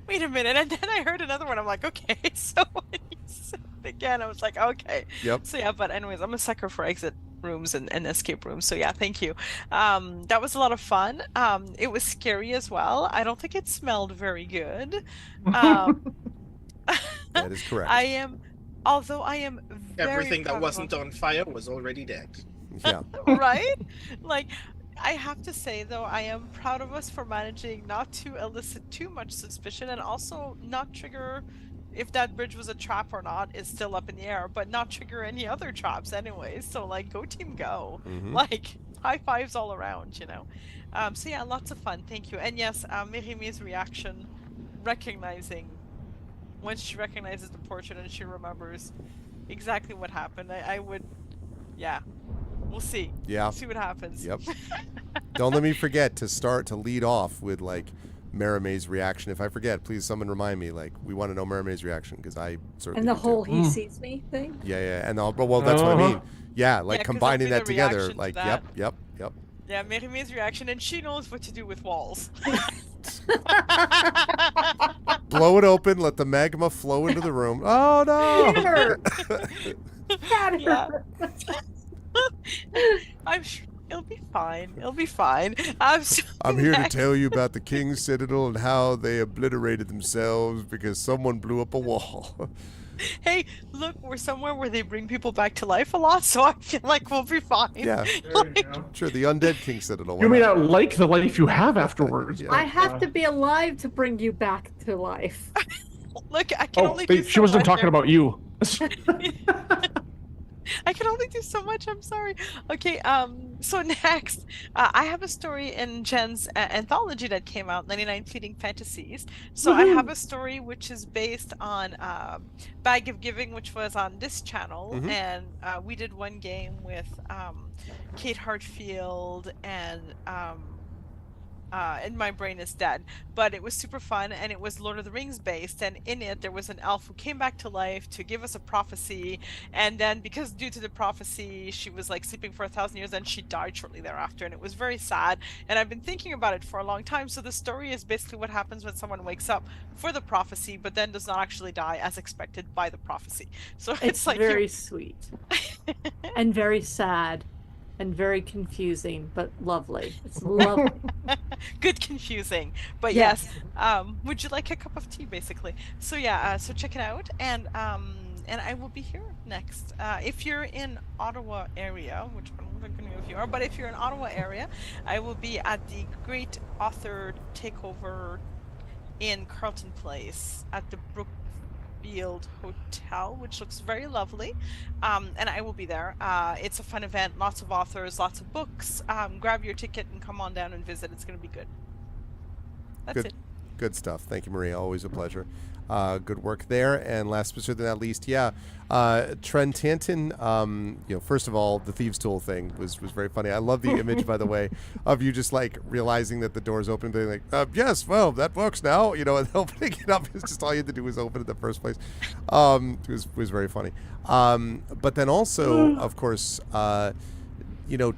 wait a minute. And then I heard another one. I'm like, okay. So when you said it again, I was like, okay. Yep. So yeah, but anyways, I'm a sucker for exit rooms and escape rooms. So yeah, thank you. That was a lot of fun. It was scary as well. I don't think it smelled very good. That is correct. Although I am very Everything that proud of wasn't us. on fire was already dead. Yeah. Right? Like, I have to say, though, I am proud of us for managing not to elicit too much suspicion, and also not trigger, if that bridge was a trap or not is still up in the air, but not trigger any other traps anyways. So like, go team go. Like, high fives all around, you know. So yeah, lots of fun. Thank you. And yes, Mirime's reaction, recognizing, once she recognizes the portrait and she remembers exactly what happened, I would, yeah. We'll see. Yeah. We'll see what happens. Yep. Don't let me forget to lead off with like Marime's reaction. If I forget, please someone remind me. Like, we want to know Marime's reaction because I certainly And the do whole too. he sees me thing. Yeah, and well, that's what I mean. Yeah, like 'cause combining there'll that be the together. reaction to Like, that. yep. Yeah, Mirime's reaction, and she knows what to do with walls. Blow it open, let the magma flow into the room. Oh no! Yeah. I'm sure it'll be fine. It'll be fine. So I'm here to next- tell you about the King's Citadel and how they obliterated themselves because someone blew up a wall. Hey, look, we're somewhere where they bring people back to life a lot, so I feel like we'll be fine. Yeah. Like, Sure, the undead King Citadel. You why may not? not like the life you have afterwards. Yeah. but, I have to be alive to bring you back to life. look, I can Oh, only do so she wasn't much. talking about you. I can only do so much. I'm sorry. Okay. So next, I have a story in Jen's anthology that came out, 99 Fleeting Fantasies. So I have a story which is based on Bag of Giving, which was on this channel, and we did one game with Kate Hartfield and My Brain is Dead, but it was super fun, and it was Lord of the Rings based, and in it there was an elf who came back to life to give us a prophecy, and then because due to the prophecy she was like sleeping for 1,000 years and she died shortly thereafter, and it was very sad, and I've been thinking about it for a long time. So the story is basically what happens when someone wakes up for the prophecy but then does not actually die as expected by the prophecy. So It's like very sweet and very sad and very confusing, but lovely. It's lovely. good confusing, but Yes. would you like a cup of tea basically? So yeah, so check it out, and I will be here next. If you're in Ottawa area, which I don't know if you are, but if you're in Ottawa area, I will be at the Great Author Takeover in Carleton Place at the Brookfield Hotel, which looks very lovely, and I will be there. It's a fun event, lots of authors, lots of books. Grab your ticket and come on down and visit. It's going to be good. That's it. Good stuff. Thank you, Maria. Always a pleasure. Good work there. And last but certainly not least, Trent Tanton. First of all, the thieves' tool thing was very funny. I love the image, by the way, of you just like realizing that the door's open, being like, yes, well, that works now. And opening it up is just all you had to do was open it in the first place. It was very funny. But then also, of course,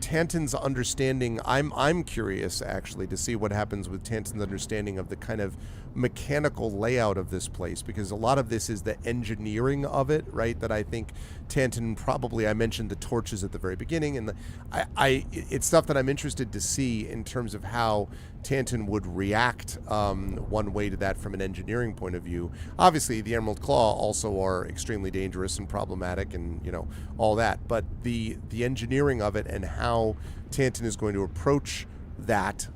Tanton's understanding. I'm curious actually to see what happens with Tanton's understanding of the kind of mechanical layout of this place, because a lot of this is the engineering of it, right? That I think Tanton probably. I mentioned the torches at the very beginning, and it's stuff that I'm interested to see in terms of how Tanton would react one way to that from an engineering point of view. Obviously, the Emerald Claw also are extremely dangerous and problematic, and all that. But the engineering of it and how Tanton is going to approach that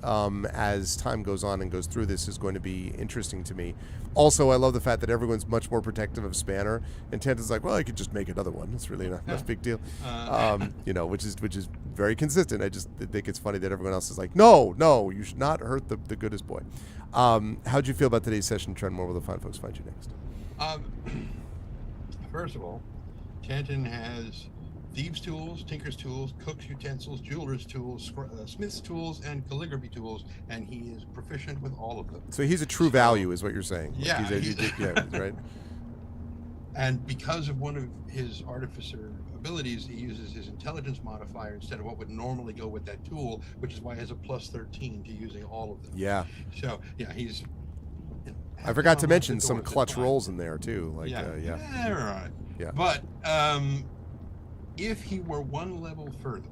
as time goes on and goes through this is going to be interesting to me. Also, I love the fact that everyone's much more protective of Spanner, and Tanton's like, well, I could just make another one. It's really not a big deal, which is very consistent. I just think it's funny that everyone else is like, no, you should not hurt the goodest boy. How'd you feel about today's session, Trent? Where will the fine folks find you next? First of all, Tanton has thieves' tools, tinker's tools, cook's utensils, jeweler's tools, smith's tools, and calligraphy tools, and he is proficient with all of them. So he's a true value, is what you're saying. Like Yeah, yeah, right. And because of one of his artificer abilities, he uses his intelligence modifier instead of what would normally go with that tool, which is why he has a plus 13 to using all of them. Yeah. So yeah, he's. I forgot to mention some clutch rolls in there too. Like yeah. Right. Yeah. But if he were one level further,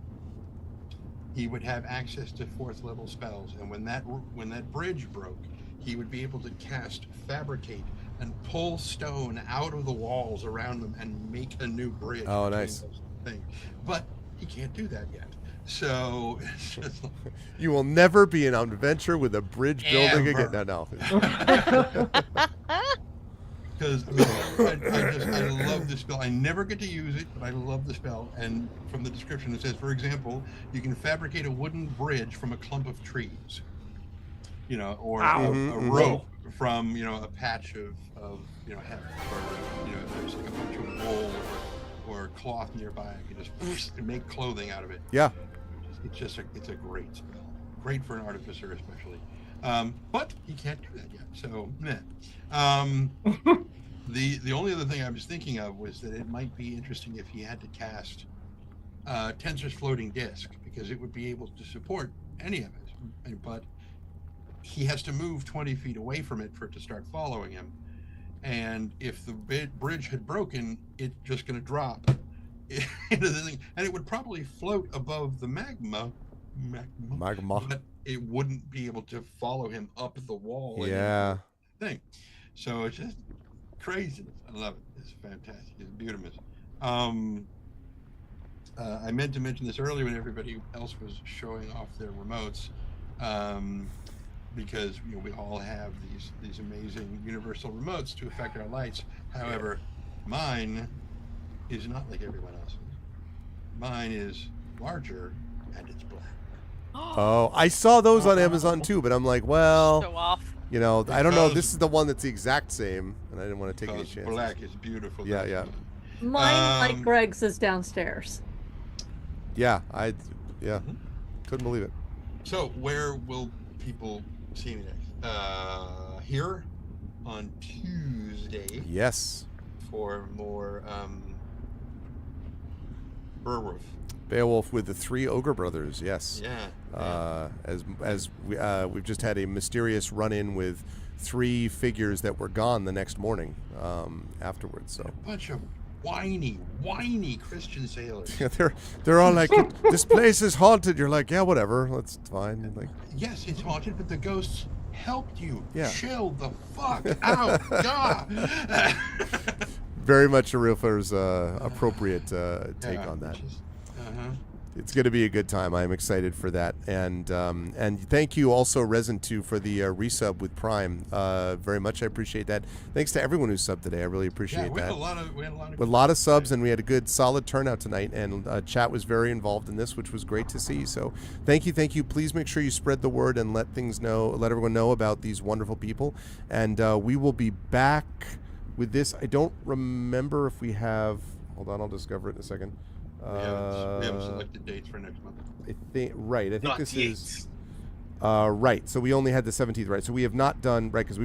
he would have access to 4th level spells, and when that bridge broke, he would be able to cast Fabricate and pull stone out of the walls around them and make a new bridge. Oh, nice. Things. But he can't do that yet. So it's just like, you will never be an adventure with a bridge building again. No. Because I love the spell. I never get to use it, but I love the spell. And from the description, it says, for example, you can fabricate a wooden bridge from a clump of trees, or a rope from, a patch of hemp, or, there's like a bunch of wool or cloth nearby. You can just make clothing out of it. Yeah. It's a great spell. Great for an artificer, especially. But he can't do that yet. So, meh. The only other thing I was thinking of was that it might be interesting if he had to cast Tensor's floating disc, because it would be able to support any of it. But he has to move 20 feet away from it for it to start following him. And if the bridge had broken, it's just going to drop into the thing, and it would probably float above the magma, but it wouldn't be able to follow him up the wall. Yeah. Thing. So it's just craziness. I love it. It's fantastic. It's beautiful. I meant to mention this earlier when everybody else was showing off their remotes, because we all have these amazing universal remotes to affect our lights. However, mine is not like everyone else's. Mine is larger and it's black. Oh, I saw those on Amazon too, but I'm like, well, Show off. I don't know. This is the one that's the exact same, and I didn't want to take any chances. Black is beautiful. Yeah. Mine, like Greg's, is downstairs. Yeah, couldn't believe it. So where will people see me next? Here on Tuesday. Yes. For more Beowulf with the 3 Ogre Brothers. Yes. Yeah. As we've just had a mysterious run-in with 3 figures that were gone the next morning afterwards. So a bunch of whiny Christian sailors. Yeah, they're all like, this place is haunted. You're like, yeah, whatever, that's fine. And like, yes, it's haunted, but the ghosts helped you. Yeah. Chill the fuck out. God. Very much a Realfer's appropriate take on that. It's going to be a good time. I'm excited for that, and thank you also Resin2 for the resub with Prime. Very much I appreciate that. Thanks to everyone who subbed today. I really appreciate that. We had a lot of subs, and we had a good solid turnout tonight. And chat was very involved in this, which was great to see. So thank you. Please make sure you spread the word and let everyone know about these wonderful people. And we will be back with this. I don't remember if we have. Hold on, I'll discover it in a second. We haven't selected dates for next month. I think Not this yet. is right. So we only had the 17th, right? So we have not done right because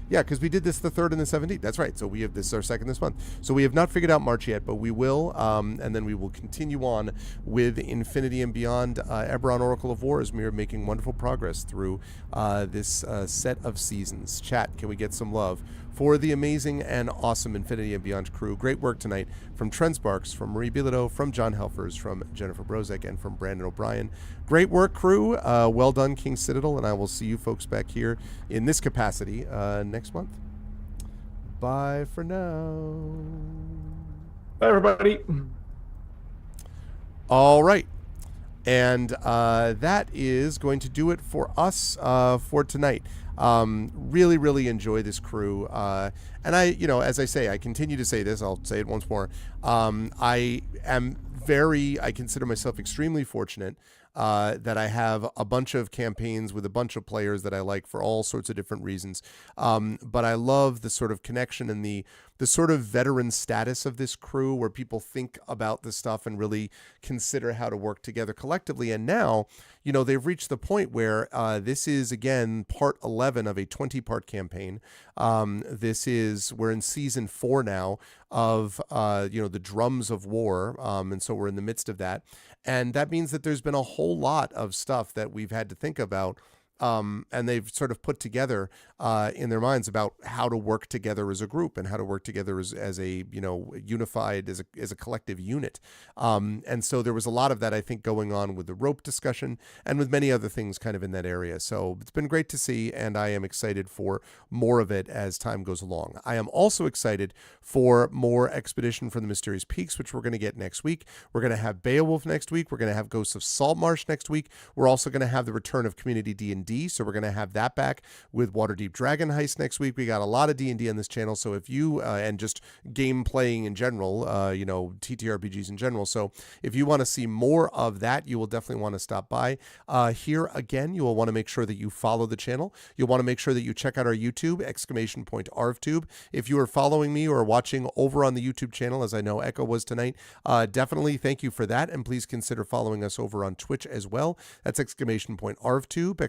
because we did this the 3rd and the 17th. That's right. So we have this our 2nd this month. So we have not figured out March yet, but we will, and then we will continue on with Infinity and Beyond. Eberron Oracle of War is making wonderful progress through this set of seasons. Chat, can we get some love for the amazing and awesome Infinity and Beyond crew? Great work tonight from Trent Sparks, from Marie Bilodeau, from John Helfers, from Jennifer Brozek, and from Brandon O'Brien. Great work, crew. Well done, King Citadel, and I will see you folks back here in this capacity next month. Bye for now. Bye, everybody. All right. And that is going to do it for us for tonight. Really, really enjoy this crew. And I, as I say, I continue to say this, I'll say it once more. I consider myself extremely fortunate that I have a bunch of campaigns with a bunch of players that I like for all sorts of different reasons. But I love the sort of connection and the the sort of veteran status of this crew where people think about this stuff and really consider how to work together collectively. And now, you know, they've reached the point where this is, again, part 11 of a 20-part campaign. We're in season 4 now of, the Drums of War. And so we're in the midst of that. And that means that there's been a whole lot of stuff that we've had to think about. And they've sort of put together in their minds about how to work together as a group and how to work together as a, unified, as a collective unit. And so there was a lot of that, I think, going on with the rope discussion and with many other things kind of in that area. So it's been great to see, and I am excited for more of it as time goes along. I am also excited for more Expedition from the Mysterious Peaks, which we're going to get next week. We're going to have Beowulf next week. We're going to have Ghosts of Saltmarsh next week. We're also going to have the return of Community D&D. So we're going to have that back with Waterdeep Dragon Heist next week. We got a lot of D&D on this channel. So if you, and just game playing in general, TTRPGs in general. So if you want to see more of that, you will definitely want to stop by. Here again, you will want to make sure that you follow the channel. You'll want to make sure that you check out our YouTube, !ArvTube. If you are following me or watching over on the YouTube channel, as I know Echo was tonight, definitely thank you for that. And please consider following us over on Twitch as well. That's !ArvTube,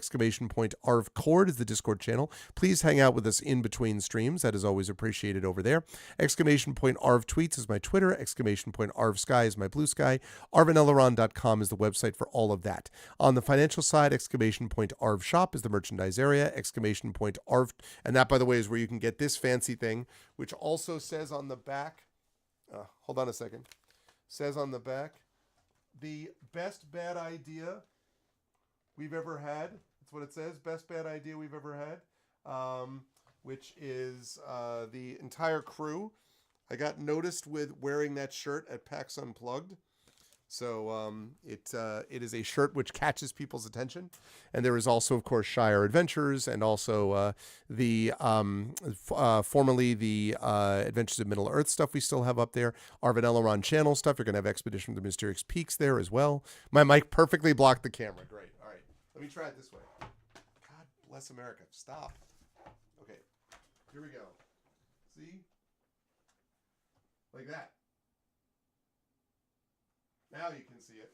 !ArvCord is the Discord channel. Please hang out with us in between streams. That is always appreciated over there. !ArvTweets is my Twitter. !ArvSky is my Blue Sky. ArvanEleron.com is the website for all of that. On the financial side, !ArvShop is the merchandise area. !Arv, and that, by the way, is where you can get this fancy thing, which also says on the back, hold on a second, says on the back, the best bad idea we've ever had. That's what it says. Best bad idea we've ever had, which is the entire crew. I got noticed with wearing that shirt at PAX Unplugged. So it is a shirt which catches people's attention. And there is also, of course, Shire Adventures and also formerly the Adventures of Middle Earth stuff we still have up there. Arvan Eleron channel stuff. You're going to have Expedition to the Mysterious Peaks there as well. My mic perfectly blocked the camera. Great. All right. Let me try it this way. God bless America. Stop. Okay. Here we go. See? Like that. Now you can see it.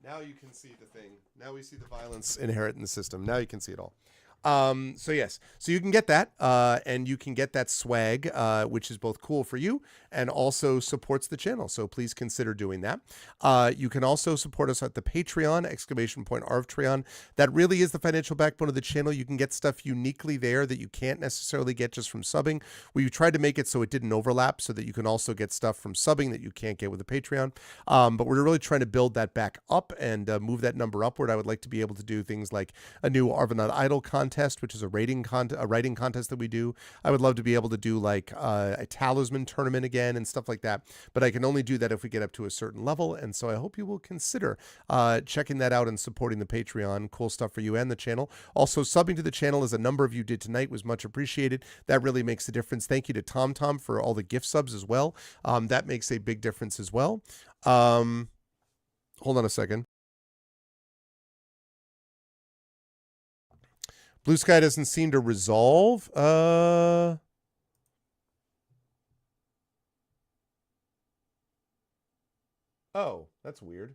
Now you can see the thing. Now we see the violence inherent in the system. Now you can see it all. So yes, so you can get that, and you can get that swag, which is both cool for you and also supports the channel. So please consider doing that. You can also support us at the Patreon, !ArvTreon. That really is the financial backbone of the channel. You can get stuff uniquely there that you can't necessarily get just from subbing. We tried to make it so it didn't overlap so that you can also get stuff from subbing that you can't get with the Patreon. But we're really trying to build that back up and move that number upward. I would like to be able to do things like a new Arvan Idol contest, which is a writing contest that we do. I would love to be able to do like a talisman tournament again and stuff like that, but I can only do that if we get up to a certain level. And so I hope you will consider checking that out and supporting the Patreon. Cool stuff for you and the channel. Also, subbing to the channel, as a number of you did tonight, was much appreciated. That really makes a difference. Thank you to TomTom for all the gift subs as well. That makes a big difference as well. Hold on a second. Blue Sky doesn't seem to resolve. Oh, that's weird.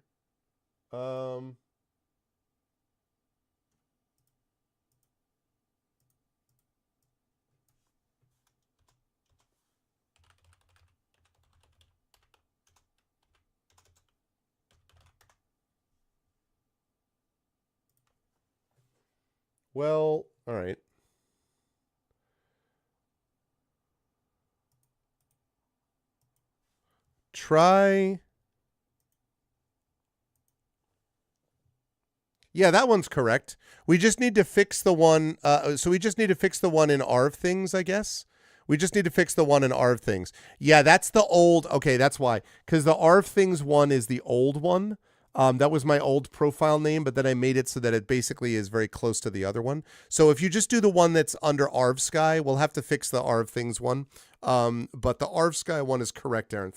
Well, all right. Try. Yeah, that one's correct. We just need to fix the one. So we just need to fix the one in Arv things, I guess. We just need to fix the one in Arv things. Yeah, that's the old. Okay, that's why. Because the Arv things one is the old one. That was my old profile name, but then I made it so that it basically is very close to the other one. So if you just do the one that's under Arv Sky, we'll have to fix the Arv things one. But the Arv Sky one is correct, Aaron.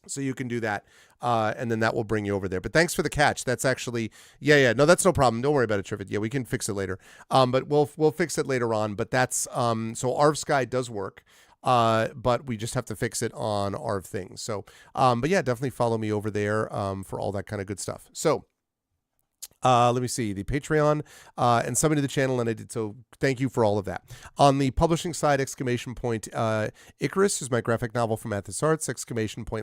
So you can do that. and then that will bring you over there. But thanks for the catch. That's actually, yeah. No, that's no problem. Don't worry about it, Trivia. Yeah, we can fix it later. But we'll fix it later on. But that's so Arv Sky does work. But we just have to fix it on Arv Things. So, but yeah, definitely follow me over there for all that kind of good stuff. So. Let me see the Patreon and somebody to the channel, and I did so. Thank you for all of that. On the publishing side, ! Icarus is my graphic novel from Athos Arts. !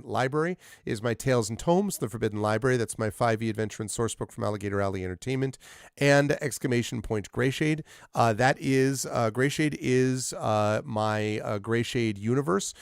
Library is my Tales and Tomes, The Forbidden Library. That's my 5e adventure and source book from Alligator Alley Entertainment. And ! Greyshade. That is Greyshade is my Greyshade universe,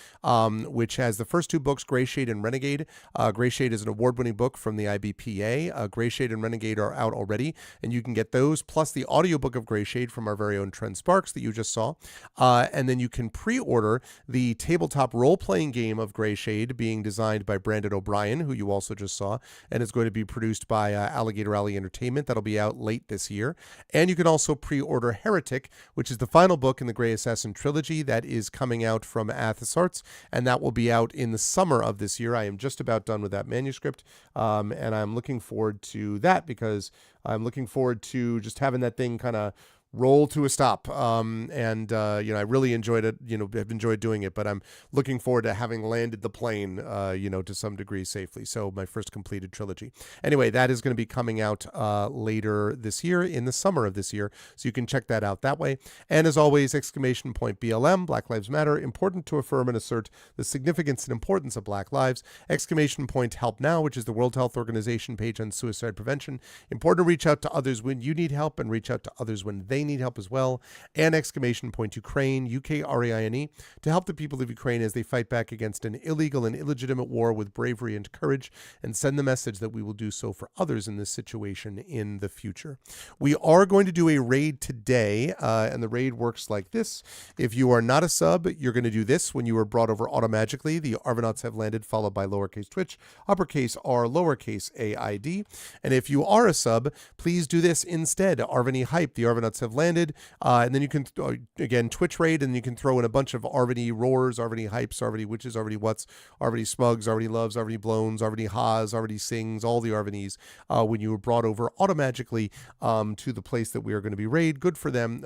which has the first 2 books, Greyshade and Renegade. Greyshade is an award-winning book from the IBPA. Greyshade and Renegade are out already, and you can get those, plus the audiobook of Greyshade from our very own Trent Sparks that you just saw. And then you can pre-order the tabletop role-playing game of Greyshade being designed by Brandon O'Brien, who you also just saw, and is going to be produced by Alligator Alley Entertainment. That'll be out late this year. And you can also pre-order Heretic, which is the final book in the Grey Assassin trilogy that is coming out from Athos Arts, and that will be out in the summer of this year. I am just about done with that manuscript, and I'm looking forward to that because I'm looking forward to just having that thing kind of roll to a stop. I really enjoyed it. I've enjoyed doing it, but I'm looking forward to having landed the plane, to some degree safely. So my first completed trilogy. Anyway, that is going to be coming out later this year, in the summer of this year. So you can check that out that way. And as always, ! BLM, Black Lives Matter, important to affirm and assert the significance and importance of Black lives. ! Help Now, which is the World Health Organization page on suicide prevention. Important to reach out to others when you need help and reach out to others when they need help as well. And ! Ukraine, UKRAINE, to help the people of Ukraine as they fight back against an illegal and illegitimate war with bravery and courage, and send the message that we will do so for others in this situation in the future. We are going to do a raid today, and the raid works like this. If you are not a sub, you're going to do this when you are brought over automatically. The Arvanauts have landed, followed by lowercase Twitch, uppercase R, lowercase AID. And if you are a sub, please do this instead. Arvany Hype, the Arvanauts have landed, and then you can again Twitch raid, and you can throw in a bunch of Arvany roars, Arvany hypes, Arvany witches, Arvany what's, Arvany smugs, Arvany loves, Arvany blows, Arvany ha's, Arvany sings, all the Arvanys when you were brought over automatically to the place that we are going to be raiding. Good for them,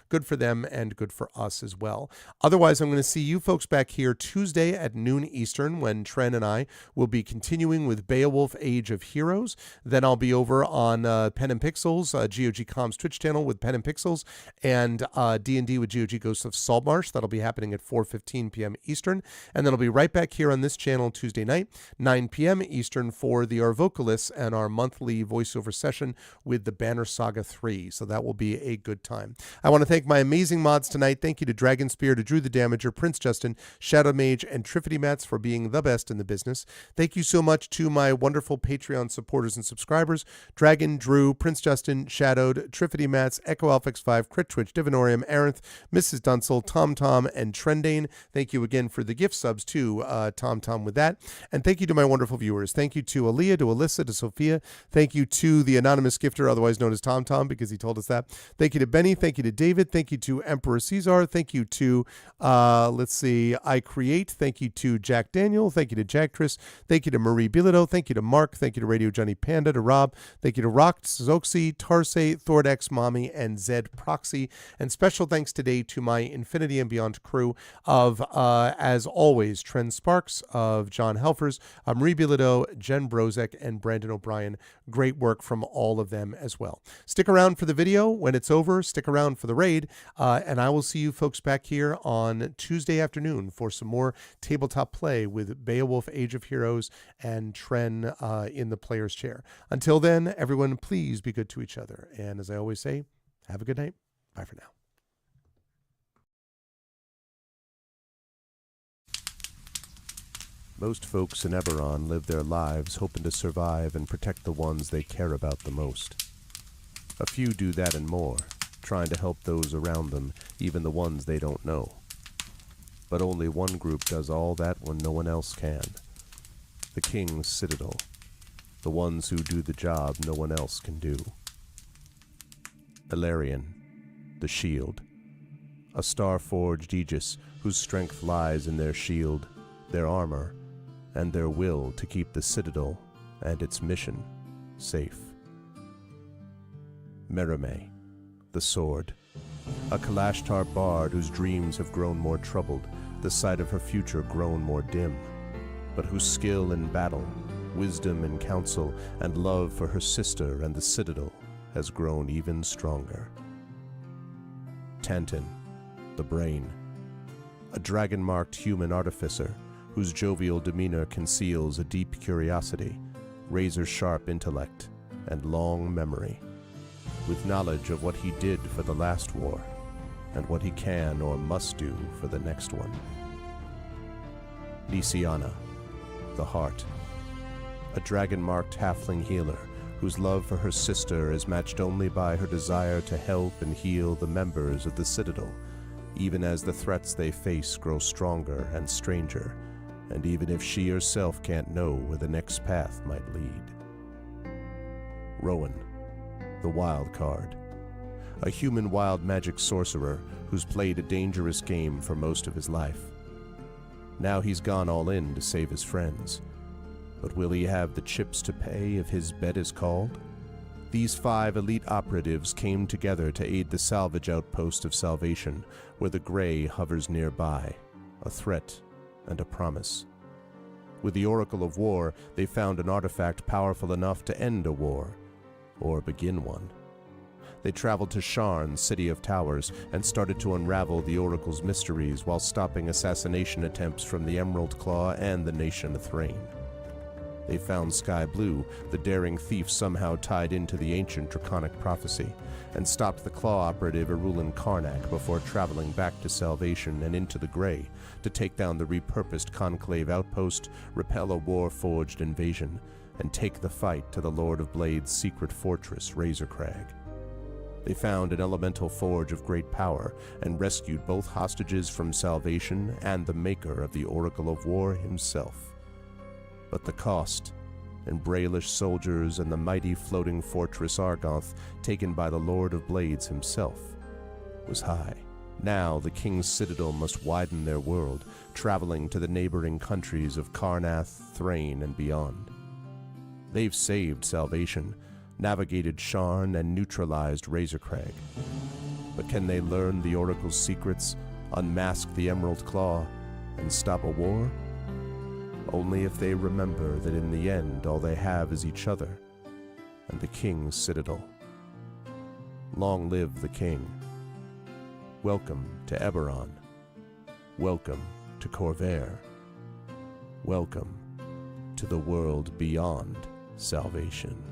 good for them, and good for us as well. Otherwise, I'm going to see you folks back here Tuesday at noon Eastern, when Tren and I will be continuing with Beowulf Age of Heroes. Then I'll be over on Pen and Pixels, GOG Comms Twitch channel with Pen and Pixels, and D&D with GOG Ghosts of Saltmarsh. That'll be happening at 4:15 p.m. Eastern. And then I'll be right back here on this channel Tuesday night, 9 p.m. Eastern, for the Arvocalists and our monthly voiceover session with the Banner Saga 3. So that will be a good time. I want to thank my amazing mods tonight. Thank you to Dragon Spear, to Drew the Damager, Prince Justin, Shadow Mage, and Triffity Mats for being the best in the business. Thank you so much to my wonderful Patreon supporters and subscribers: Dragon, Drew, Prince Justin, Shadowed, Triffity Mats, Echo Alphix 5, Crit Twitch, Divinorium, Aranth, Mrs. Dunsel, Tom, and Trendane. Thank you again for the gift subs too, Tom, with that. And thank you to my wonderful viewers. Thank you to Aaliyah, to Alyssa, to Sophia. Thank you to the anonymous gifter, otherwise known as Tom, because he told us that. Thank you to Benny. Thank you to David. Thank you to Emperor Caesar. Thank you to, I Create. Thank you to Jack Daniel. Thank you to Jactress. Thank you to Marie Bilodeau. Thank you to Mark. Thank you to Radio Johnny Panda, to Rob. Thank you to Rock, Zoxy, Tarse, Thordex, Mommy, and Zed Proxy. And special thanks today to my Infinity and Beyond crew of, as always, Trent Sparks, of John Helfers, Marie Bilodeau, Jen Brozek, and Brandon O'Brien. Great work from all of them as well. Stick around for the video when it's over. Stick around for the raid, and I will see you folks back here on Tuesday afternoon for some more tabletop play with Beowulf Age of Heroes and Tren in the player's chair. Until then, everyone, please be good to each other. And as I always say, have a good night. Bye for now. Most folks in Eberron live their lives hoping to survive and protect the ones they care about the most. A few do that and more, trying to help those around them, even the ones they don't know. But only one group does all that when no one else can. The King's Citadel. The ones who do the job no one else can do. Ilarion, the Shield. A star-forged Aegis whose strength lies in their shield, their armor, and their will to keep the Citadel and its mission safe. Merime, the Sword, a Kalashtar bard whose dreams have grown more troubled, the sight of her future grown more dim, but whose skill in battle, wisdom in counsel, and love for her sister and the Citadel has grown even stronger. Tantin, the Brain, a dragon-marked human artificer whose jovial demeanor conceals a deep curiosity, razor-sharp intellect, and long memory, with knowledge of what he did for the last war and what he can or must do for the next one. Nisiana, the Heart, a dragon-marked halfling healer whose love for her sister is matched only by her desire to help and heal the members of the Citadel, even as the threats they face grow stronger and stranger, and even if she herself can't know where the next path might lead. Rowan, the Wild Card, a human wild magic sorcerer who's played a dangerous game for most of his life. Now he's gone all in to save his friends. But will he have the chips to pay if his bet is called? These 5 elite operatives came together to aid the salvage outpost of Salvation, where the Grey hovers nearby, a threat and a promise. With the Oracle of War, they found an artifact powerful enough to end a war, or begin one. They traveled to Sharn, City of Towers, and started to unravel the Oracle's mysteries while stopping assassination attempts from the Emerald Claw and the Nation of Thrain. They found Sky Blue, the daring thief somehow tied into the ancient draconic prophecy, and stopped the Claw operative Erulin Karnak before traveling back to Salvation and into the Grey to take down the repurposed Conclave outpost, repel a war-forged invasion, and take the fight to the Lord of Blade's secret fortress, Razorcrag. They found an elemental forge of great power and rescued both hostages from Salvation and the maker of the Oracle of War himself. But the cost, and Braelish soldiers and the mighty floating fortress Argoth taken by the Lord of Blades himself, was high. Now the King's Citadel must widen their world, traveling to the neighboring countries of Karnath, Thrain, and beyond. They've saved Salvation, navigated Sharn, and neutralized Razorcrag. But can they learn the Oracle's secrets, unmask the Emerald Claw, and stop a war? Only if they remember that in the end all they have is each other and the King's Citadel. Long live the King. Welcome to Eberron. Welcome to Corvair. Welcome to the world beyond Salvation.